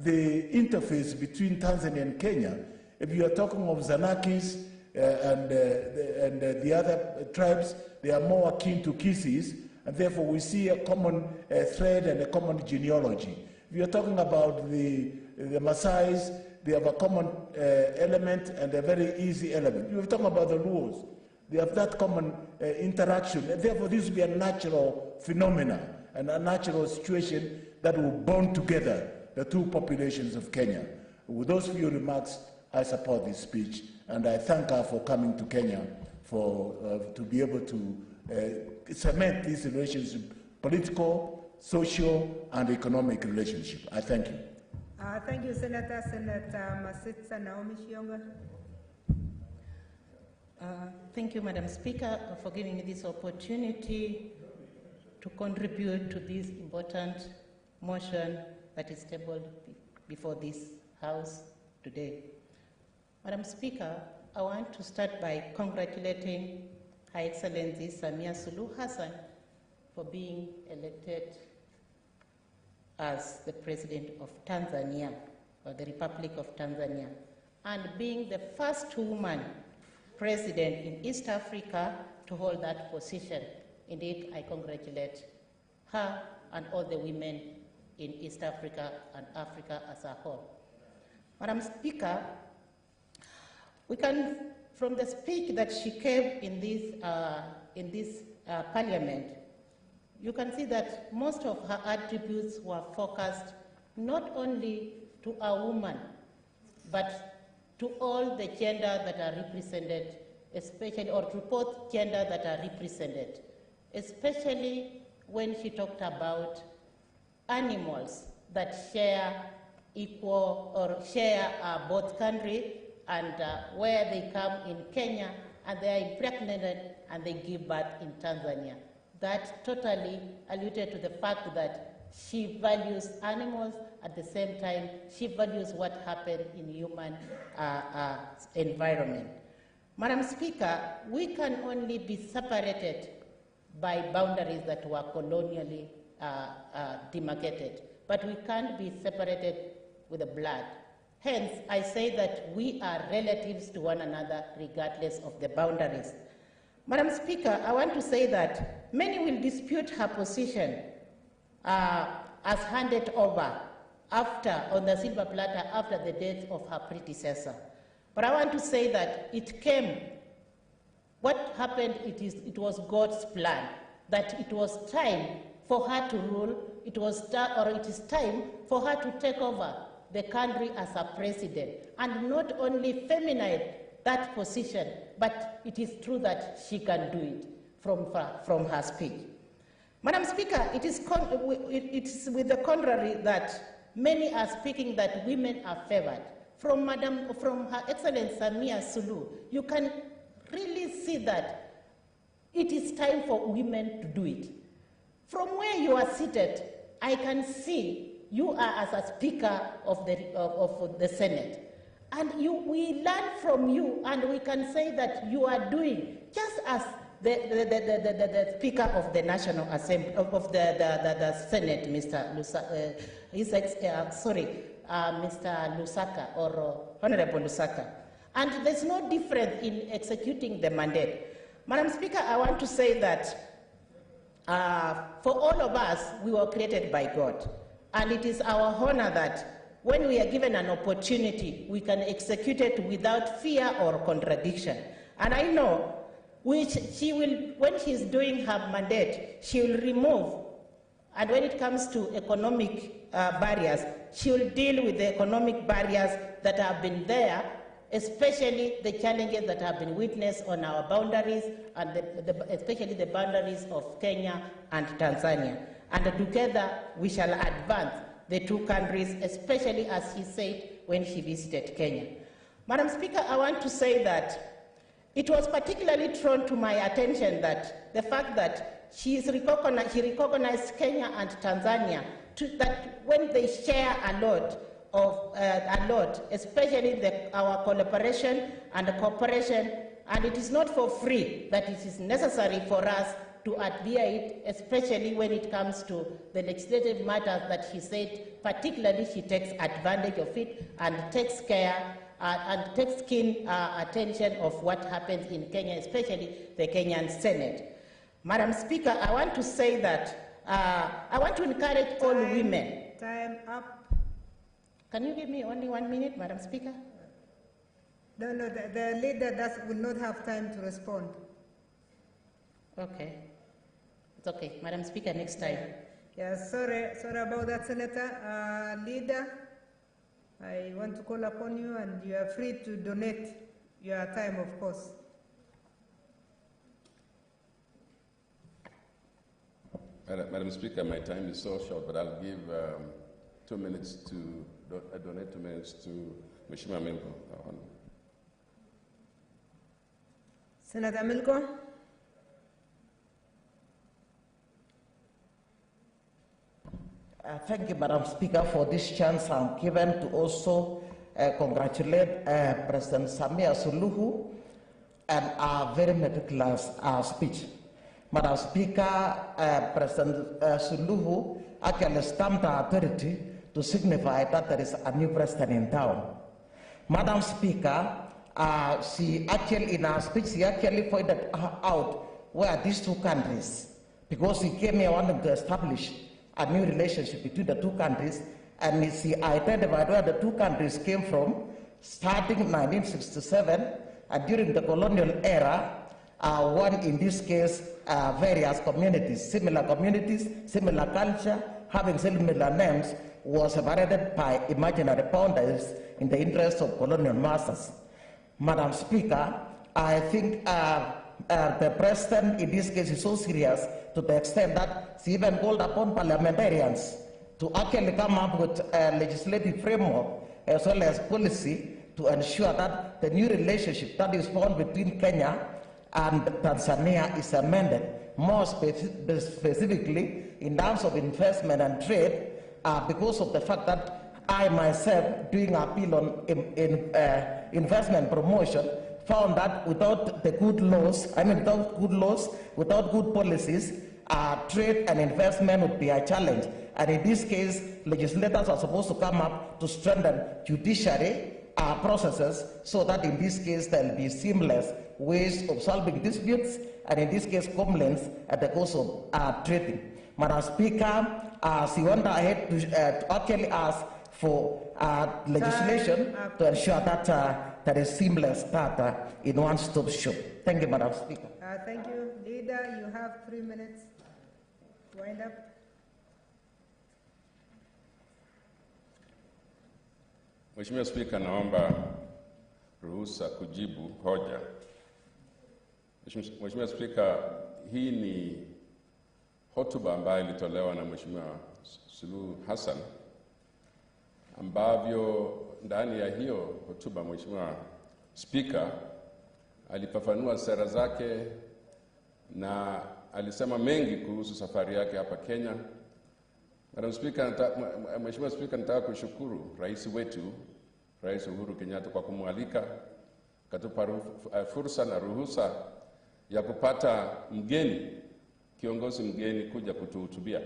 the interface between Tanzania and Kenya, if you are talking of Zanakis and the other tribes, they are more akin to Kisis, and therefore we see a common thread and a common genealogy. If you are talking about the Maasais, they have a common element and a very easy element. If you are talking about the Luos, they have that common interaction, and therefore this will be a natural phenomenon and a natural situation that will bond together the two populations of Kenya. With those few remarks, I support this speech, and I thank her for coming to Kenya to be able to cement these relations, political, social, and economic relationship. I thank you. Thank you, Senator. Senator Masitsa Naomi Shionga. Thank you, Madam Speaker, for giving me this opportunity to contribute to this important motion that is tabled before this House today. Madam Speaker, I want to start by congratulating Her Excellency Samia Suluhu Hassan for being elected as the President of Tanzania, or the Republic of Tanzania, and being the first woman president in East Africa to hold that position. Indeed, I congratulate her and all the women in East Africa and Africa as a whole. Madam Speaker, we can, from the speech that she gave in this parliament, you can see that most of her attributes were focused not only to a woman, but to all the gender that are represented, especially, or to both gender that are represented, especially when she talked about animals that share equal or share both country and where they come in Kenya and they are impregnated and they give birth in Tanzania. That totally alluded to the fact that she values animals, at the same time she values what happened in human environment. Madam Speaker, we can only be separated by boundaries that were colonially demarcated, but we can't be separated with the blood. Hence, I say that we are relatives to one another regardless of the boundaries. Madam Speaker, I want to say that many will dispute her position as handed over on the silver platter after the death of her predecessor. But I want to say that it came, what happened, it was God's plan, that it was time for her to rule, it is time for her to take over the country as a president, and not only feminize that position, but it is true that she can do it from her speech. Madam Speaker, it is with the contrary that many are speaking that women are favored. From Her Excellency Samia Suluhu, you can really see that it is time for women to do it. From where you are seated, I can see you are as a Speaker of the Senate. And we learn from you, and we can say that you are doing just as the Speaker of the National Assembly, of the Senate, Mr. Lusaka, or Honorable Lusaka. And there's no difference in executing the mandate. Madam Speaker, I want to say that for all of us, we were created by God. And it is our honor that when we are given an opportunity, we can execute it without fear or contradiction. And I know when she's doing her mandate, she will remove, and when it comes to economic barriers, she will deal with the economic barriers that have been there, especially the challenges that have been witnessed on our boundaries, and especially the boundaries of Kenya and Tanzania. And together we shall advance the two countries, especially as he said when he visited Kenya. Madam Speaker, I want to say that it was particularly drawn to my attention that the fact that he recognized Kenya and Tanzania that when they share a lot, especially our collaboration and cooperation, and it is not for free, that it is necessary for us to adhere it, especially when it comes to the legislative matters that he said, particularly he takes advantage of it and takes care and takes keen attention of what happens in Kenya, especially the Kenyan Senate. Madam Speaker, I want to say that I want to encourage all women. Time up. Can you give me only 1 minute, Madam Speaker? No, the leader will not have time to respond. Okay. It's okay. Madam Speaker, next time. Yeah, sorry about that, Senator. Leader, I want to call upon you, and you are free to donate your time, of course. Madam Speaker, my time is so short, but I'll give 2 minutes to donate 2 minutes to Mheshimiwa Milko. Senator Milko. Thank you, Madam Speaker, for this chance I'm given to also congratulate President Samia Suluhu and our very meticulous speech. Madam Speaker, President Suluhu actually stamped our authority to signify that there is a new president in town. Madam Speaker, she actually, in her speech, she actually pointed out where these two countries, because she came here wanting to establish a new relationship between the two countries, and she identified where the two countries came from, starting in 1967, and during the colonial era, one, in this case, various communities, similar culture, having similar names, was separated by imaginary boundaries in the interest of colonial masters. Madam Speaker, I think the President in this case is so serious to the extent that she even called upon parliamentarians to actually come up with a legislative framework as well as policy to ensure that the new relationship that is formed between Kenya and Tanzania is amended, more specifically in terms of investment and trade, because of the fact that I myself, doing appeal on investment promotion, found that without the good laws, without good policies, trade and investment would be a challenge. And in this case, legislators are supposed to come up to strengthen judiciary processes so that in this case there will be seamless ways of solving disputes, and in this case complaints at the cost of trading. Madam Speaker, she went ahead to actually ask for legislation to ensure that there is seamless data in one-stop shop. Thank you, Madam Speaker. Thank you. Leader, you have 3 minutes. Wind up. Mheshimiwa Spika, naomba ruhusa kujibu hoja. Mheshimiwa Spika, hii ni hotuba ambayo ilitolewa na Mheshimiwa Suluhu Hassan, ambavyo ndani ya hiyo hotuba Mheshimiwa Spika alifafanua sera zake na alisema mengi kuhusu safari yake hapa Kenya. Mheshimiwa Spika, nataka kushukuru rais wetu, Rais Uhuru Kenyatta, kwa kumwalika, katupa fursa na ruhusa ya kupata kiongozi mgeni kuja kutuhutubia.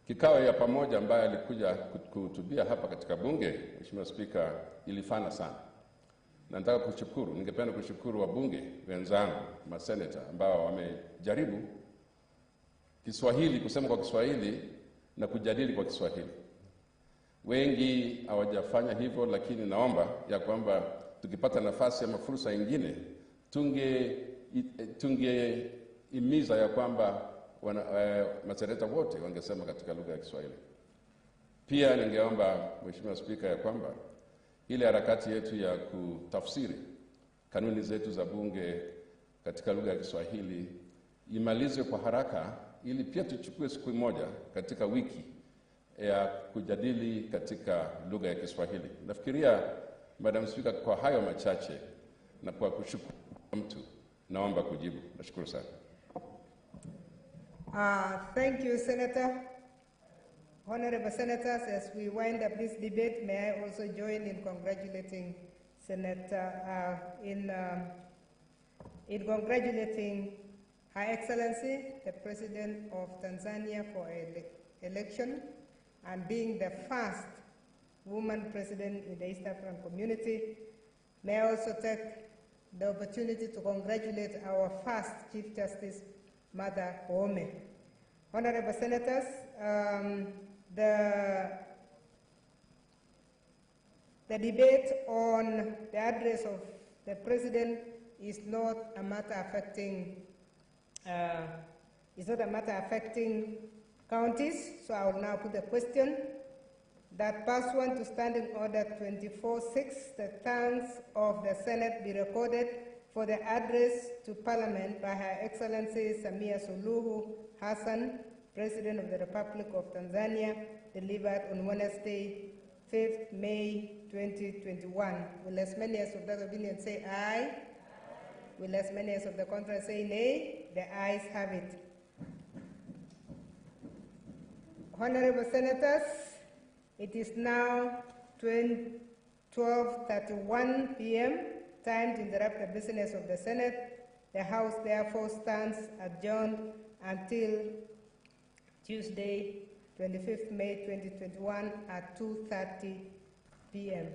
Kikao ya pamoja ambayo alikuja kuhutubia hapa katika bunge, Mheshimiwa Spika, ilifana sana. Na nataka ningependa kushukuru wabunge wenzangu, maseneta, ambao wamejaribu kusema kwa Kiswahili na kujadili kwa Kiswahili. Wengi hawajafanya hivyo, lakini naomba ya kwamba tukipata nafasi ama fursa nyingine tungehimiza ya kwamba maseneta wote wangesema katika lugha ya Kiswahili. Pia ningeomba Mheshimiwa Spika ya kwamba ile harakati yetu ya kutafsiri kanuni zetu za bunge katika lugha ya Kiswahili imalizwe kwa haraka, ili pia tuchukue siku moja katika wiki ya kujadili katika lugha ya Kiswahili. Nafikiria, Madam Speaker, kwa hayo machache na kwa kushukuru mtu, naomba kujibu. Nashukuru sana. Thank you, Senator. Honorable Senators, as we wind up this debate, may I also join in congratulating Senator, in congratulating Her Excellency, the President of Tanzania, for election and being the first woman president in the East African community. May I also take the opportunity to congratulate our first Chief Justice, Mother Murkomen. Honorable Senators, the debate on the address of the President is not a matter affecting counties, so I will now put a question that pursuant to Standing Order 24.6, the terms of the Senate be recorded for the address to Parliament by Her Excellency Samia Suluhu Hassan, President of the Republic of Tanzania, delivered on Wednesday, 5th May 2021. Will as many as of that opinion say aye? Will as many as of the contrary say nay? The ayes have it. Honorable Senators, it is now 12:31 p.m., time to interrupt the business of the Senate. The House therefore stands adjourned until Tuesday, 25th May 2021 at 2:30 p.m.